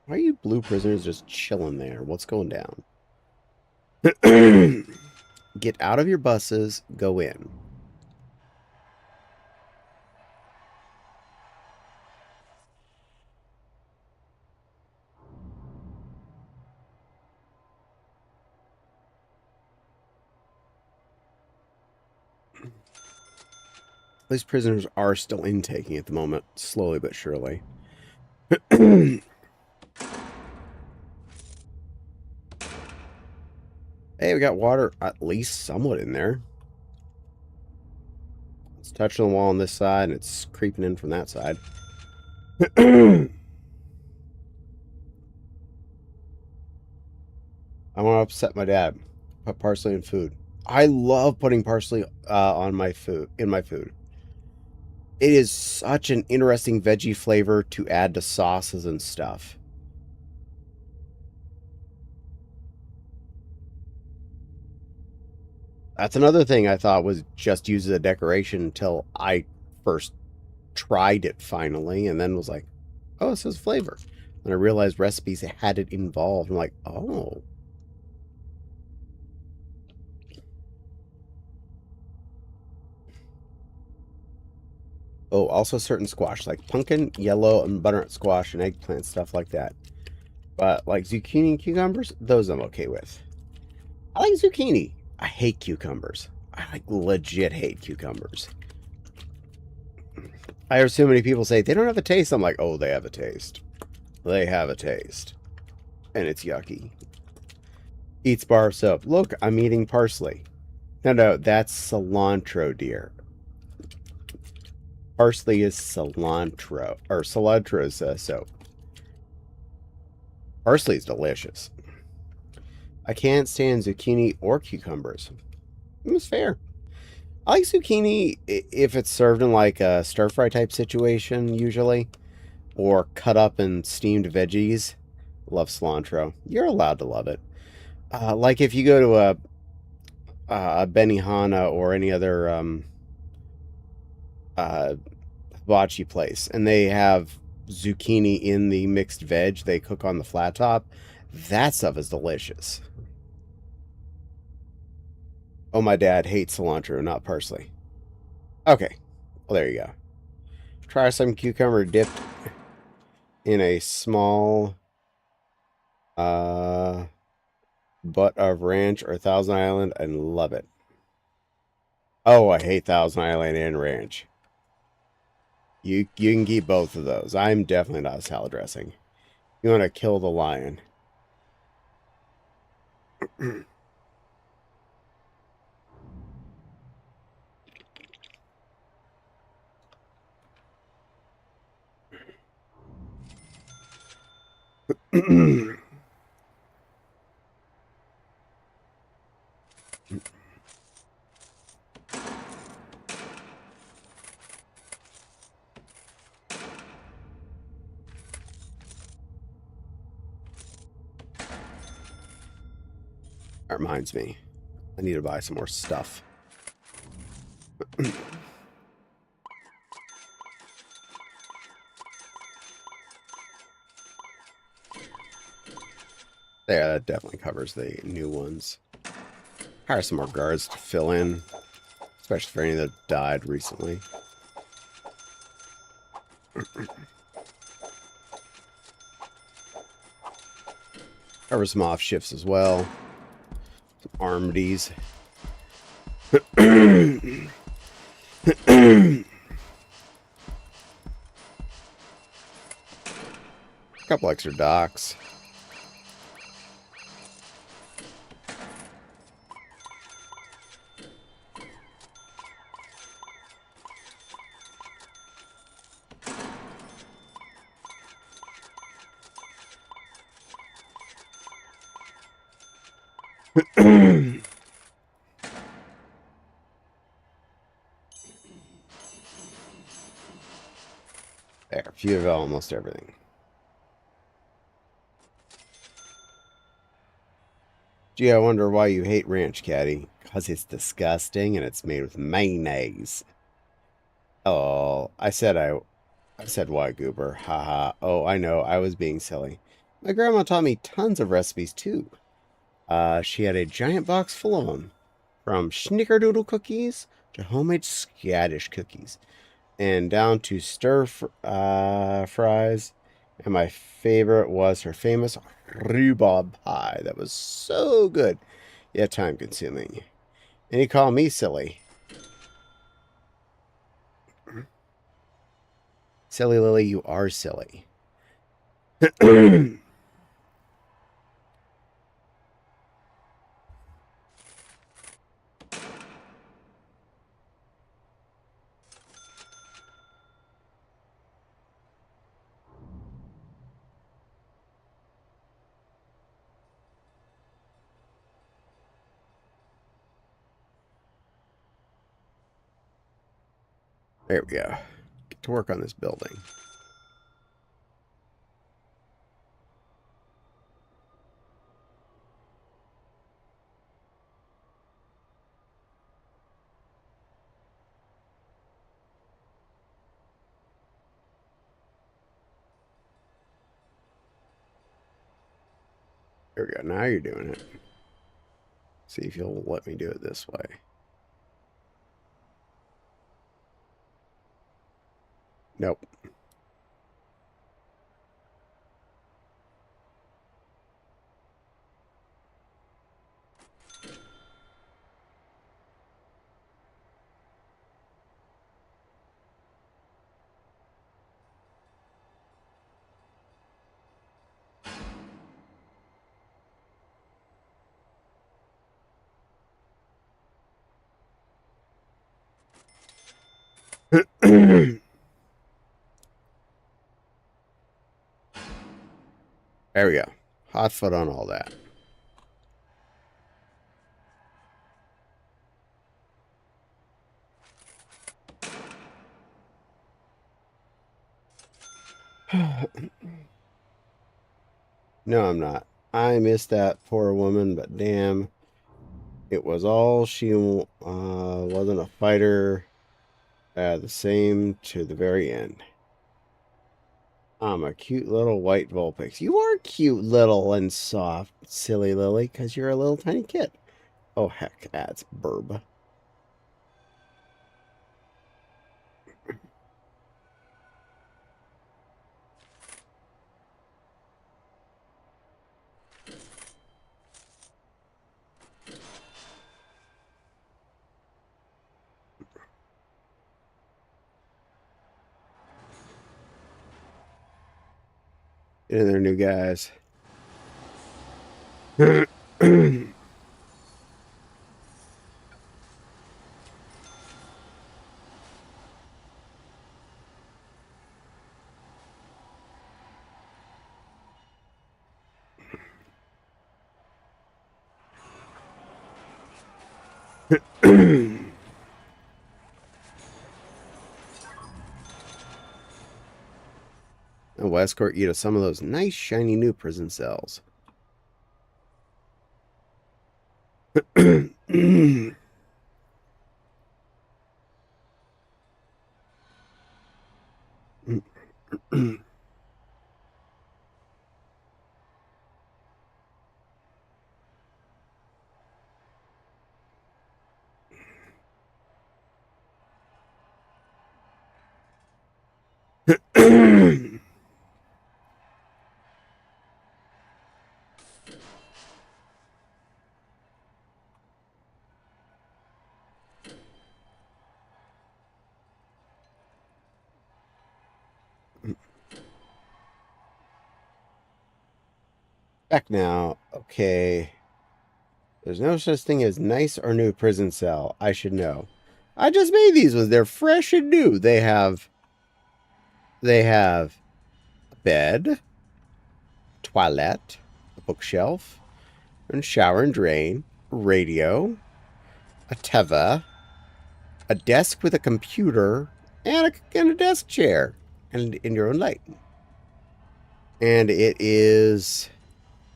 Why are you blue prisoners just chilling there? What's going down? Get out of your buses, go in. These prisoners are still intaking at the moment, slowly but surely. Hey, we got water at least somewhat in there. It's touching the wall on this side, and it's creeping in from that side. I want to upset my dad. Put parsley in food. I love putting parsley on my food, in my food. It is such an interesting veggie flavor to add to sauces and stuff. That's another thing I thought was just used as a decoration until I first tried it finally, and then was like, oh, this is flavor. And I realized recipes had it involved. I'm like, oh. Oh, also certain squash, like pumpkin, yellow, and butternut squash, and eggplant, stuff like that. But like zucchini and cucumbers, those I'm okay with. I like zucchini. I hate cucumbers. I like legit hate cucumbers. I hear so many people say they don't have a taste. I'm like, oh, they have a taste. They have a taste. And it's yucky. Eats bar of soap. Look, I'm eating parsley. No, that's cilantro, dear. Parsley is cilantro. Or cilantro is soap. Parsley is delicious. I can't stand zucchini or cucumbers. It's fair. I like zucchini if it's served in like a stir fry type situation, usually, or cut up in steamed veggies. Love cilantro. You're allowed to love it. Like if you go to a Benihana or any other hibachi place, and they have zucchini in the mixed veg they cook on the flat top, that stuff is delicious. Oh, my dad hates cilantro, not parsley. Okay, well, there you go. Try some cucumber dipped in a small butt of ranch or Thousand Island and love it. Oh, I hate Thousand Island and ranch. You can keep both of those. I'm definitely not a salad dressing. You want to kill the lion. That reminds me. I need to buy some more stuff. Yeah, that definitely covers the new ones. Hire some more guards to fill in, especially for any that died recently. Cover some off shifts as well. Some armedies. A couple extra docks. There, a few of almost everything. Gee, I wonder why you hate ranch, Caddy. Because it's disgusting and it's made with mayonnaise. Oh, I said why, Goober. Haha. Oh, I know, I was being silly. My grandma taught me tons of recipes too. She had a giant box full of them, from snickerdoodle cookies to homemade Scottish cookies, and down to fries. And my favorite was her famous rhubarb pie. That was so good, yet time consuming. And you call me silly. Silly Lily, you are silly. There we go. Get to work on this building. There we go. Now you're doing it. See if you'll let me do it this way. Nope. There we go. Hot foot on all that. No, I'm not. I miss that poor woman, but damn, it was all she wasn't a fighter. The same to the very end. I'm a cute little white Vulpix. You are cute, little, and soft, silly Lily, because you're a little tiny kid. Oh, heck, that's burb. Get in there, new guys. And we'll escort you to some of those nice, shiny new prison cells. Back now. Okay. There's no such thing as nice or new prison cell. I should know. I just made these ones. They're fresh and new. They have a bed, toilet, a bookshelf, and shower and drain, radio, a teva, a desk with a computer, and a desk chair, and in your own light. And it is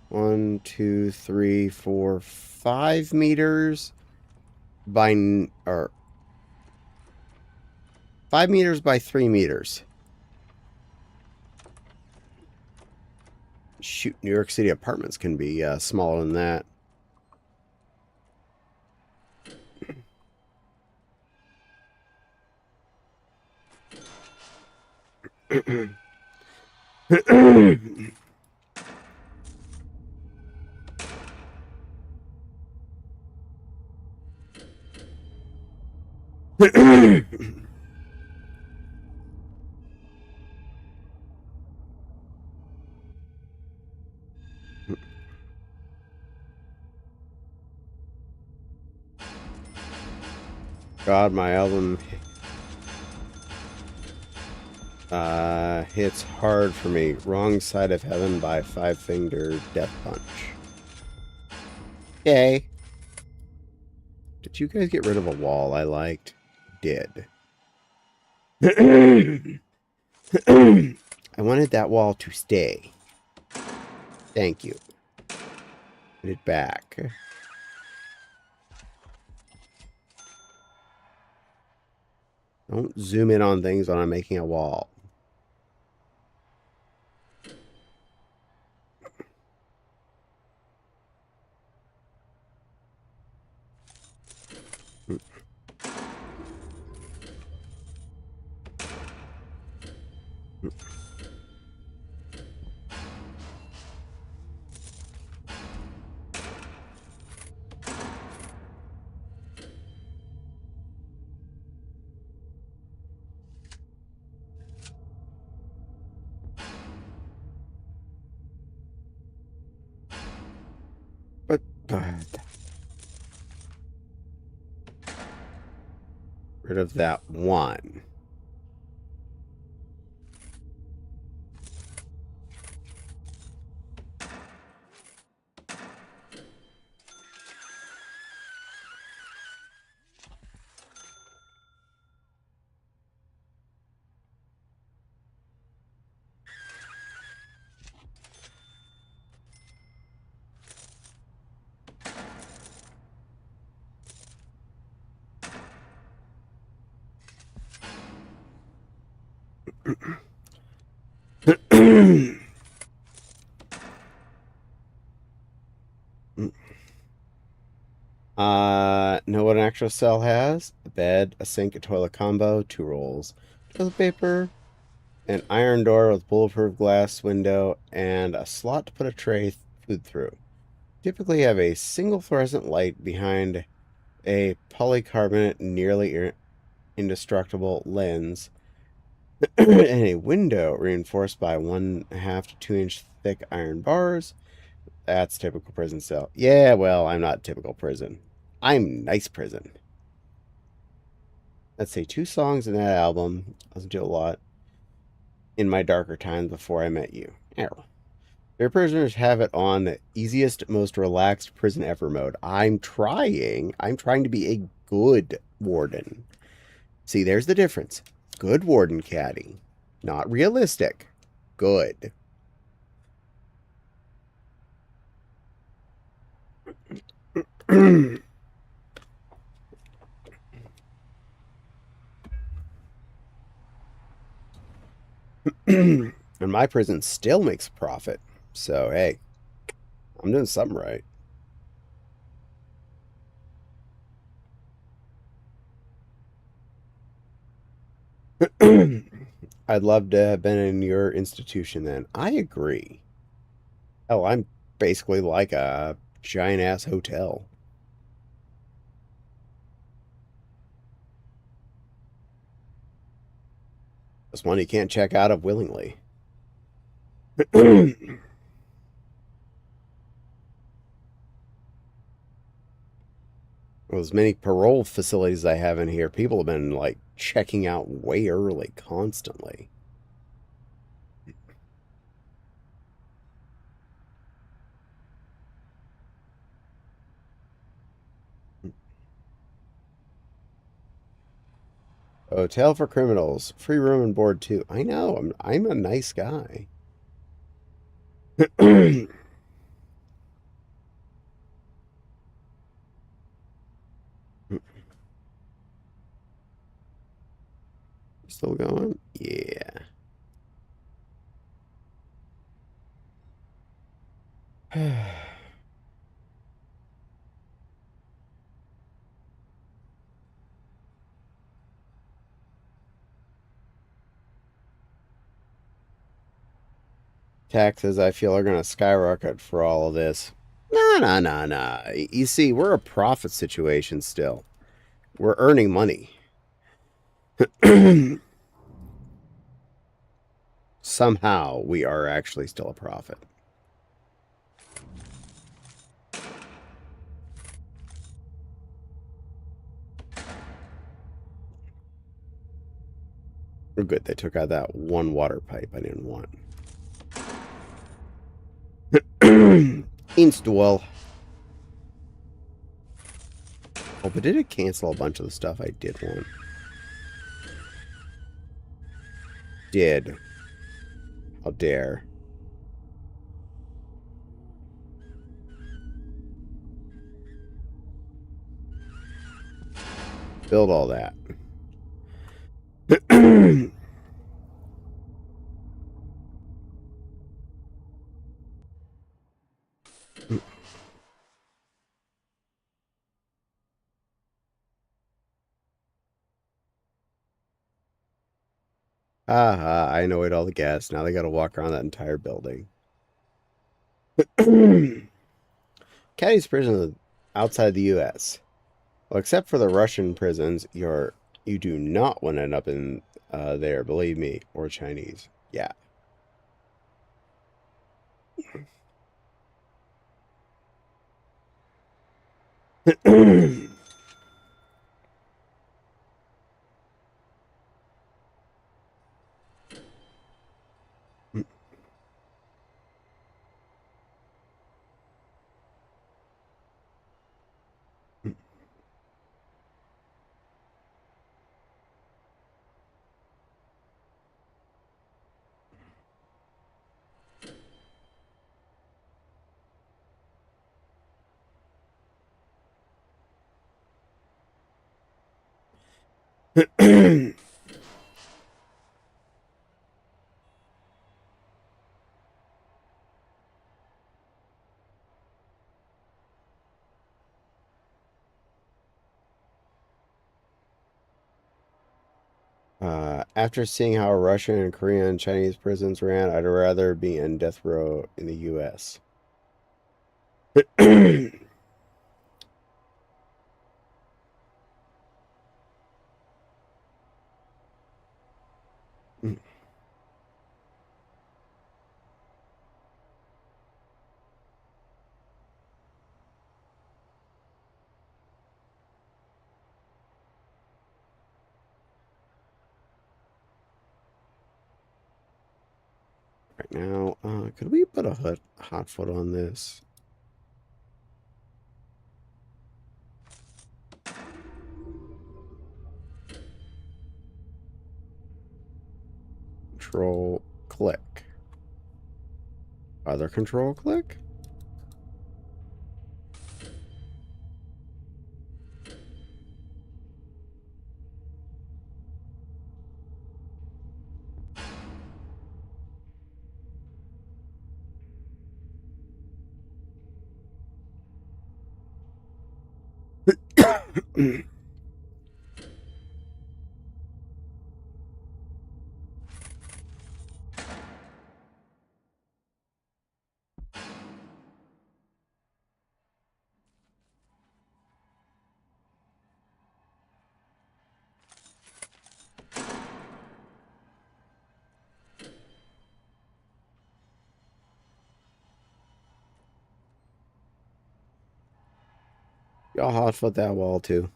1, 2, 3, 4, 5 meters by 5 meters by 3 meters. Shoot, New York City apartments can be smaller than that. God, my album hits hard for me. Wrong Side of Heaven by Five Finger Death Punch. Okay. Did you guys get rid of a wall I liked? Did. I wanted that wall to stay. Thank you. Put it back. Don't zoom in on things when I'm making a wall. But rid of that one. Know what an actual cell has? A bed, a sink, a toilet combo, 2 rolls, toilet paper, an iron door with bulletproof glass window, and a slot to put a tray food through. Typically have a single fluorescent light behind a polycarbonate nearly indestructible lens and a window reinforced by 1/2 to 2-inch thick iron bars. That's typical prison cell. Yeah, well, I'm not typical prison. I'm nice prison. Let's say 2 songs in that album. I listened to a lot in my darker times before I met you. Ow. Their prisoners have it on the easiest, most relaxed prison ever mode. I'm trying. I'm trying to be a good warden. See, there's the difference. Good warden caddy. Not realistic. Good. And my prison still makes a profit. So, hey, I'm doing something right. I'd love to have been in your institution then. I agree. Hell, I'm basically like a giant ass hotel. Just one you can't check out of willingly. Well, as many parole facilities I have in here, people have been like checking out way early constantly. Hotel for criminals, free room and board too. I know, I'm a nice guy. Still going? Yeah. Taxes, I feel, are going to skyrocket for all of this. Nah. You see, we're a profit situation still. We're earning money. Somehow, we are actually still a profit. We're good. They took out that one water pipe I didn't want. Install. Oh, but did it cancel a bunch of the stuff I did want? Did. How dare. Build all that. Aha, I annoyed all the guests. Now they gotta walk around that entire building. Caddy's prison is outside the U.S. Well, except for the Russian prisons, you do not want to end up in there, believe me, or Chinese. Yeah. After seeing how Russian and Korean and Chinese prisons ran, I'd rather be in death row in the U.S. Right now, could we put a hot foot on this? Control click. Other control click? Y'all hot foot that wall too.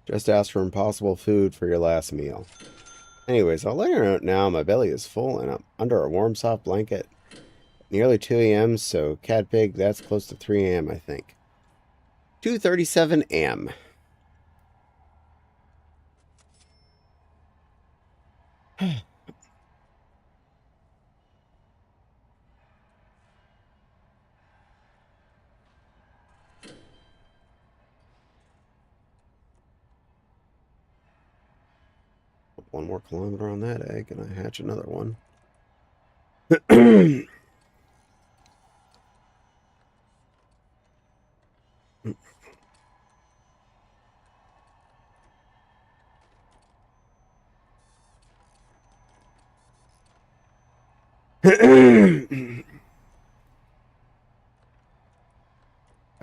Just ask for impossible food for your last meal. Anyways, I'll let you know now my belly is full and I'm under a warm, soft blanket. Nearly 2 a.m., so Cat Pig, that's close to 3 a.m., I think. 2:37 a.m. one more kilometer on that egg, and I hatch another one. I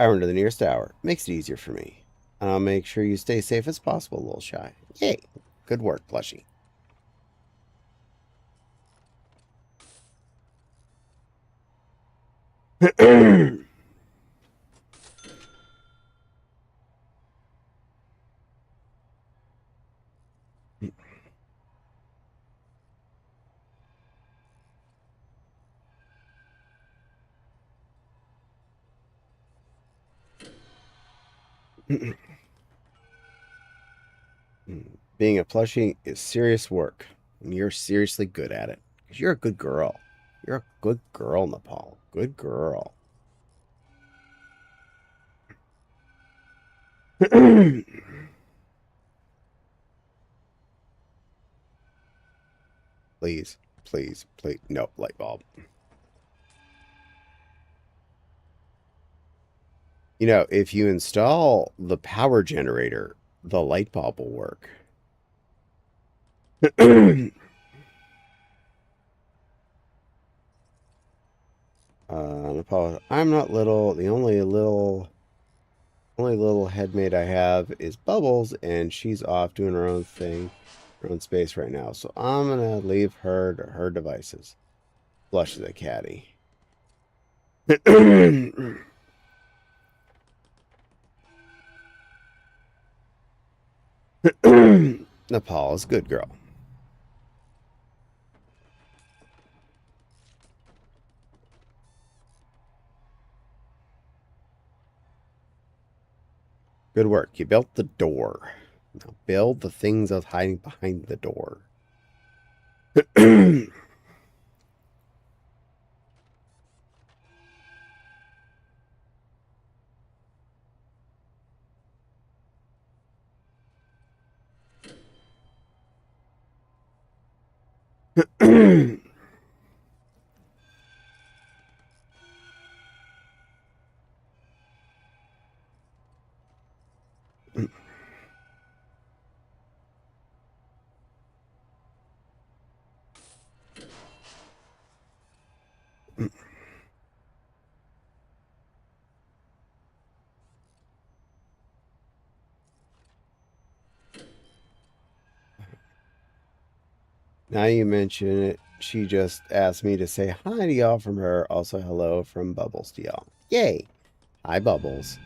run to the nearest tower. Makes it easier for me. And I'll make sure you stay safe as possible, little shy. Yay. Good work, plushie. Being a plushie is serious work, and you're seriously good at it. Because you're a good girl. You're a good girl, Nepal. Good girl. Please, please, please. Nope, light bulb. You know, if you install the power generator, the light bulb will work. Nepal, I'm not little. The only little headmate I have is Bubbles, and she's off doing her own thing, her own space right now. So I'm gonna leave her to her devices. Flush the caddy. Nepal is a good girl. Good work. You built the door. Now build the things that's hiding behind the door. Now you mention it, she just asked me to say hi to y'all from her. Also, hello from Bubbles to y'all. Yay! Hi, Bubbles.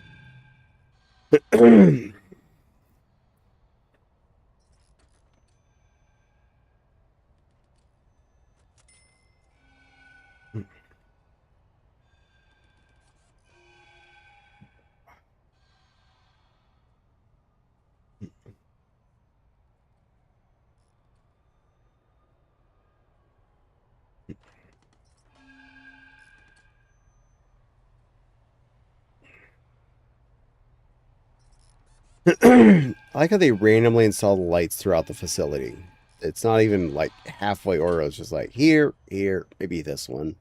I like how they randomly install the lights throughout the facility. It's not even like halfway order. It's just like here, here, maybe this one.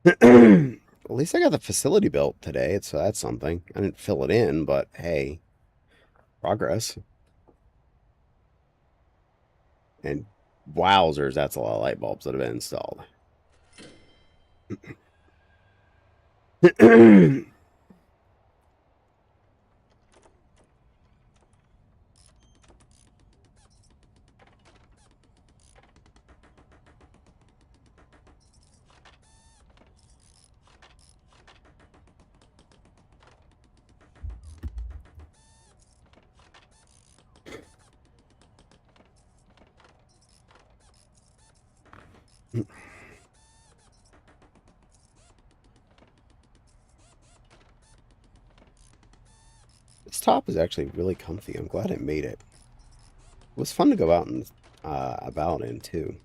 At least I got the facility built today, so that's something. I didn't fill it in, but hey, progress. And wowzers, that's a lot of light bulbs that have been installed. This top is actually really comfy. I'm glad I made it. It was fun to go out and about in too.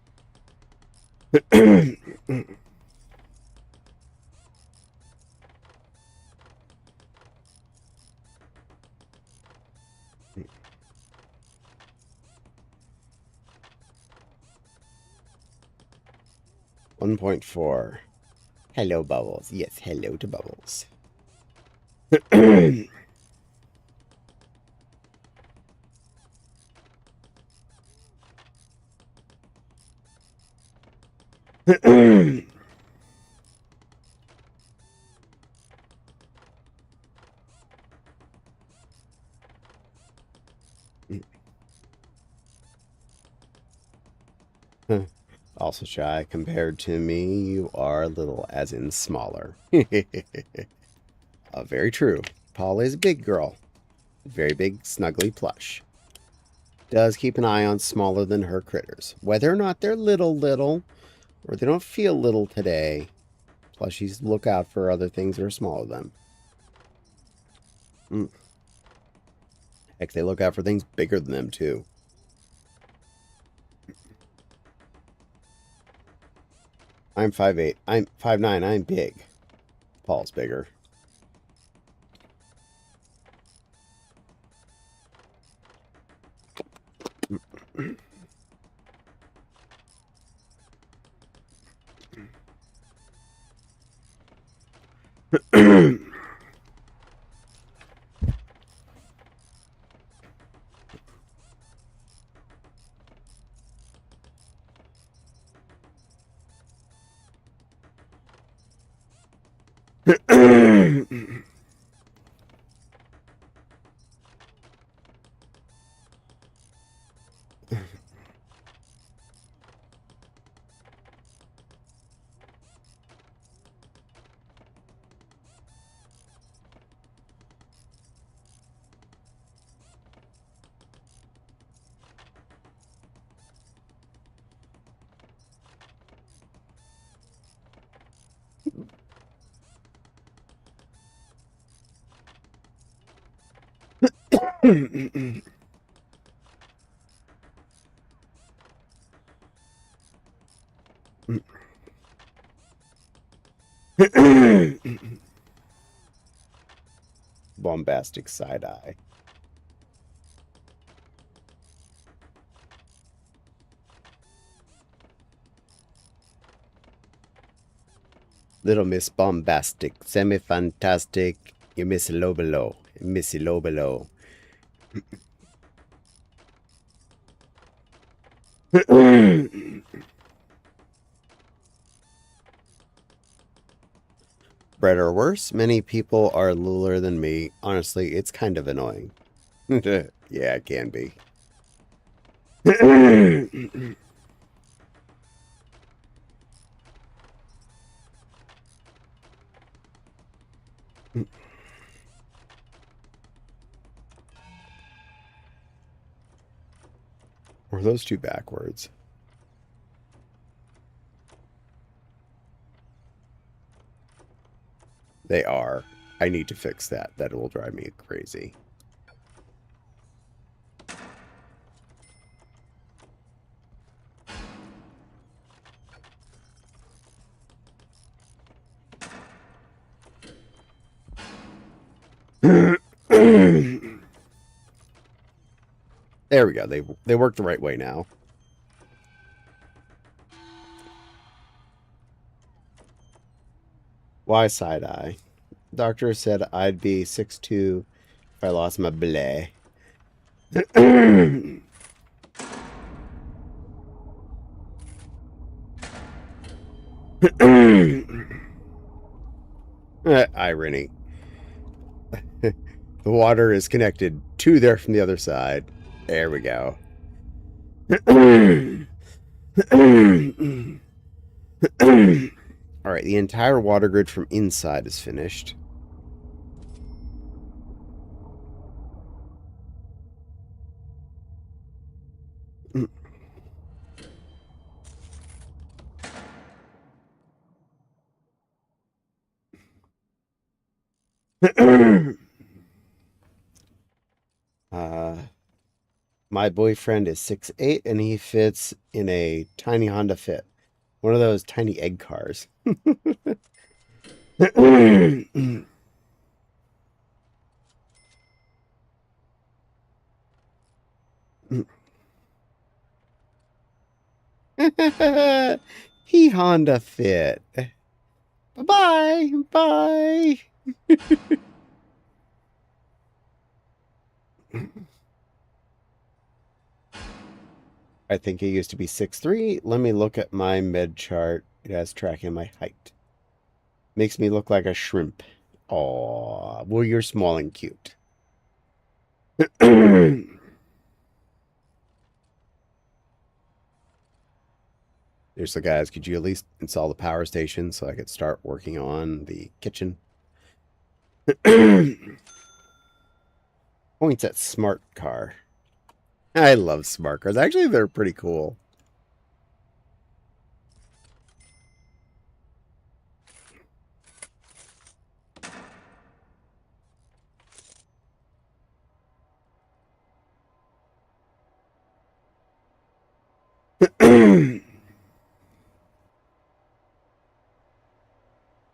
1.4. Hello, Bubbles. Yes, hello to Bubbles. Also shy. Compared to me, you are little, as in smaller. Very true. Paul is a big girl. Very big, snuggly plush. Does keep an eye on smaller than her critters. Whether or not they're little, or they don't feel little today, plushies look out for other things that are smaller than them. Heck, they look out for things bigger than them, too. I'm 5'8". I'm 5'9". I'm big. Paul's bigger. Bombastic side eye. Little Miss Bombastic, semi-fantastic, you miss low below, missy low below. Bred or worse, many people are littler than me. Honestly, it's kind of annoying. Yeah, it can be. Or those two backwards? They are. I need to fix that. That will drive me crazy. There we go. They work the right way now. Why side eye? Doctor said I'd be 6'2" if I lost my belay. Irony. The water is connected to there from the other side. There we go. Alright, the entire water grid from inside is finished. uh, my boyfriend is 6'8", and he fits in a tiny Honda Fit. One of those tiny egg cars. He Honda Fit. Bye-bye. Bye. I think he used to be 6'3". Let me look at my med chart. It has tracking my height. Makes me look like a shrimp. Aw, well, you're small and cute. There's the guys. Could you at least install the power station so I could start working on the kitchen? Points at smart car. I love smart cars. Actually, they're pretty cool.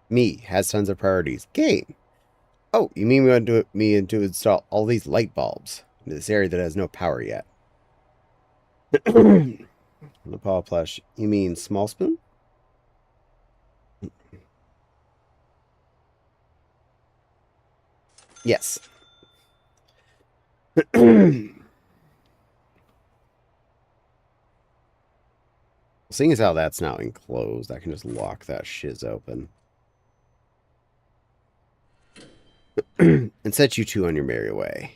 Me has tons of priorities. Game. Oh, you mean we want to install all these light bulbs in this area that has no power yet? The Paw plush. You mean small spoon? Yes. Seeing as how that's now enclosed, I can just lock that shiz open. And set you two on your merry way.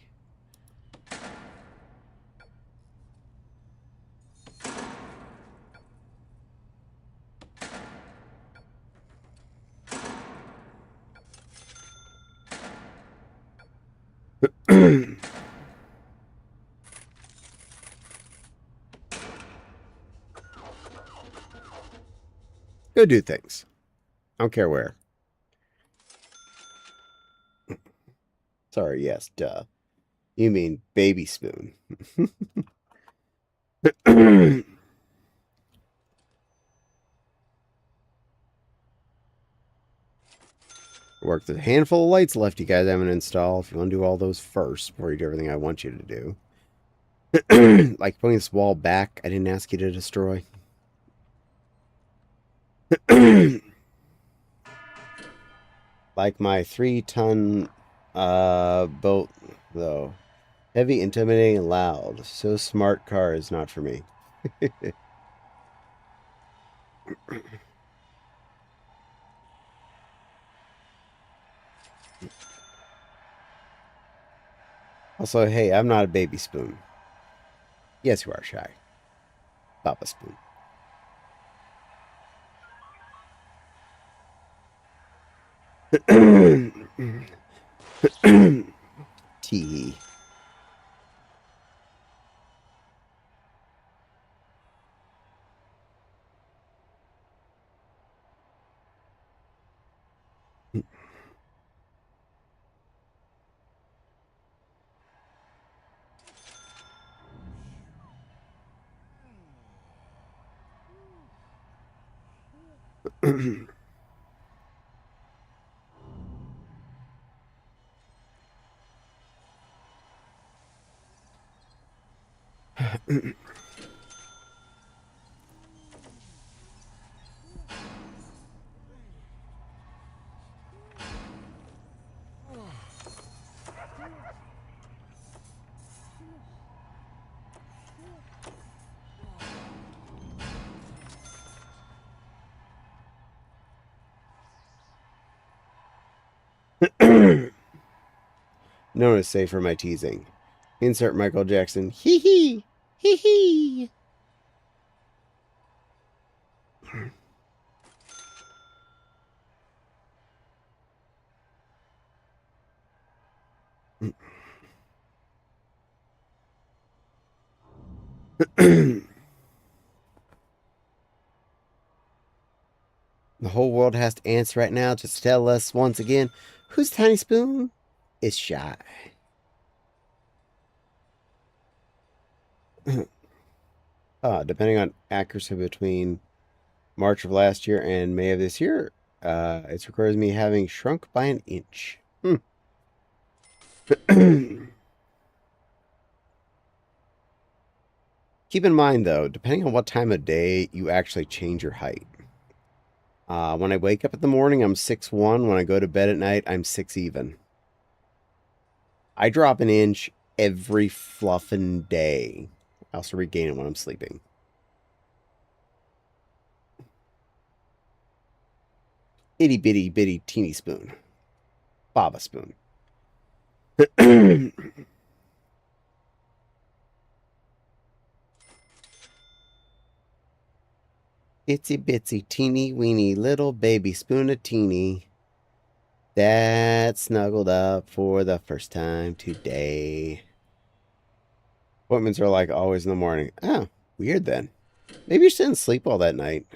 Go do things. I don't care where. Sorry, yes, duh. You mean baby spoon. Work the handful of lights left you guys haven't installed. If you want to do all those first before you do everything I want you to do. Like putting this wall back, I didn't ask you to destroy. Like my 3-ton boat, though. Heavy, intimidating, and loud. So smart car is not for me. Also, hey, I'm not a baby spoon. Yes, you are, Shy. Papa spoon. Tee. Known as safe for my teasing. Insert Michael Jackson. Hee hee. Hee hee. The whole world has to answer right now. Just tell us once again, Whose tiny spoon is shy? Depending on accuracy between March of last year and May of this year, it requires me having shrunk by an inch. Keep in mind, though, depending on what time of day, you actually change your height. When I wake up in the morning, I'm 6'1". When I go to bed at night, I'm 6 even. I drop an inch every fluffin' day. I also regain it when I'm sleeping. Itty bitty bitty teeny spoon. Baba spoon. Itsy bitsy teeny weeny little baby spoon of teeny that snuggled up for the first time today. Appointments are like always in the morning. Oh, weird then. Maybe you just didn't sleep all that night.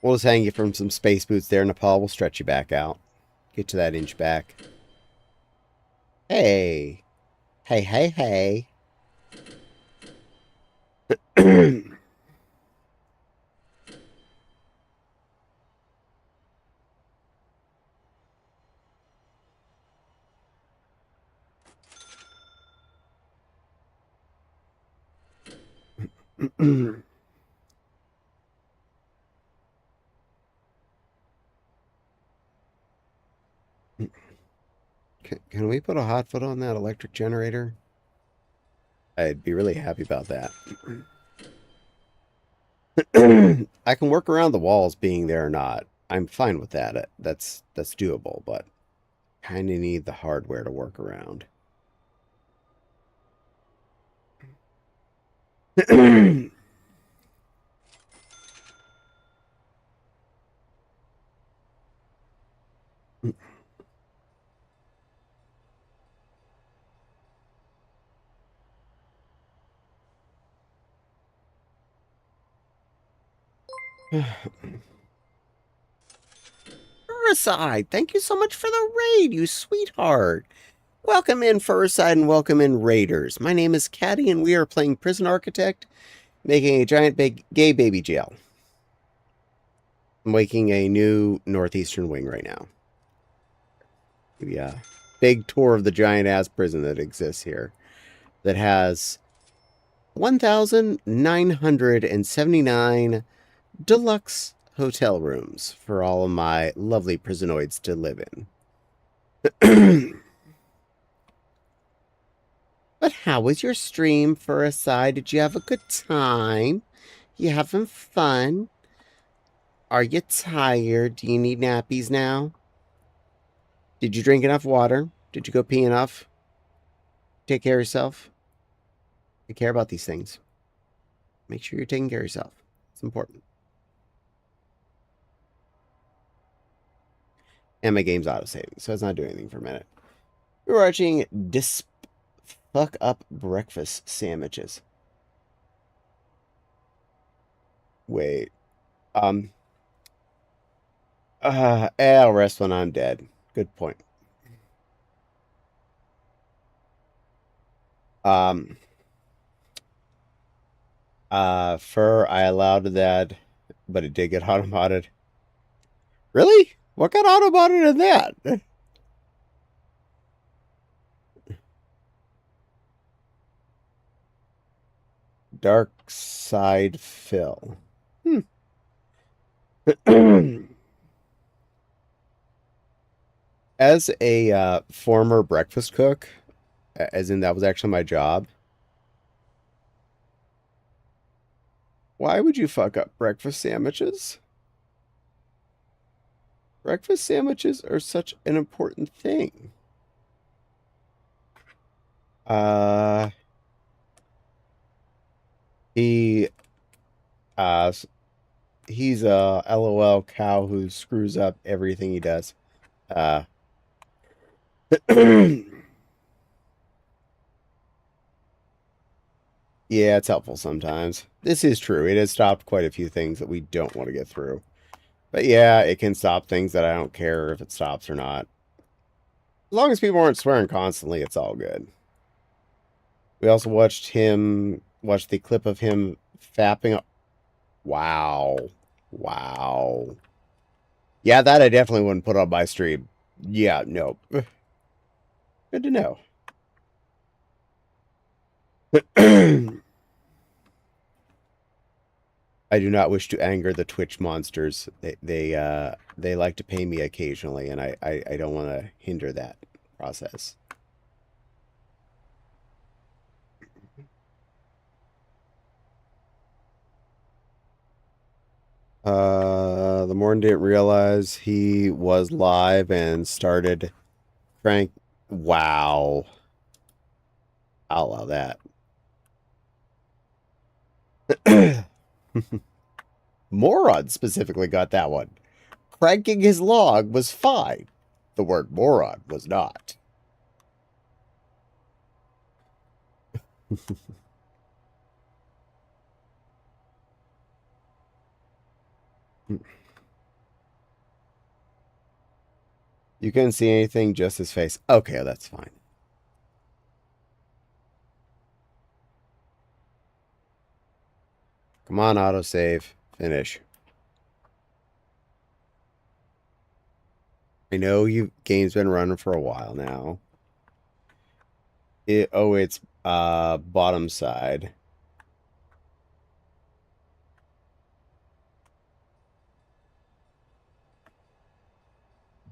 We'll just hang you from some space boots there, Nepal. We'll stretch you back out. Get to that inch back. Hey. Hey, hey, hey. Can we put a hot foot on that electric generator? I'd be really happy about that. I can work around the walls being there or not. I'm fine with that. That's doable, but kind of need the hardware to work around. Furicide, thank you so much for the raid, you sweetheart. Welcome in, Furicide, and welcome in, Raiders. My name is Caddy, and we are playing Prison Architect, making a giant big gay baby jail. I'm making a new northeastern wing right now. Yeah, big tour of the giant-ass prison that exists here. That has 1,979 deluxe hotel rooms for all of my lovely prisonoids to live in. But how was your stream, Furicide? Did you have a good time? You having fun? Are you tired? Do you need nappies now? Did you drink enough water? Did you go pee enough? Take care of yourself? I care about these things. Make sure you're taking care of yourself. It's important. And my game's auto-saving, so it's not doing anything for a minute. We're watching Fuck Up Breakfast Sandwiches. Wait. I'll rest when I'm dead. Good point. Fur, I allowed that, but it did get auto-modded. Really? What got auto-modded in that? Dark Side Fill. As a former breakfast cook, as in that was actually my job, why would you fuck up breakfast sandwiches? Breakfast sandwiches are such an important thing. He's a LOL cow who screws up everything he does. Yeah, it's helpful sometimes. This is true. It has stopped quite a few things that we don't want to get through. But yeah, it can stop things that I don't care if it stops or not. As long as people aren't swearing constantly, it's all good. We also watched the clip of him fapping up. Wow. Wow. Yeah, that I definitely wouldn't put on my stream. Yeah, no. Good to know. I do not wish to anger the Twitch monsters. They like to pay me occasionally, and I don't want to hinder that process. The Morn didn't realize he was live and started crank. Wow. I'll allow that. Moron specifically got that one. Cranking his log was fine. The word moron was not. You couldn't see anything, just his face. Okay, that's fine. Come on, autosave. Finish. I know game's been running for a while now. It's bottom side.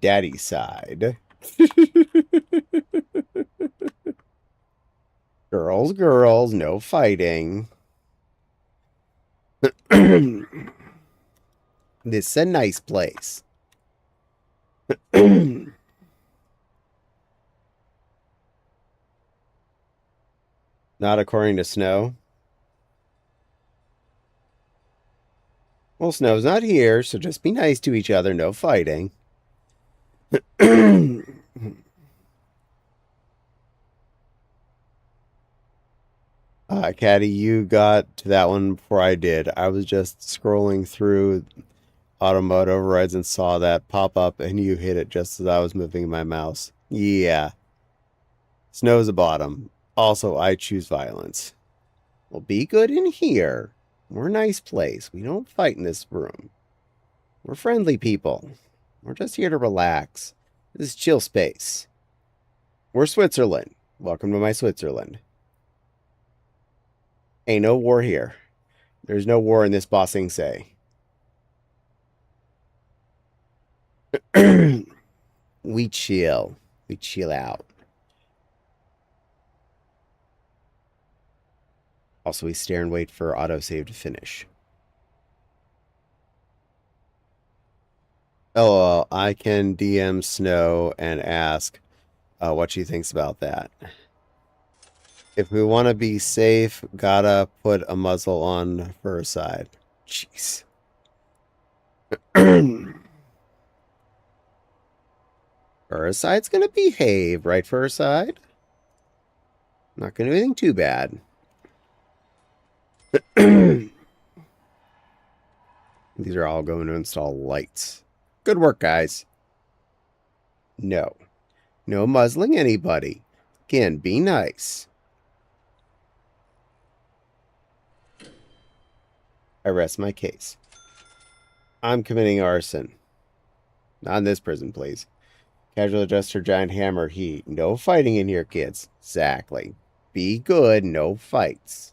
Daddy side. Girls, girls, no fighting. This is a nice place. Not according to Snow. Well, Snow's not here, so just be nice to each other, no fighting. Caddy, you got to that one before I did. I was just scrolling through auto mode overrides and saw that pop up, and you hit it just as I was moving my mouse. Yeah. Snow's a bottom. Also, I choose violence. Well, be good in here. We're a nice place. We don't fight in this room. We're friendly people. We're just here to relax. This is chill space. We're Switzerland. Welcome to my Switzerland. Ain't no war here. There's no war in this bossing say. We chill. We chill out. Also, we stare and wait for autosave to finish. Oh, I can DM Snow and ask what she thinks about that. If we want to be safe, gotta put a muzzle on her side. Jeez. Her side's gonna behave, right, for her side? Not gonna do anything too bad. These are all going to install lights. Good work, guys. No. No muzzling anybody. Again, be nice. I rest my case. I'm committing arson. Not in this prison, please. Casual adjuster, giant hammer, heat. No fighting in here, kids. Exactly. Be good, no fights.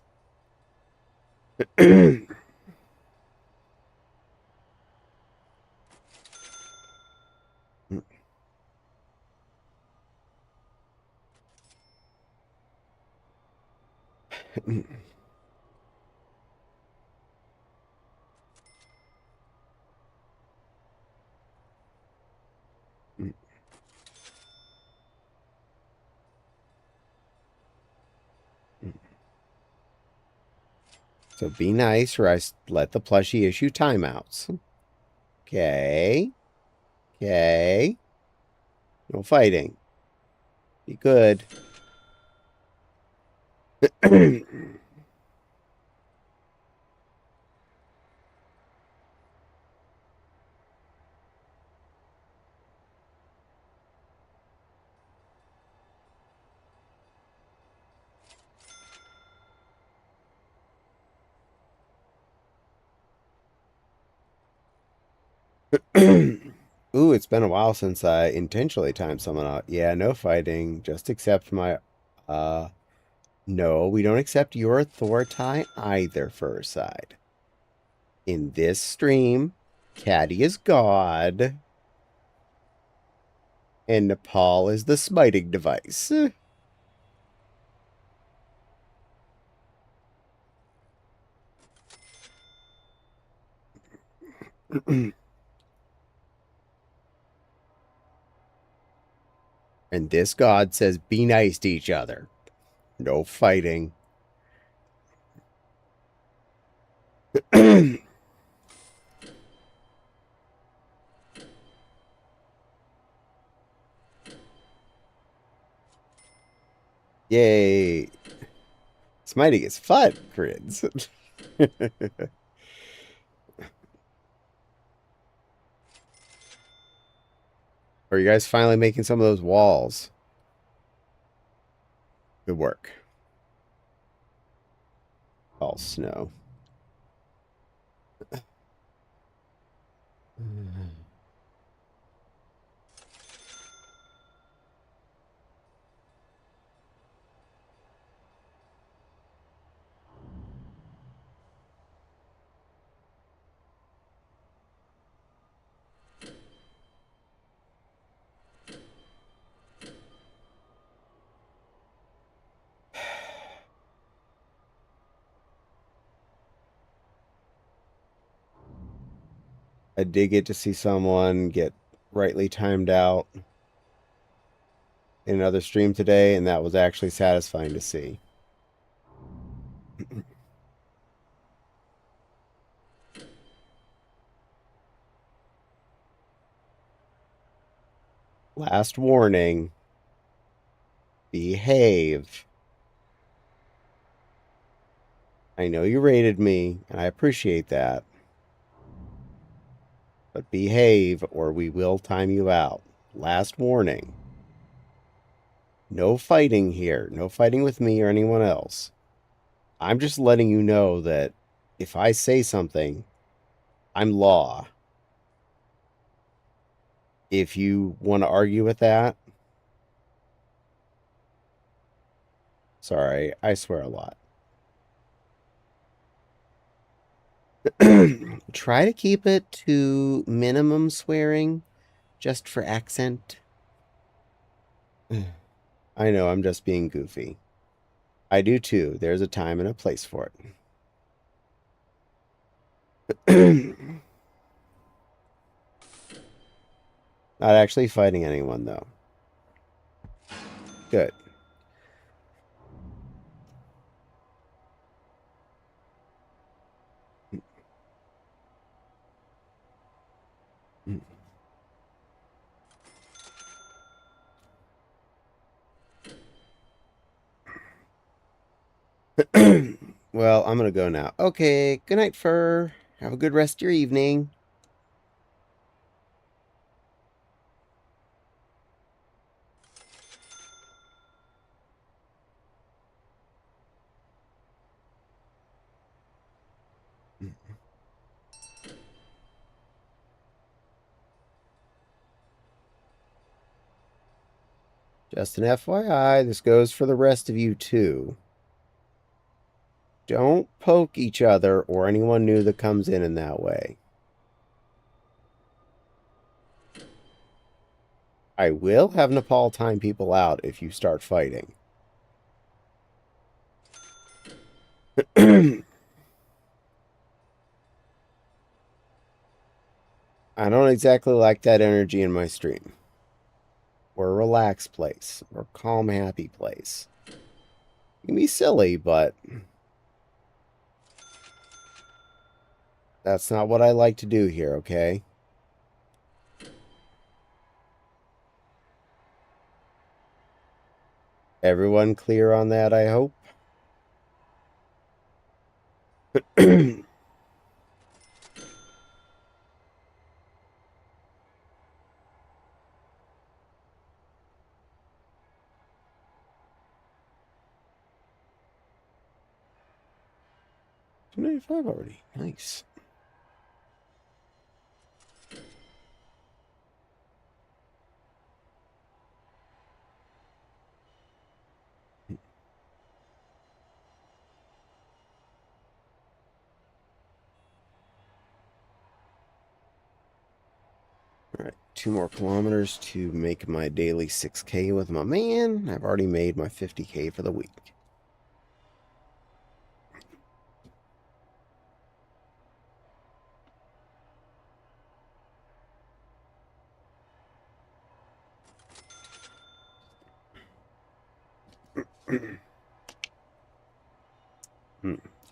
So be nice or I let the plushie issue timeouts. Okay. Okay. No fighting. Be good. Ooh, it's been a while since I intentionally timed someone out. Yeah, no fighting. Just accept my no, we don't accept your authority either, Fur Side. In this stream, Caddy is God, and Nepal is the smiting device. And this God says, be nice to each other. No fighting. Yay. Smiting is fun, friends. Are you guys finally making some of those walls? Good work. All snow. I did get to see someone get rightly timed out in another stream today, and that was actually satisfying to see. Last warning. Behave. I know you rated me, and I appreciate that. But behave, or we will time you out. Last warning. No fighting here. No fighting with me or anyone else. I'm just letting you know that if I say something, I'm law. If you want to argue with that, sorry, I swear a lot. Try to keep it to minimum swearing, just for accent. I know, I'm just being goofy. I do too. There's a time and a place for it. Not actually fighting anyone, though. Good. Well, I'm going to go now. Okay, good night, Fur. Have a good rest of your evening. Just an FYI, this goes for the rest of you, too. Don't poke each other or anyone new that comes in that way. I will have Nepal time people out if you start fighting. I don't exactly like that energy in my stream. We're a relaxed place. We're a calm, happy place. You can be silly, but that's not what I like to do here, okay? Everyone clear on that, I hope? 295 already. Nice. All right, 2 more kilometers to make my daily 6K with my man. I've already made my 50K for the week.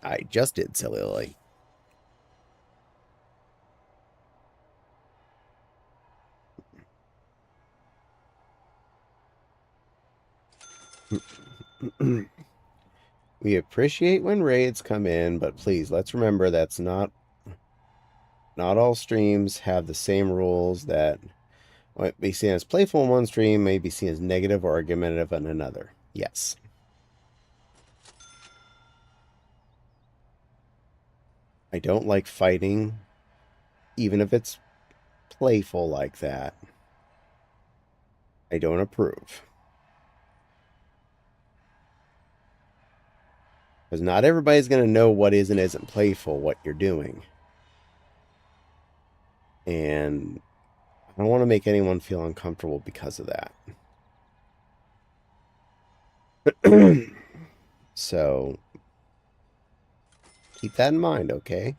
I just did, silly Lily. We appreciate when raids come in, but please let's remember that's not all streams have the same rules. That might be seen as playful in one stream may be seen as negative or argumentative in another. Yes. I don't like fighting, even if it's playful like that. I don't approve. Because not everybody's going to know what is and isn't playful, what you're doing. And I don't want to make anyone feel uncomfortable because of that. So, keep that in mind, okay?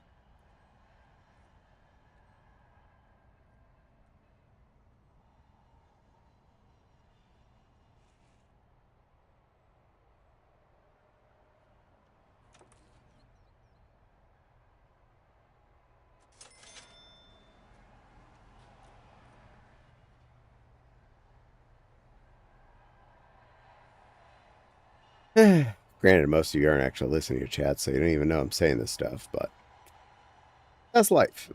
Granted, most of you aren't actually listening to your chat, so you don't even know I'm saying this stuff, but that's life.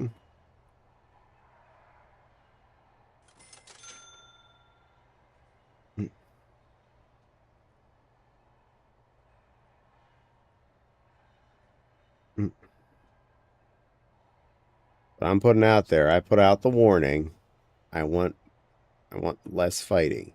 But I'm putting out there, I put out the warning. I want less fighting.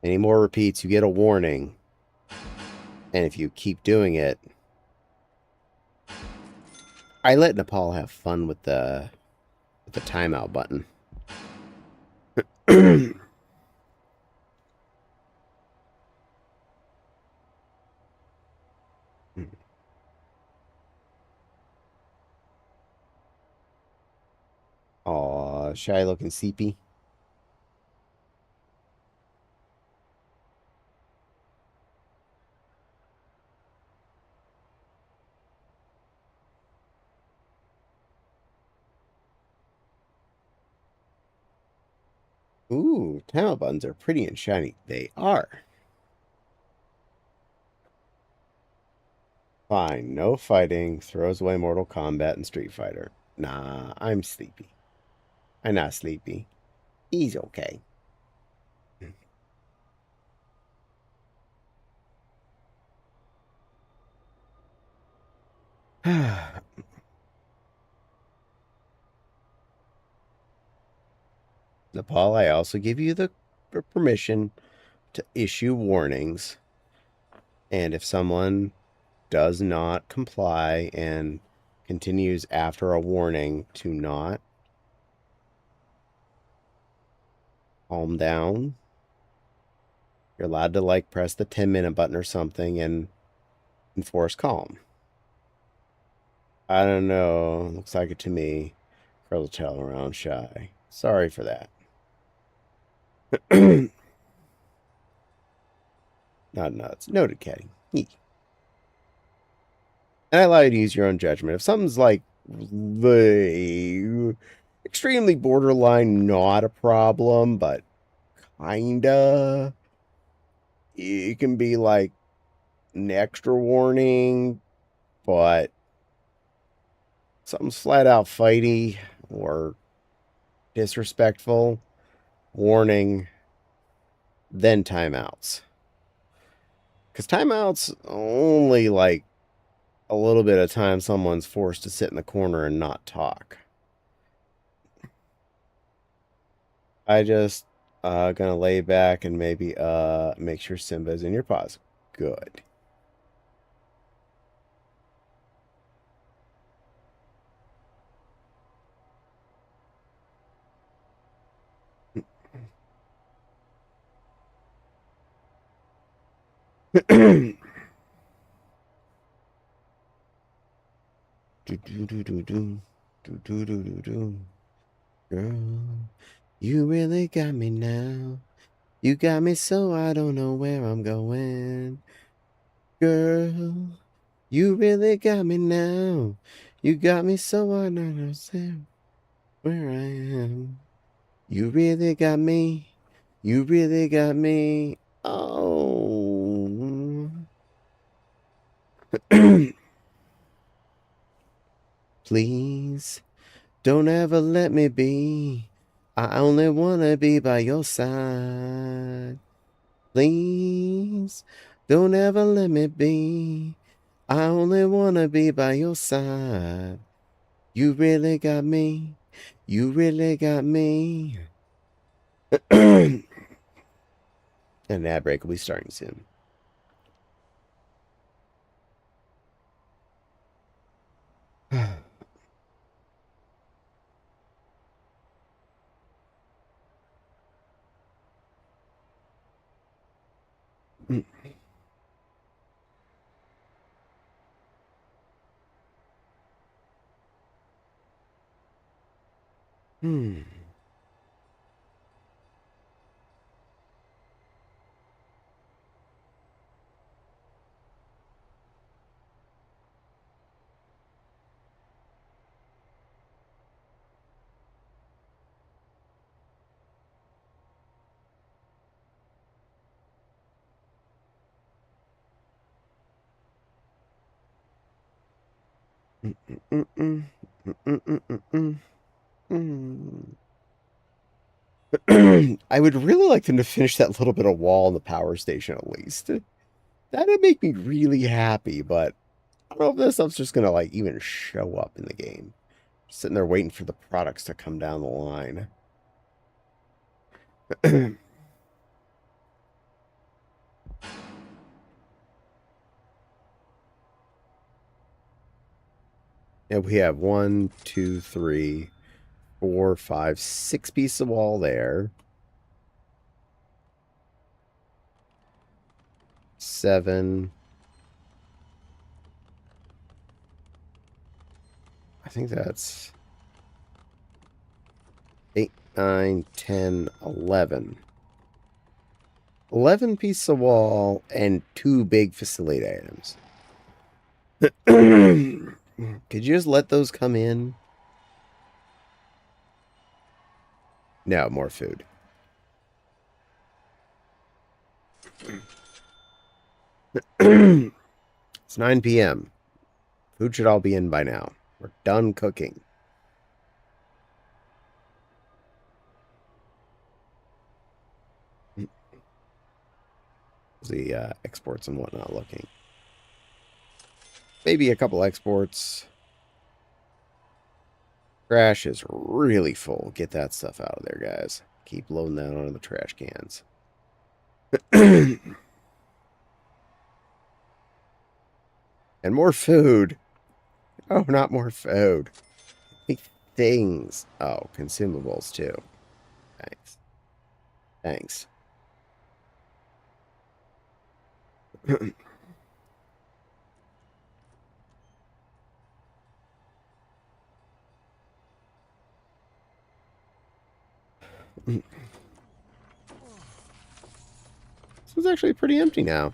Any more repeats, you get a warning. And if you keep doing it, I let Nepal have fun with the timeout button. Aw, shy looking CP. Ooh, timeout buttons are pretty and shiny. They are. Fine, no fighting. Throws away Mortal Kombat and Street Fighter. Nah, I'm sleepy. I'm not sleepy. He's okay. Nepal, I also give you the permission to issue warnings. And if someone does not comply and continues after a warning to not calm down, you're allowed to like press the 10-minute button or something and enforce calm. I don't know. Looks like it to me. Curl the tail around shy. Sorry for that. Not nuts. Noted, Caddy. And I allow you to use your own judgment. If something's like the extremely borderline, not a problem, but kinda, it can be like an extra warning, but something's flat out fighty or disrespectful, warning, then timeouts. Because timeouts only like a little bit of time someone's forced to sit in the corner and not talk. I just gonna lay back and maybe make sure Simba's in your paws. Good. do, do, do, do, do. Do, do, do, do, do. Girl, you really got me now. You got me so I don't know where I'm going. Girl, you really got me now. You got me so I don't understand where I am. You really got me. You really got me. Oh. Please, don't ever let me be. I only wanna be by your side. Please, don't ever let me be. I only wanna be by your side. You really got me. You really got me. And ad break will be starting soon. Hmm. I would really like them to finish that little bit of wall in the power station at least. That'd make me really happy, but I don't know if this stuff's just gonna like even show up in the game. Just sitting there waiting for the products to come down the line. Yeah, we have 1, 2, 3, 4, 5, 6 pieces of wall there. 7. I think that's 8, 9, 10, 11. 11 pieces of wall and 2 big facility items. Could you just let those come in? No, more food. It's 9 p.m. Food should all be in by now. We're done cooking. The exports and whatnot looking. Maybe a couple exports. Trash is really full. Get that stuff out of there, guys. Keep loading that onto the trash cans. And more food. Oh, not more food. Things. Oh, consumables too. Thanks. Thanks. This one's actually pretty empty now.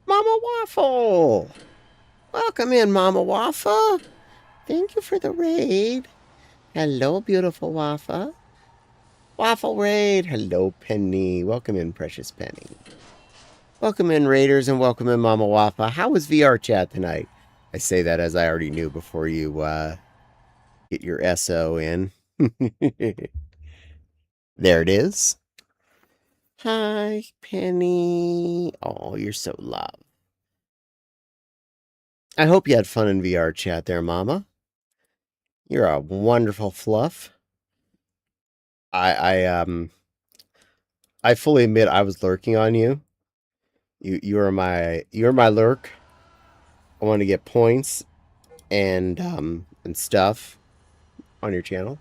Mama Waffle! Welcome in, Mama Waffle. Thank you for the raid. Hello, beautiful Waffle. Waffle raid. Hello, Penny. Welcome in, precious Penny. Welcome in, raiders, and welcome in, Mama Waffle. How was VR chat tonight? I say that as I already knew before you get your SO in. There it is. Hi, Penny. Oh, you're so loved. I hope you had fun in VR chat there, Mama. You're a wonderful fluff. I fully admit I was lurking on you. You're my lurk. I want to get points and stuff on your channel.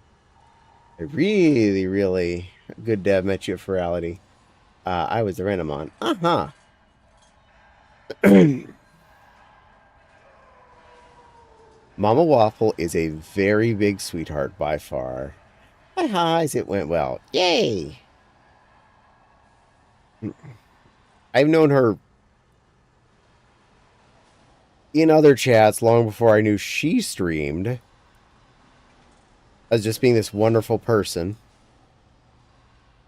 I really good to have met you at Ferality. I was the Renamon. Uh-huh. Mama Waffle is a very big sweetheart by far. Hi, highs, it went well. Yay! I've known her in other chats long before I knew she streamed as just being this wonderful person.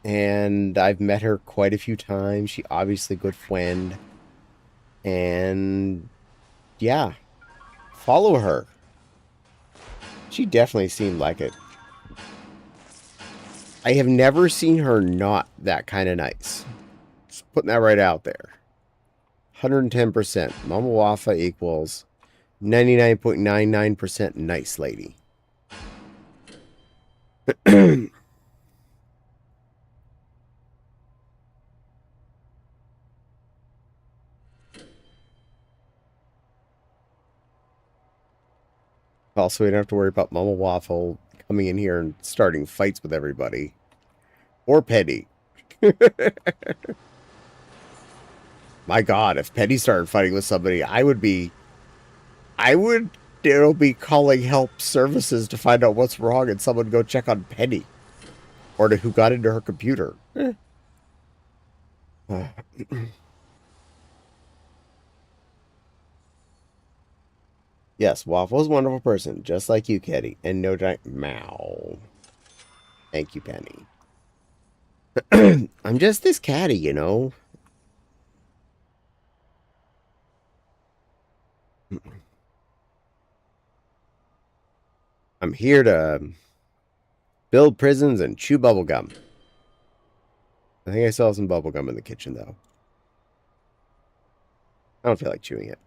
And I've met her quite a few times. She obviously a good friend. And yeah, follow her. She definitely seemed like it. I have never seen her not that kind of nice. Just putting that right out there. 110%. Mama Wafa equals 99.99% nice lady. Also, we don't have to worry about Mama Waffle coming in here and starting fights with everybody. Or Petty. My God, if Petty started fighting with somebody, I would be calling help services to find out what's wrong and someone go check on Penny. Or to who got into her computer. Yes, Waffle's a wonderful person, just like you, Kitty. And no giant meow. Thank you, Penny. I'm just this catty, you know. I'm here to build prisons and chew bubblegum. I think I saw some bubblegum in the kitchen, though. I don't feel like chewing it.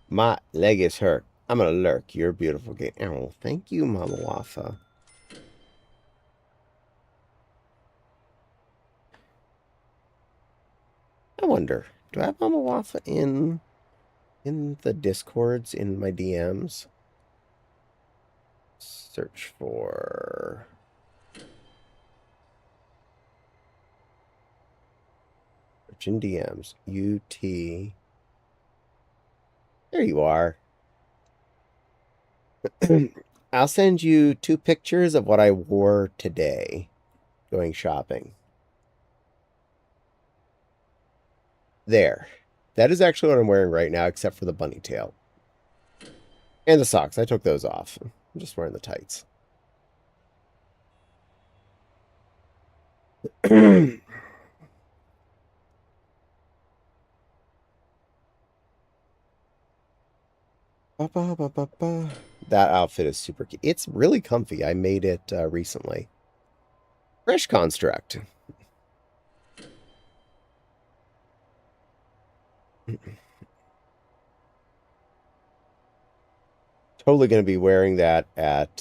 My leg is hurt. I'm gonna lurk. You're a beautiful game. Oh, thank you, Mama Wafa. I wonder, do I have Mama Wafa in the Discords in my DMs? Search for search in DMs. UT. There you are. I'll send you 2 pictures of what I wore today going shopping. There. That is actually what I'm wearing right now, except for the bunny tail. And the socks. I took those off. I'm just wearing the tights. That outfit is super cute. It's really comfy. I made it recently. Fresh Construct. Totally going to be wearing that at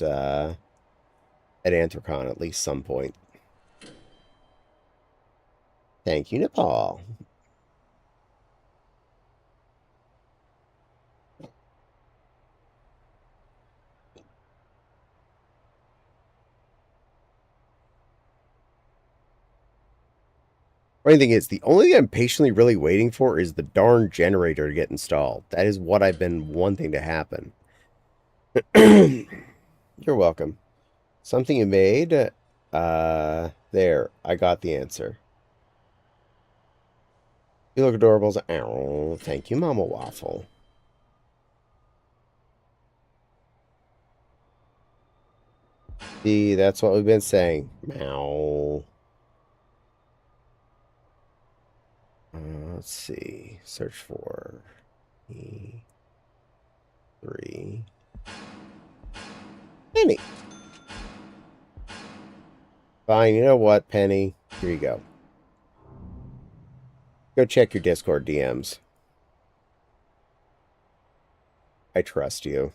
Anthrocon at least some point. Thank you, Nepal. Funny thing is, the only thing I'm patiently really waiting for is the darn generator to get installed. That is what I've been wanting to happen. You're welcome. Something you made? There. I got the answer. You look adorable. Oh, thank you, Mama Waffle. See, that's what we've been saying. Meow. Let's see. Search for E3. Penny. Fine, you know what, Penny? Here you go. Go check your Discord DMs. I trust you.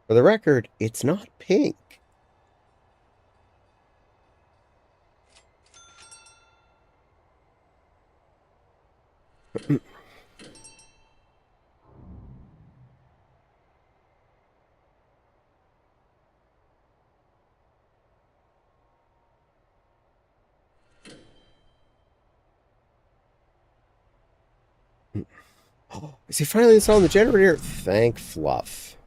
For the record, it's not pink. Oh, is he finally installing the generator? Thank Fluff.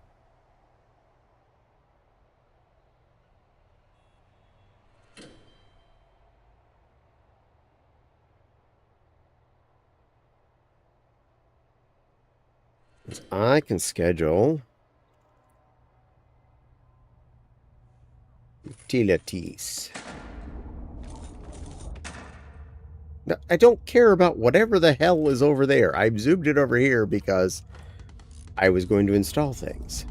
I can schedule utilities. No, I don't care about whatever the hell is over there. I zoomed it over here because I was going to install things.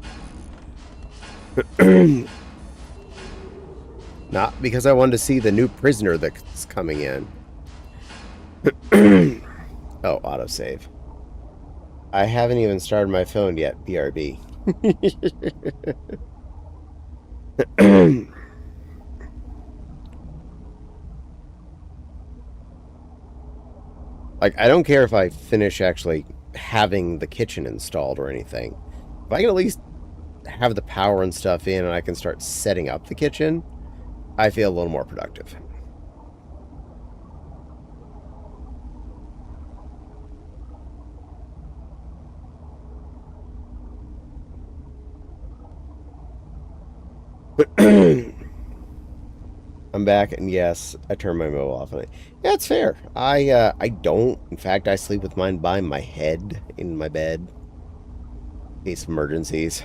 Not because I wanted to see the new prisoner that's coming in. Oh, autosave. I haven't even started my phone yet, BRB. Like, I don't care if I finish actually having the kitchen installed or anything. If I can at least have the power and stuff in and I can start setting up the kitchen, I feel a little more productive. I'm back, and yes, I turned my mobile off. Yeah, it's fair. I don't. In fact, I sleep with mine by my head in my bed. In case of emergencies.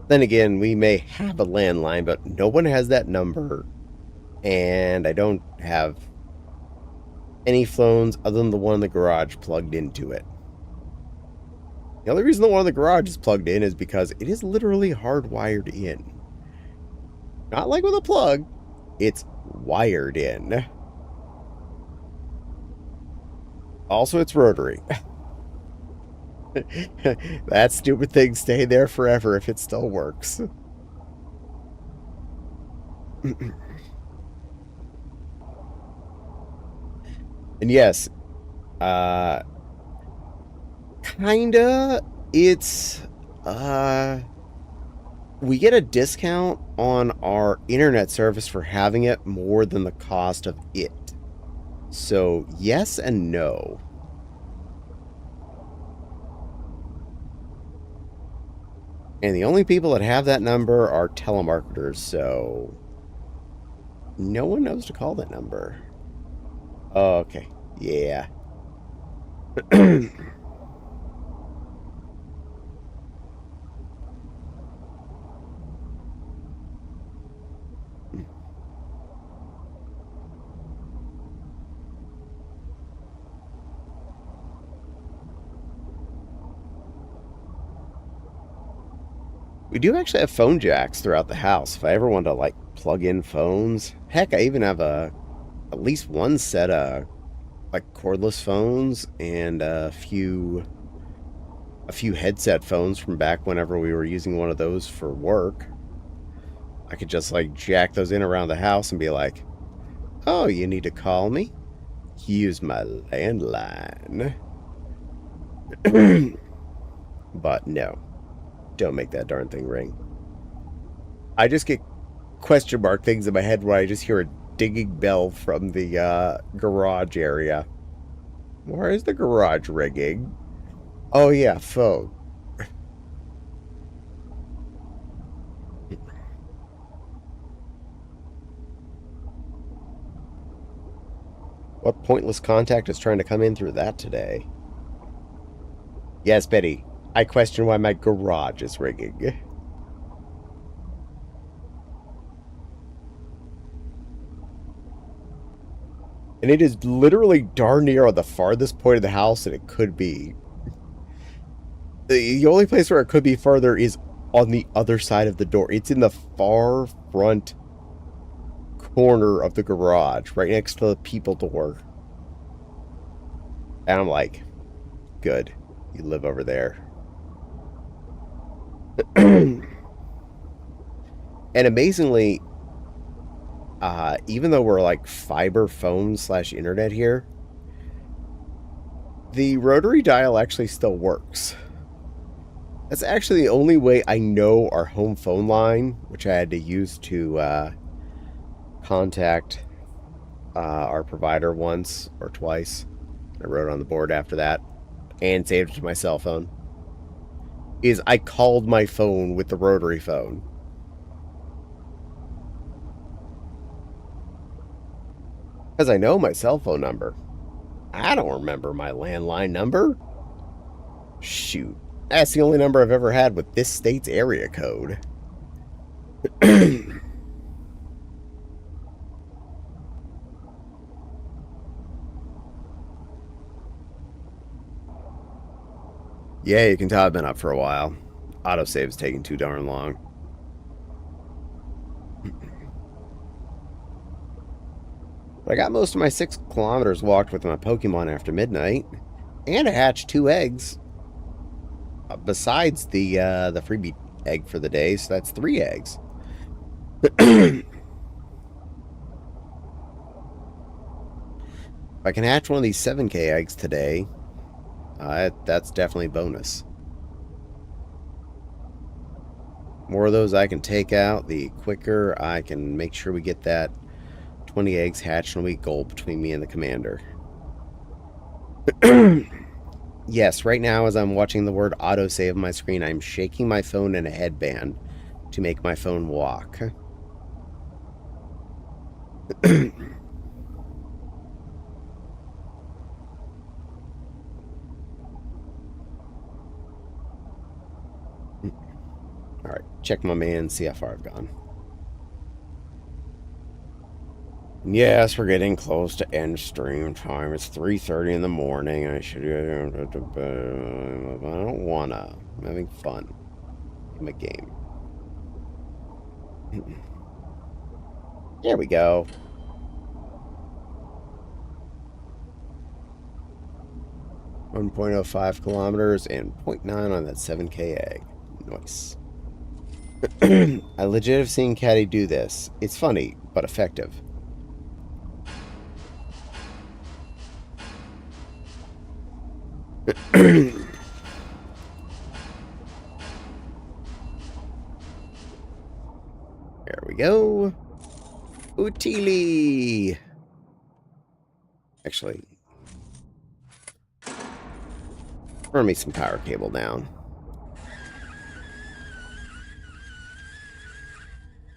Then again, we may have a landline, but no one has that number. And I don't have any phones other than the one in the garage plugged into it. The only reason the one in the garage is plugged in is because it is literally hardwired in. Not like with a plug, it's wired in. Also, it's rotary. That stupid thing stay there forever if it still works. And yes, kinda, it's, we get a discount on our internet service for having it more than the cost of it. So, yes and no. And the only people that have that number are telemarketers, so No one knows to call that number. Oh, okay. Yeah. We do actually have phone jacks throughout the house. If I ever want to like plug in phones, heck, I even have at least one set of like cordless phones and a few headset phones from back whenever we were using one of those for work. I could just like jack those in around the house and be like, "Oh, you need to call me? Use my landline." But no, don't make that darn thing ring. I just get question mark things in my head where I just hear a dinging bell from the garage area. Why is the garage ringing? Oh yeah, phone. What pointless contact is trying to come in through that today? Yes, Betty. I question why my garage is ringing. And it is literally darn near on the farthest point of the house that it could be. The only place where it could be further is on the other side of the door. It's in the far front corner of the garage, right next to the people door. And I'm like, good. You live over there. And amazingly, even though we're like fiber phone / internet here, the rotary dial actually still works. That's actually the only way I know our home phone line, which I had to use to contact our provider once or twice. I wrote it on the board after that and saved it to my cell phone. Is I called my phone with the rotary phone. Because I know my cell phone number. I don't remember my landline number. Shoot. That's the only number I've ever had with this state's area code. Yeah, you can tell I've been up for a while. Autosave's taking too darn long. But I got most of my 6 kilometers walked with my Pokemon after midnight. And I hatched 2 eggs. Besides the freebie egg for the day, so that's 3 eggs. If I can hatch one of these 7K eggs today, that's definitely a bonus. More of those I can take out, the quicker I can make sure we get that 20 eggs hatched in a week goal between me and the commander. Yes, right now as I'm watching the word autosave on my screen, I'm shaking my phone in a headband to make my phone walk. Alright, check my man, see how far I've gone. Yes, we're getting close to end stream time. It's 3:30 in the morning. I should go to bed. I don't wanna. I'm having fun. In my game. There we go. .05 kilometers and 0.9 on that 7K egg. Nice. I legit have seen Caddy do this. It's funny, but effective. There we go. Utili. Actually, run me some power cable down.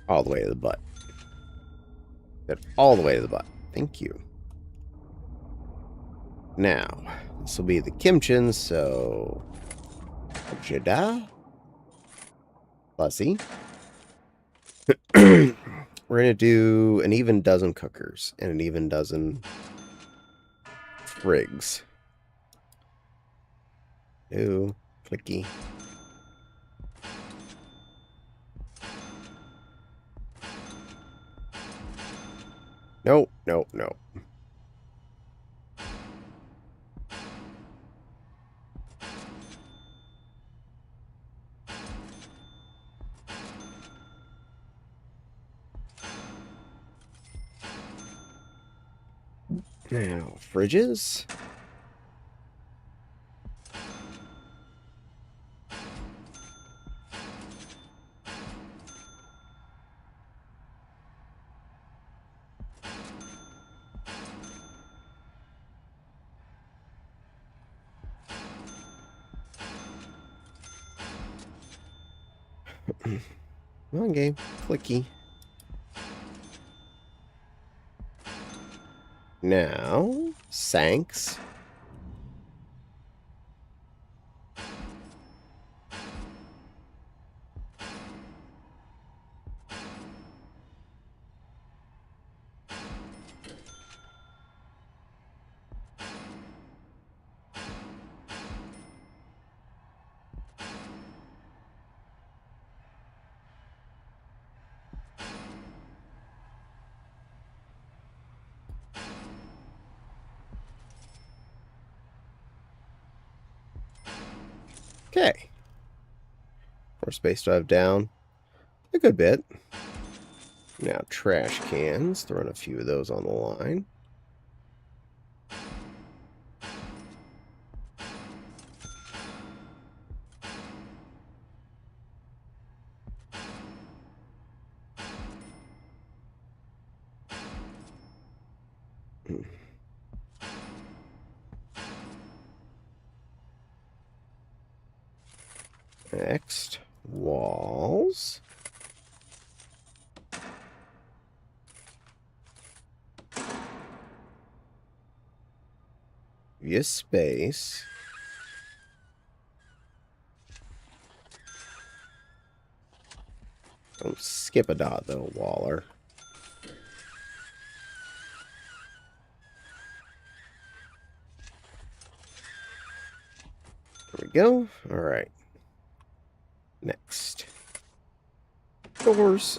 All the way to the butt. Fit all the way to the butt. Thank you. Now, this will be the kimchin, so... Jada? Fuzzy. We're going to do an even dozen cookers and an even dozen frigs. Ooh, clicky. No, no, no. Now, fridges. Come on, game. Clicky. Now, sinks. Okay. More space do I have down? A good bit. Now, trash cans. Throwing a few of those on the line. Next, walls. Yes, space. Don't skip a dot, though, Waller. There we go. All right. Next. Doors.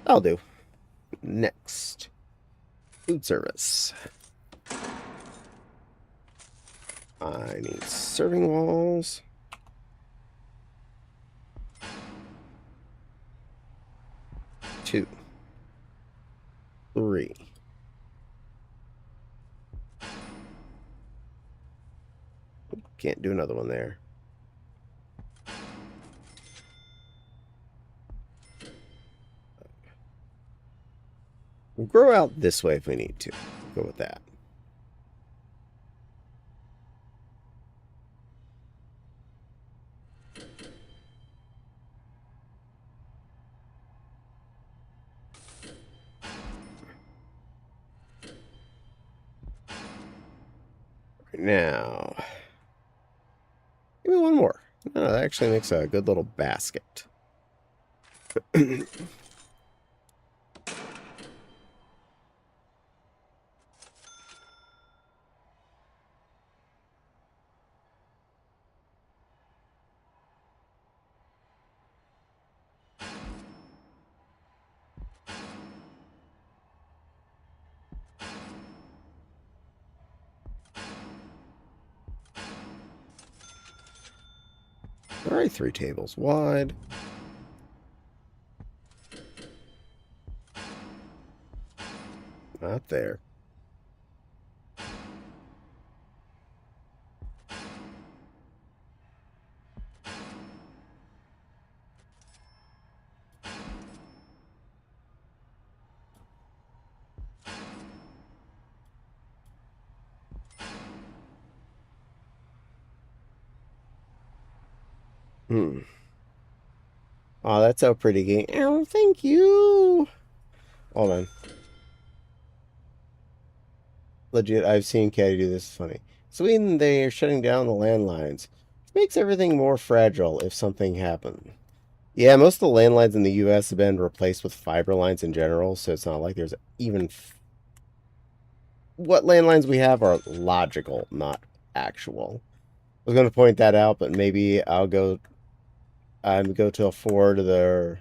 I'll do. Next. Food service. I need serving walls. Two. Three. Can't do another one there. We'll grow out this way if we need to. We'll go with that. Now, give me one more. No, that actually makes a good little basket. All right, 3 tables wide. Not there. Hmm. Oh, that's so pretty game. Oh, thank you. Hold on. Legit, I've seen Caddy do this. It's funny. Sweden, they are shutting down the landlines. It makes everything more fragile if something happened. Yeah, most of the landlines in the U.S. have been replaced with fiber lines in general, so it's not like there's even... What landlines we have are logical, not actual. I was going to point that out, but maybe I'll go till 4 to the...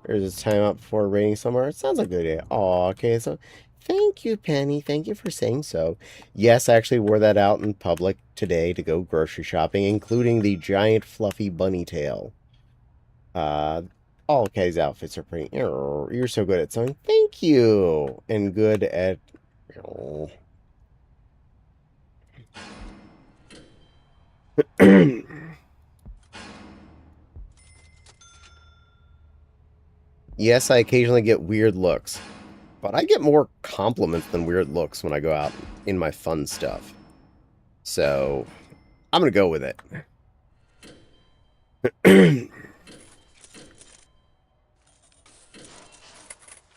There's a timeout before rating somewhere. It sounds like a good idea. Oh, okay. So, thank you, Penny. Thank you for saying so. Yes, I actually wore that out in public today to go grocery shopping, including the giant fluffy bunny tail. All Caddy's outfits are pretty... You're so good at sewing. Thank you. And good at... Yes, I occasionally get weird looks. But I get more compliments than weird looks when I go out in my fun stuff. So, I'm going to go with it.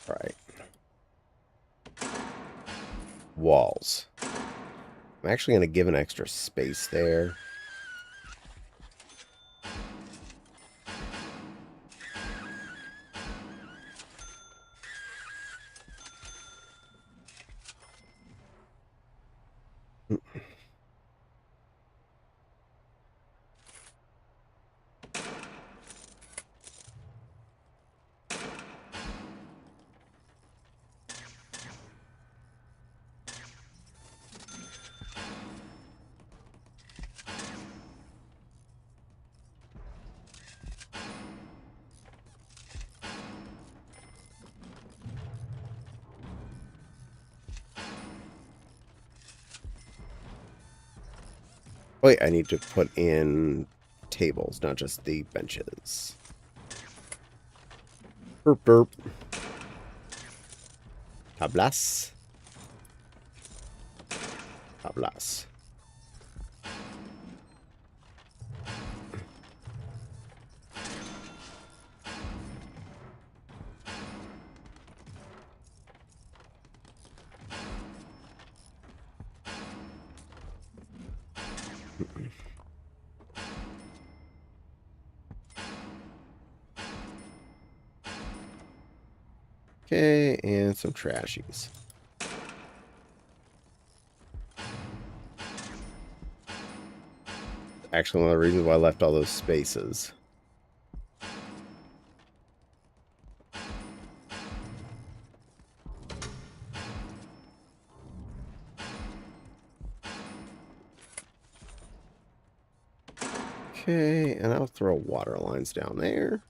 Alright. Walls. I'm actually going to give an extra space there. Wait, I need to put in tables, not just the benches. Burp, burp. Tablas. Tablas. Okay, and some trashies. Actually, one of the reasons why I left all those spaces. Okay, and I'll throw water lines down there.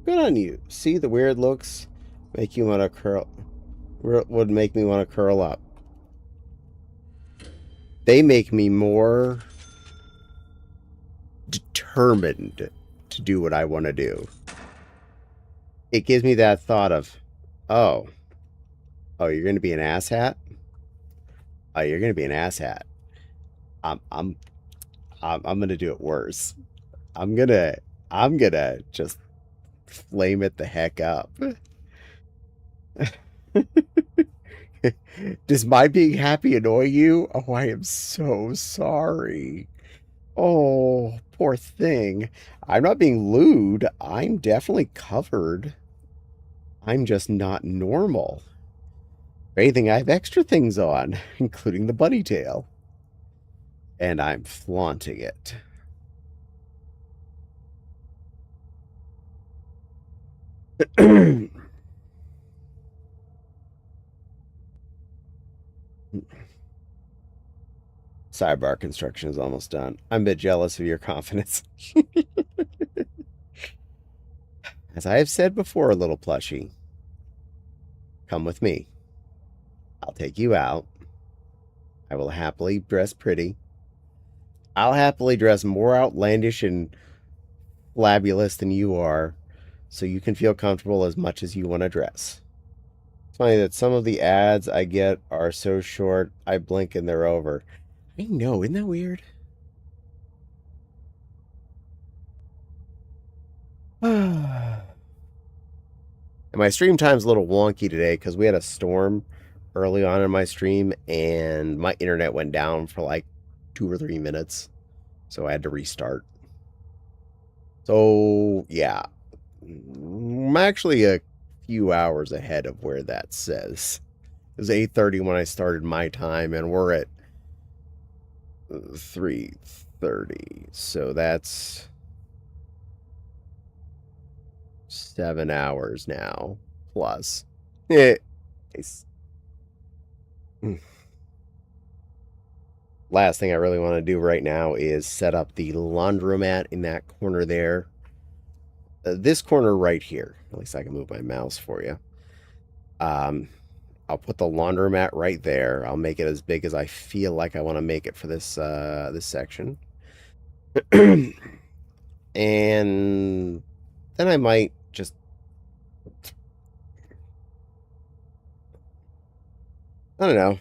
Good on you. See the weird looks make you want to curl. Would make me want to curl up. They make me more determined to do what I want to do. It gives me that thought of, oh, you're going to be an asshat. Oh, you're going to be an asshat. I'm, I'm, I'm going to do it worse. I'm gonna just flame it the heck up. Does my being happy annoy you? Oh, I am so sorry. Oh, poor thing. I'm not being lewd. I'm definitely covered. I'm just not normal. If anything, I have extra things on, including the bunny tail. And I'm flaunting it. Sidebar construction is almost done. I'm a bit jealous of your confidence. As I have said before, little plushie, come with me. I'll take you out. I will happily dress pretty. I'll happily dress more outlandish and fabulous than you are, so you can feel comfortable as much as you want to dress. It's funny that some of the ads I get are so short, I blink and they're over. I know, isn't that weird? And my stream time's a little wonky today because we had a storm early on in my stream and my internet went down for like 2 or 3 minutes. So I had to restart. So, yeah. I'm actually a few hours ahead of where that says. It was 8:30 when I started my time, and we're at 3:30. So that's 7 hours now. Plus. Yeah. Last thing I really want to do right now is set up the laundromat in that corner there. This corner right here. At least I can move my mouse for you. I'll put the laundromat right there. I'll make it as big as I feel like I want to make it for this this section. And then I might just I don't know.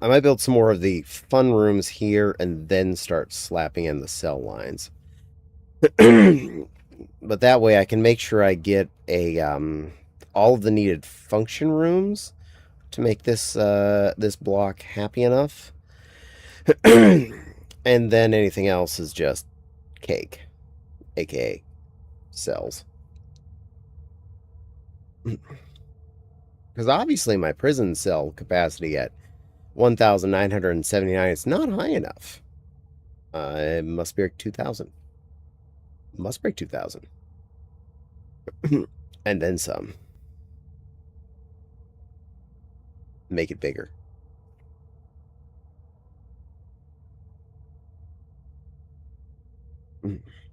I might build some more of the fun rooms here and then start slapping in the cell lines. But that way I can make sure I get a all of the needed function rooms to make this this block happy enough. And then anything else is just cake, aka cells. Because obviously my prison cell capacity at 1,979 is not high enough. It must break 2,000. Must break 2,000. And then some. Make it bigger.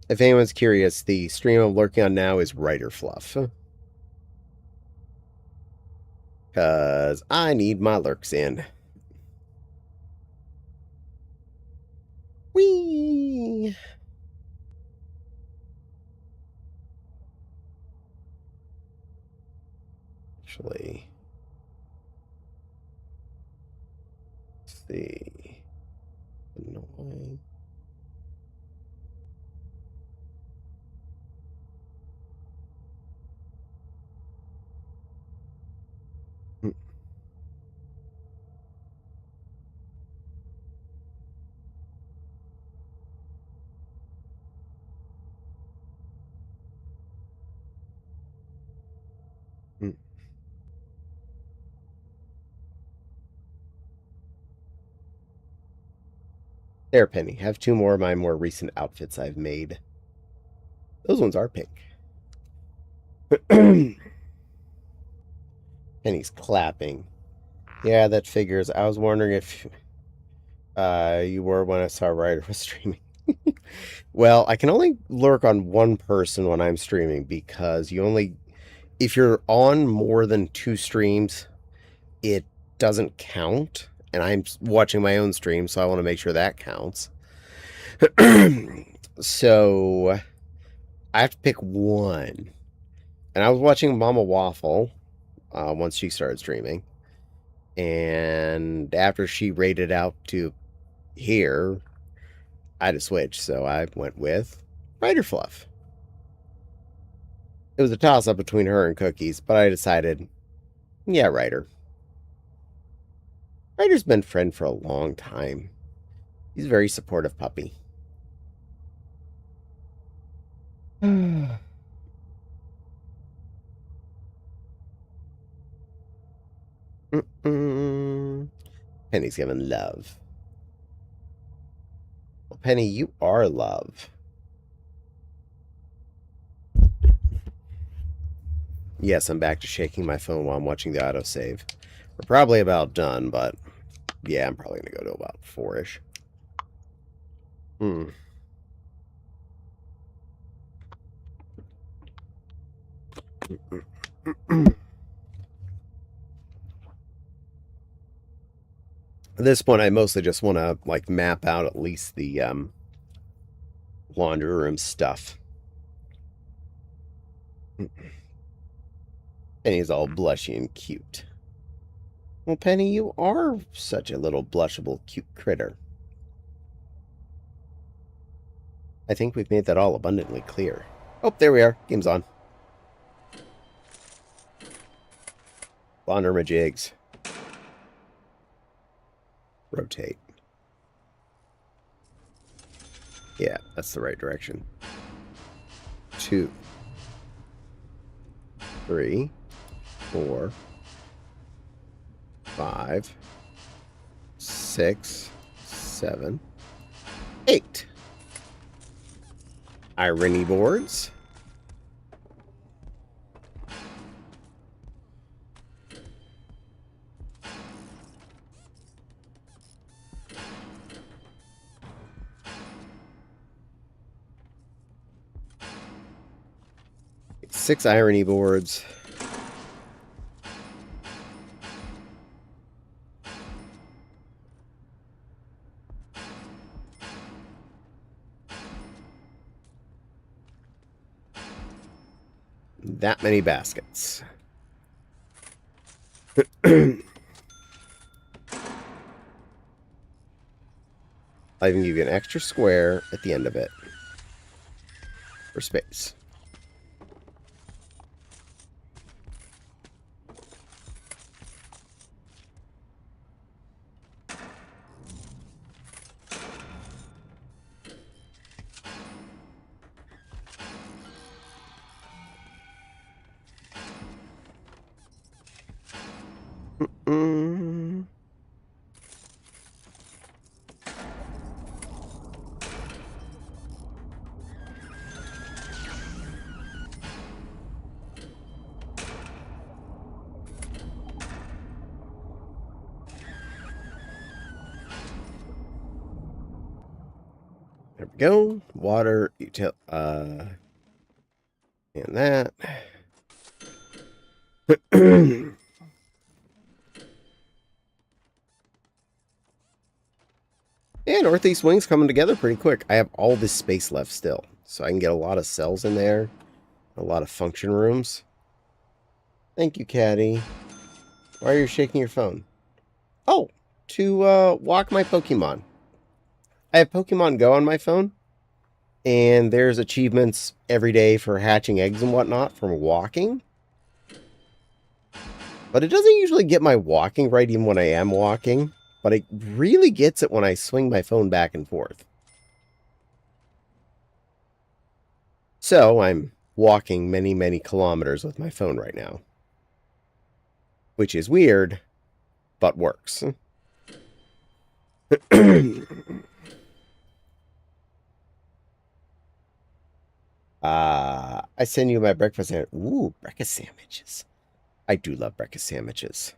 If anyone's curious, the stream I'm lurking on now is Writer Fluff. Because I need my lurks in. Whee! Actually, let's see. Annoying. There, Penny. Have two more of my more recent outfits I've made. Those ones are pink. Penny's clapping. Yeah, that figures. I was wondering if you were when I saw Ryder was streaming. Well, I can only lurk on one person when I'm streaming because you only... If you're on more than 2 streams, it doesn't count. And I'm watching my own stream, so I want to make sure that counts. So I have to pick one. And I was watching Mama Waffle once she started streaming. And after she rated out to here, I had to switch. So I went with Writer Fluff. It was a toss-up between her and Cookies, but I decided, yeah, Ryder. Ryder's been friend for a long time. He's a very supportive puppy. Penny's giving love. Well, Penny, you are love. Yes, I'm back to shaking my phone while I'm watching the autosave. We're probably about done, but yeah, I'm probably going to go to about 4-ish. Hmm. At this point, I mostly just want to like map out at least the laundry room stuff. And he's all blushy and cute. Well, Penny, you are such a little blushable, cute critter. I think we've made that all abundantly clear. Oh, there we are. Game's on. Laundry jigs. Rotate. Yeah, that's the right direction. 2, 3, 4, 5, 6, 7, 8. Irony boards. Six irony boards. That many baskets. I'll even give you an extra square at the end of it for space. Mm. There we go. Water, and that. Yeah, Northeast Wing's coming together pretty quick. I have all this space left still, so I can get a lot of cells in there, a lot of function rooms. Thank you, Caddy. Why are you shaking your phone? Oh, to walk my Pokemon. I have Pokemon Go on my phone, and there's achievements every day for hatching eggs and whatnot from walking. But it doesn't usually get my walking right even when I am walking. But it really gets it when I swing my phone back and forth. So I'm walking many, many kilometers with my phone right now. Which is weird, but works. I send you my breakfast sandwich. Ooh, breakfast sandwiches. I do love breakfast sandwiches.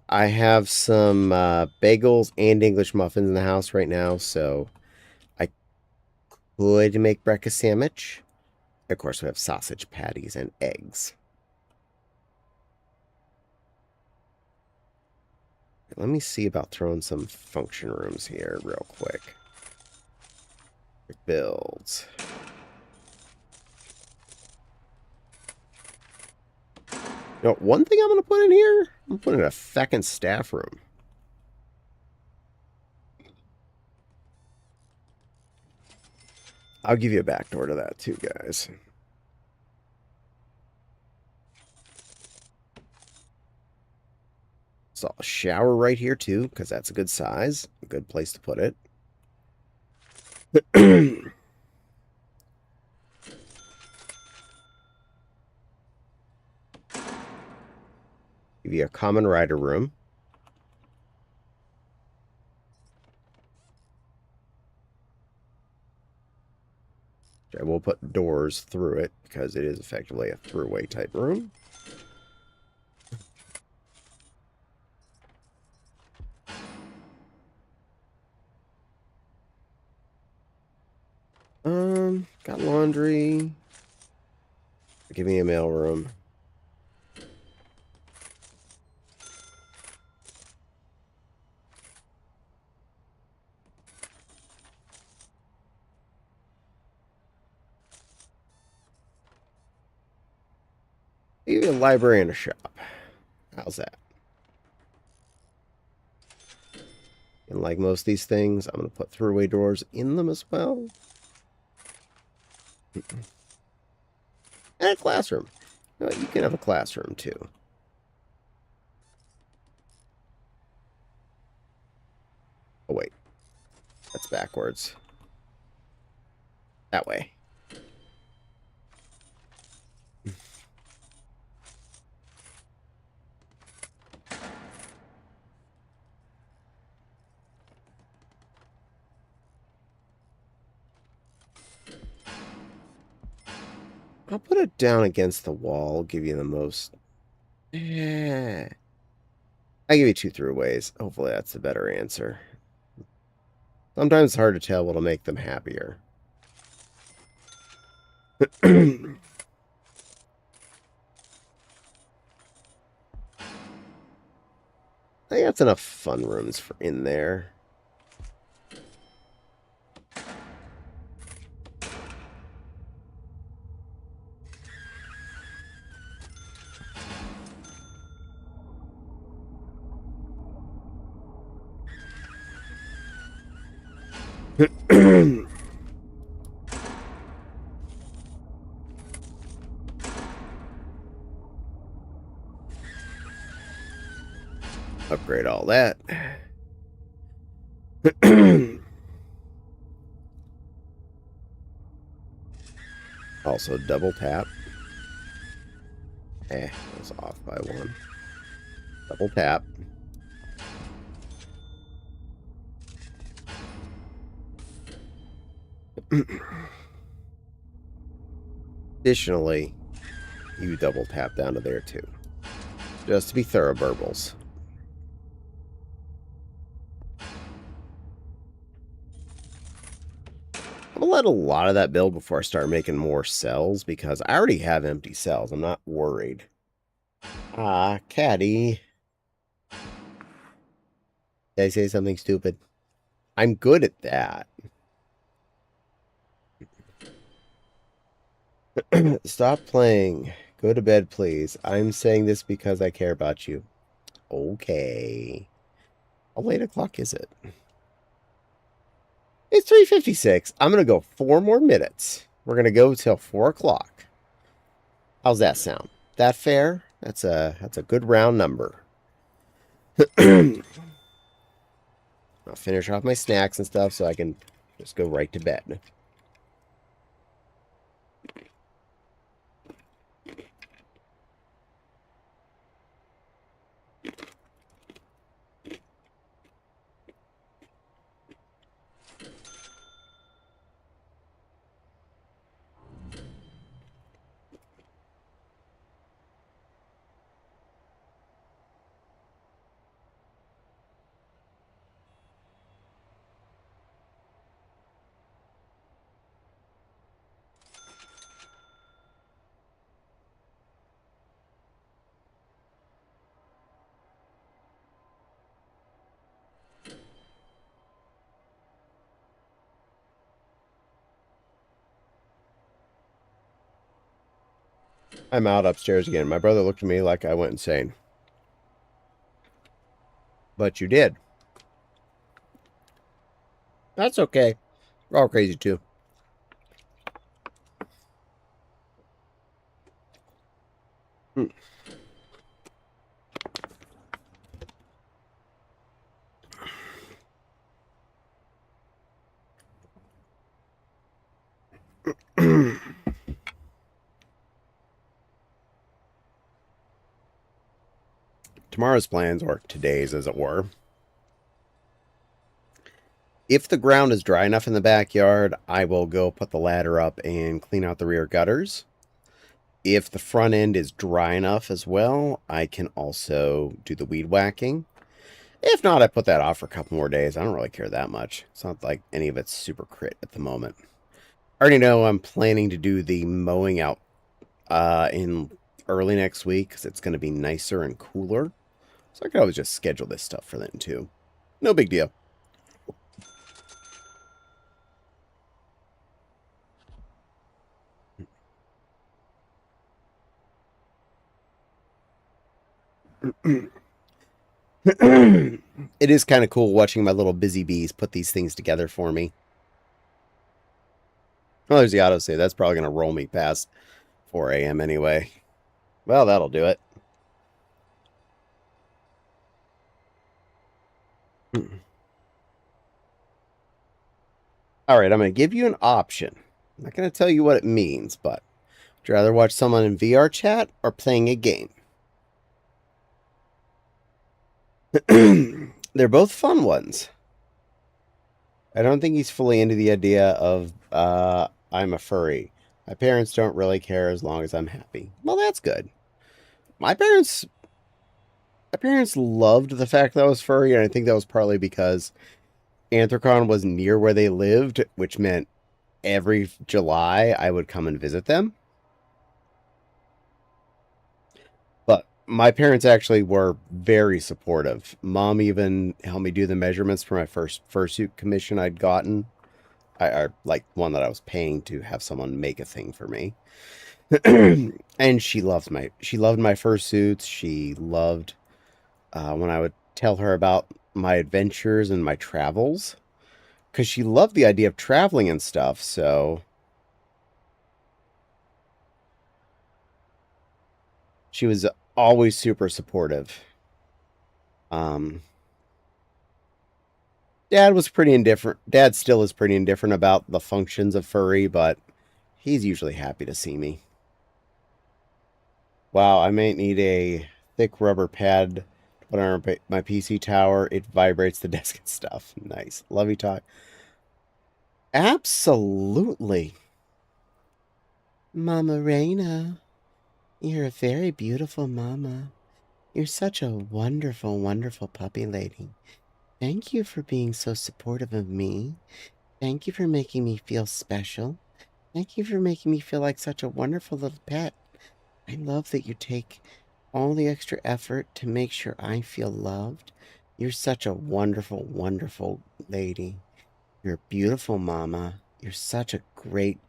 I have some bagels and English muffins in the house right now, so I could make breakfast sandwich. Of course, we have sausage patties and eggs. Let me see about throwing some function rooms here real quick. Builds. You know, one thing I'm going to put in here, I'm putting a feckin' staff room. I'll give you a back door to that too, guys. So a shower right here too, because that's a good size, a good place to put it. Give you a common rider room. I will put doors through it because it is effectively a throughway type room. Got laundry. Give me a mailroom. Maybe a library and a shop. How's that? And like most of these things, I'm going to put throughway doors in them as well. And a classroom. You can have a classroom too. Oh, wait. That's backwards. That way. I'll put it down against the wall. Give you the most... I give you 2 throughways. Hopefully that's the better answer. Sometimes it's hard to tell what'll make them happier. I think that's enough fun rooms for in there. Upgrade all that. Also double tap. I was off by 1. Double tap. Additionally, you double tap down to there too. Just to be thorough, burbles. I'm going to let a lot of that build before I start making more cells, because I already have empty cells. I'm not worried. Ah, catty. Did I say something stupid? I'm good at that. Stop playing. Go to bed, please. I'm saying this because I care about you. Okay. How late o'clock is it? It's 3:56. I'm going to go 4 more minutes. We're going to go till 4 o'clock. How's that sound? That fair? That's a good round number. I'll finish off my snacks and stuff so I can just go right to bed. I'm out upstairs again. My brother looked at me like I went insane. But you did. That's okay. We're all crazy too. Tomorrow's plans, or today's as it were. If the ground is dry enough in the backyard, I will go put the ladder up and clean out the rear gutters. If the front end is dry enough as well, I can also do the weed whacking. If not, I put that off for a couple more days. I don't really care that much. It's not like any of it's super crit at the moment. already know I'm planning to do the mowing out in early next week because it's going to be nicer and cooler. So I could always just schedule this stuff for then too. No big deal. It is kind of cool watching my little busy bees put these things together for me. Well, there's the autosave. That's probably going to roll me past 4 a.m. anyway. Well, that'll do it. All right, I'm going to give you an option. I'm not going to tell you what it means, but would you rather watch someone in VR chat or playing a game? They're both fun ones. I don't think he's fully into the idea of I'm a furry. My parents don't really care as long as I'm happy. Well, that's good. My parents loved the fact that I was furry, and I think that was partly because Anthrocon was near where they lived, which meant every July I would come and visit them. But my parents actually were very supportive. Mom even helped me do the measurements for my first fursuit commission I'd gotten. I like one that I was paying to have someone make a thing for me. And she loved my fursuits. She loved when I would tell her about my adventures and my travels, because she loved the idea of traveling and stuff. So she was always super supportive. Um, Dad was pretty indifferent. Dad still is pretty indifferent about the functions of furry, but he's usually happy to see me. Wow, I might need a thick rubber pad to put on my PC tower. It vibrates the desk and stuff. Nice. Love you, talk. Absolutely. Mama Reina, you're a very beautiful mama. You're such a wonderful, wonderful puppy lady. Thank you for being so supportive of me. Thank you for making me feel special. Thank you for making me feel like such a wonderful little pet. I love that you take all the extra effort to make sure I feel loved. You're such a wonderful, wonderful lady. You're a beautiful mama. You're such a great,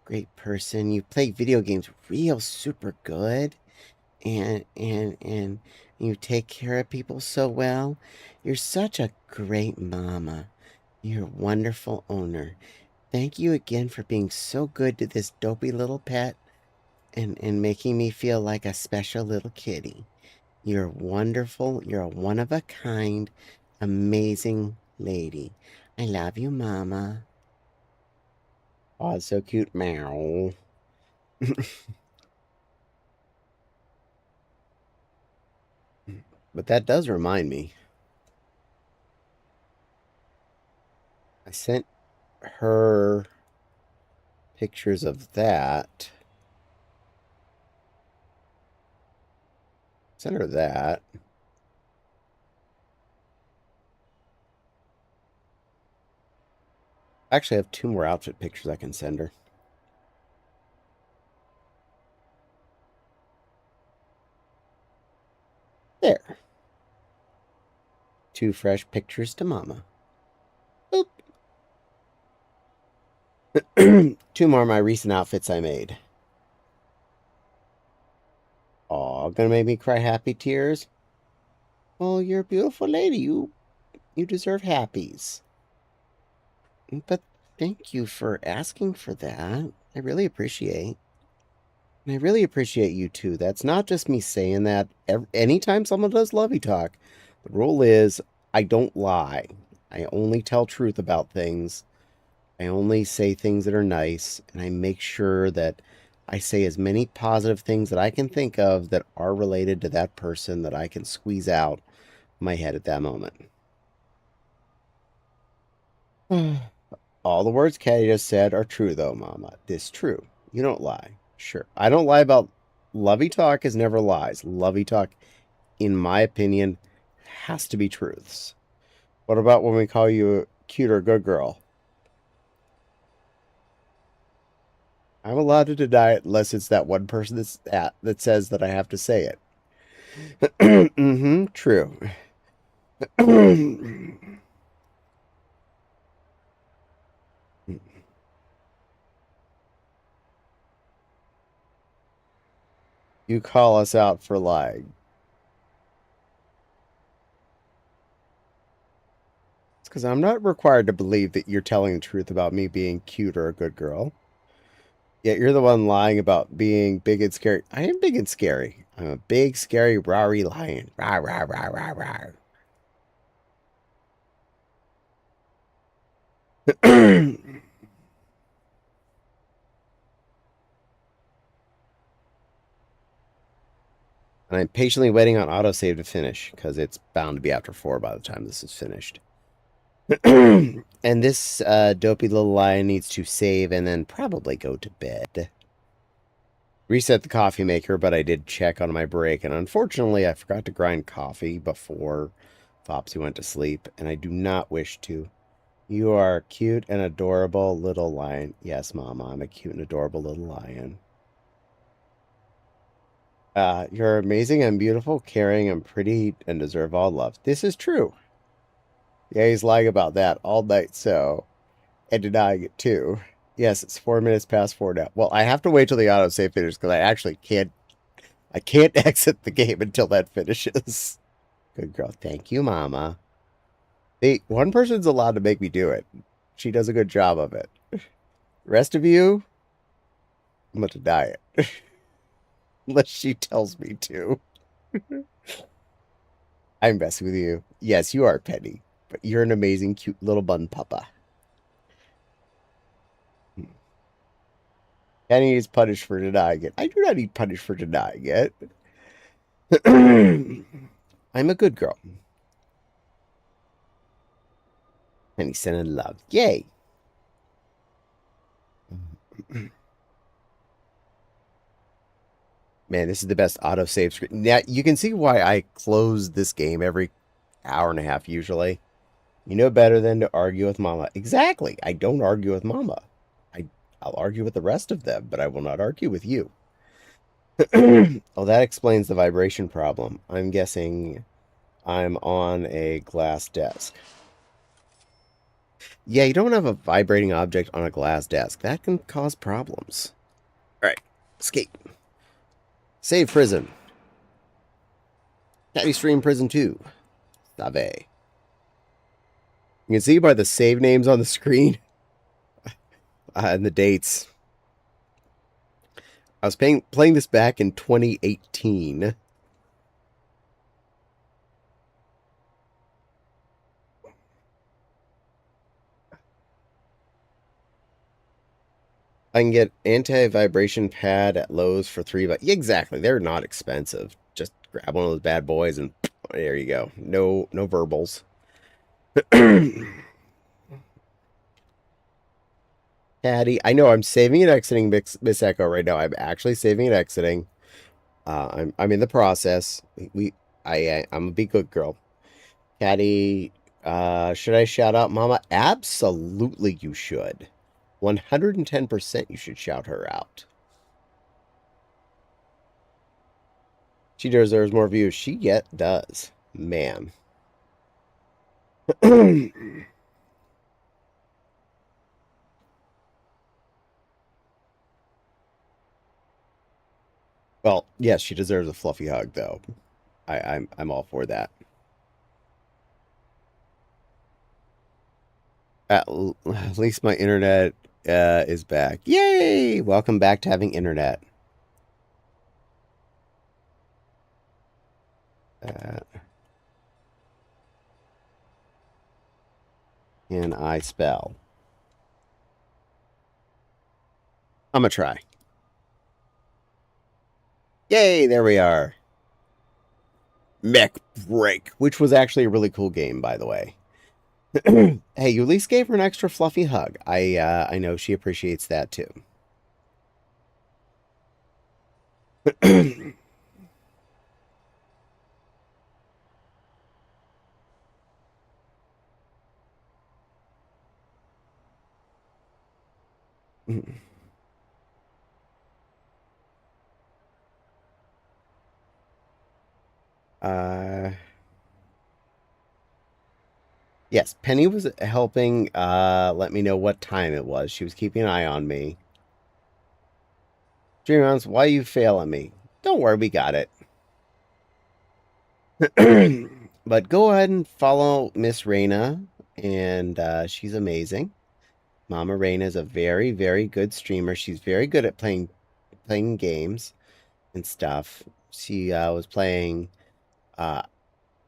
great person. You play video games real super good. And you take care of people so well. You're such a great mama. You're a wonderful owner. Thank you again for being so good to this dopey little pet and making me feel like a special little kitty. You're wonderful. You're a one of a kind, amazing lady. I love you, Mama. Oh, it's so cute. Meow. But that does remind me. I sent her pictures of that. Send her that. Actually, I have 2 more outfit pictures I can send her. There. 2 fresh pictures to Mama. Boop. 2 more of my recent outfits I made. Aw, gonna make me cry happy tears? Well, you're a beautiful lady. You deserve happies. But thank you for asking for that. I really appreciate. And I really appreciate you too. That's not just me saying that. Anytime someone does lovey talk, the rule is I don't lie. I only tell truth about things. I only say things that are nice, and I make sure that I say as many positive things that I can think of that are related to that person that I can squeeze out my head at that moment. All the words Caddy just said are true, though, Mama. This true. You don't lie. Sure. I don't lie about lovey talk is never lies. Lovey talk, in my opinion, has to be truths. What about when we call you a cute or good girl? I'm allowed to deny it unless it's that one person that says that I have to say it. Mm-hmm, true. You call us out for lying. It's because I'm not required to believe that you're telling the truth about me being cute or a good girl. Yet you're the one lying about being big and scary. I am big and scary. I'm a big, scary, rowry lion. Rah, rah, rah, rah, rah. And I'm patiently waiting on autosave to finish because it's bound to be after 4 by the time this is finished. And this dopey little lion needs to save and then probably go to bed. Reset the coffee maker, but I did check on my break, and unfortunately I forgot to grind coffee before Fopsy went to sleep, and I do not wish to. You are a cute and adorable little lion. Yes, Mama, I'm a cute and adorable little lion. You're amazing and beautiful, caring and pretty, and deserve all love. This is true. Yeah, he's lying about that all night, so, and denying it too. Yes, it's 4 minutes past 4 now. Well, I have to wait till the autosave finishes because I actually I can't exit the game until that finishes. Good girl. Thank you, Mama. One person's allowed to make me do it. She does a good job of it. Rest of you, I'm going to deny it. Unless she tells me to. I'm messing with you. Yes, you are petty. But you're an amazing, cute little bun papa. Kenny is punished for denying it. I do not need punished for denying it. I'm a good girl. And he's sending love. Yay. Man, this is the best autosave screen. Now, you can see why I close this game every hour and a half usually. You know better than to argue with Mama. Exactly. I don't argue with Mama. I'll argue with the rest of them, but I will not argue with you. Oh, that explains the vibration problem. I'm guessing I'm on a glass desk. Yeah, you don't have a vibrating object on a glass desk. That can cause problems. All right, escape. Save prison. Caddy Stream Prison 2. Save. You can see by the save names on the screen and the dates. I was playing this back in 2018. I can get anti-vibration pad at Lowe's for $3. Yeah, exactly. They're not expensive. Just grab one of those bad boys and there you go. No verbals. Caddy, I know I'm saving and exiting Miss Echo right now. I'm actually saving and exiting. I'm in the process. I'm a be good girl. Caddy, should I shout out Mama? Absolutely, you should. 110% you should shout her out. She deserves more views. She yet does. Man. Well, yes, she deserves a fluffy hug, though. I'm all for that. At least my internet is back. Yay! Welcome back to having internet. Uh, can I spell? I'm gonna try. Yay! There we are. Mech Break, which was actually a really cool game, by the way. Hey, you at least gave her an extra fluffy hug. I know she appreciates that too. Yes, Penny was helping let me know what time it was. She was keeping an eye on me. Dream rounds, why you failing me? Don't worry, we got it. But go ahead and follow Miss Raina, and she's amazing. Mama Raina is a very, very good streamer. She's very good at playing games and stuff. She was playing uh,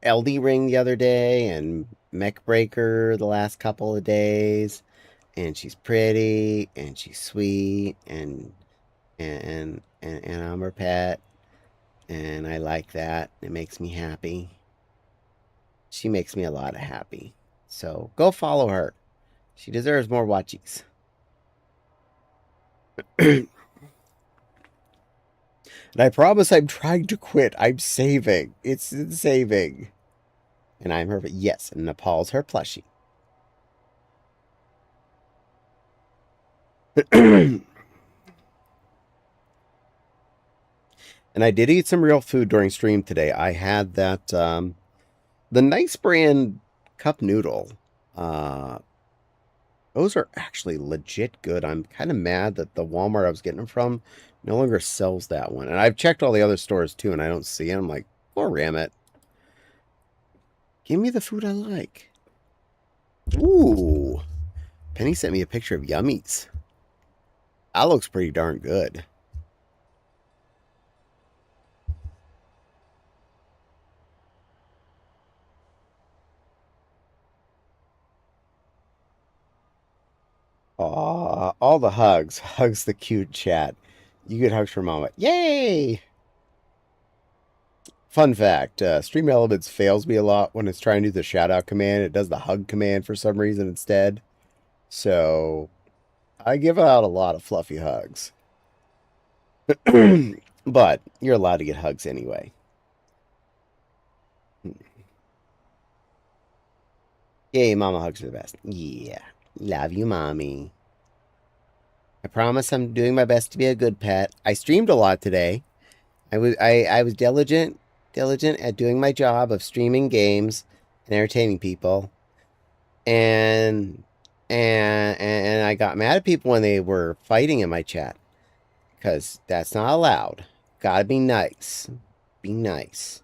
LD Ring the other day and Mech Breaker the last couple of days. And she's pretty and she's sweet and I'm her pet and I like that. It makes me happy. She makes me a lot of happy. So go follow her. She deserves more watchies. And I promise I'm trying to quit. I'm saving. It's saving. And I'm her. Yes, and Nepal's her plushie. And I did eat some real food during stream today. I had that the Nice brand cup noodle. Uh, those are actually legit good. I'm kind of mad that the Walmart I was getting them from no longer sells that one. And I've checked all the other stores too, and I don't see it. I'm like, oh, ram it. Give me the food I like. Ooh. Penny sent me a picture of Yummies. That looks pretty darn good. Aw, all the hugs. Hugs the cute chat. You get hugs from Mama. Yay! Fun fact, Stream Elements fails me a lot when it's trying to do the shout out command. It does the hug command for some reason instead. So I give out a lot of fluffy hugs. But you're allowed to get hugs anyway. Yay, Mama hugs are the best. Yeah. Love you, Mommy. I promise I'm doing my best to be a good pet. I streamed a lot today. I was diligent at doing my job of streaming games and entertaining people. And and I got mad at people when they were fighting in my chat because that's not allowed. Gotta be nice. Be nice.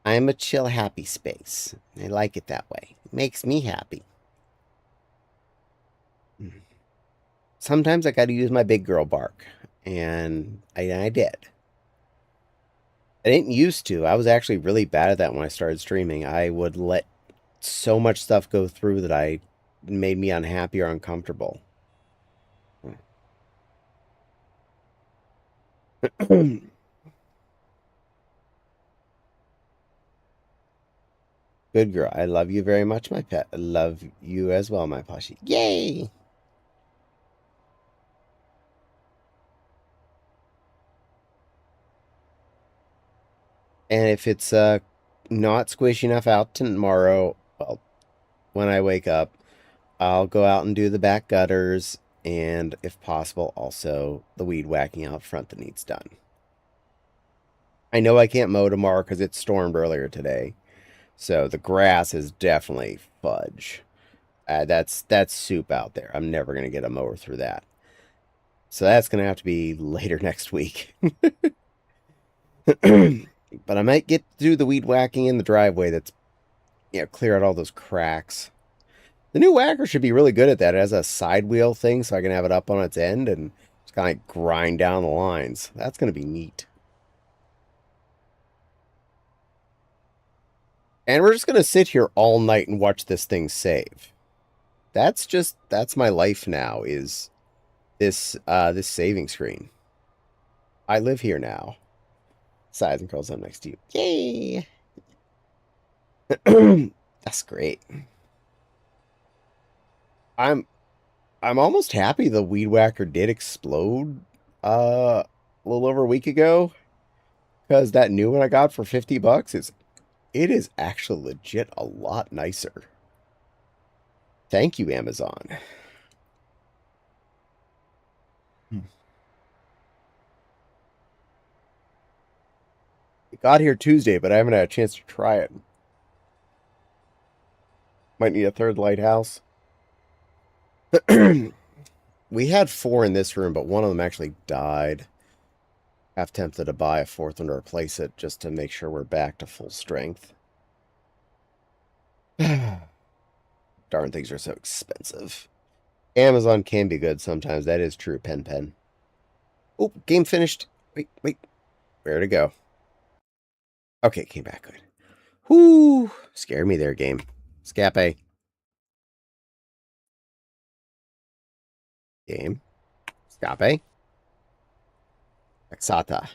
I'm a chill, happy space. I like it that way. It makes me happy. Sometimes I gotta use my big girl bark, and I did. I didn't used to. I was actually really bad at that when I started streaming. I would let so much stuff go through that I made me unhappy or uncomfortable. Good girl. I love you very much, my pet. I love you as well, my plushie. Yay! And if it's not squishy enough out tomorrow, well, when I wake up, I'll go out and do the back gutters and, if possible, also the weed whacking out front that needs done. I know I can't mow tomorrow because it stormed earlier today. So the grass is definitely fudge. That's soup out there. I'm never going to get a mower through that. So that's going to have to be later next week. But I might get to do the weed whacking in the driveway that's, clear out all those cracks. The new whacker should be really good at that. It has a side wheel thing so I can have it up on its end and just kind of grind down the lines. That's going to be neat. And we're just going to sit here all night and watch this thing save. That's my life now, is this saving screen. I live here now. Size and curls up next to you. Yay! That's great. I'm I'm almost happy the weed whacker did explode a little over a week ago, because that new one I got for $50 is actually legit a lot nicer. Thank you, Amazon. It got here Tuesday, but I haven't had a chance to try it. Might need a third lighthouse. We had 4 in this room, but one of them actually died. Half tempted to buy a 4th one to replace it just to make sure we're back to full strength. Darn things are so expensive. Amazon can be good sometimes. That is true, Pen. Oh, game finished. Wait. Where'd it go? Okay, came back good. Whoo! Scared me there, game. Scape. Game. Scape. Exata.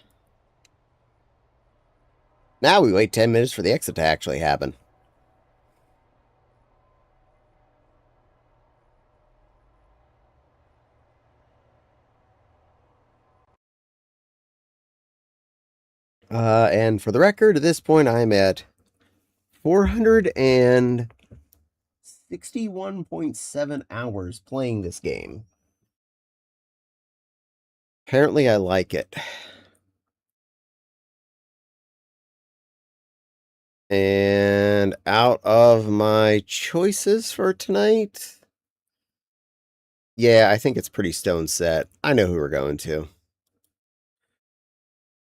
Now we wait 10 minutes for the exit to actually happen. And for the record, at this point, I'm at 461.7 hours playing this game. Apparently, I like it. And out of my choices for tonight, yeah, I think it's pretty stone set. I know who we're going to.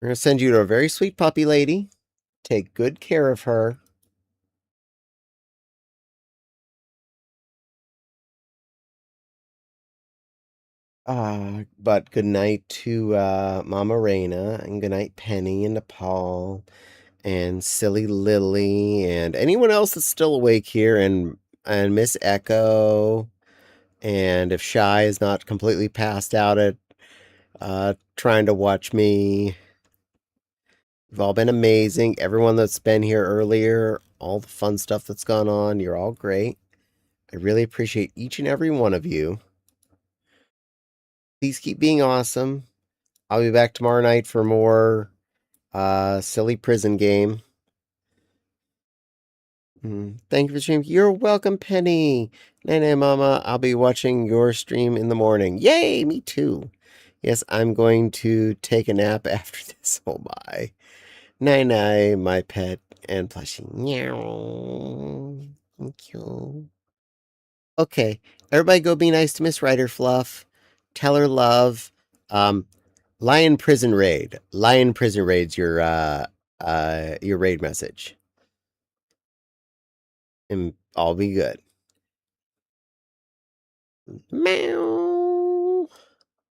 We're going to send you to a very sweet puppy lady. Take good care of her. But good night to Mama Raina, and good night Penny and Nepal, and Silly Lily, and anyone else that's still awake here, and Miss Echo, and if Shy is not completely passed out at trying to watch me. You've all been amazing. Everyone that's been here earlier, all the fun stuff that's gone on, you're all great. I really appreciate each and every one of you. Please keep being awesome. I'll be back tomorrow night for more silly prison game. Thank you for streaming. You're welcome, Penny. Night, Mama. I'll be watching your stream in the morning. Yay, me too. Yes, I'm going to take a nap after this. Oh my. Night, my pet and plushie. Meow. Thank you. Okay, everybody go be nice to Miss Ryder Fluff. Tell her love. Lion Prison Raid. Lion Prison Raid's your raid message. And all be good. Meow.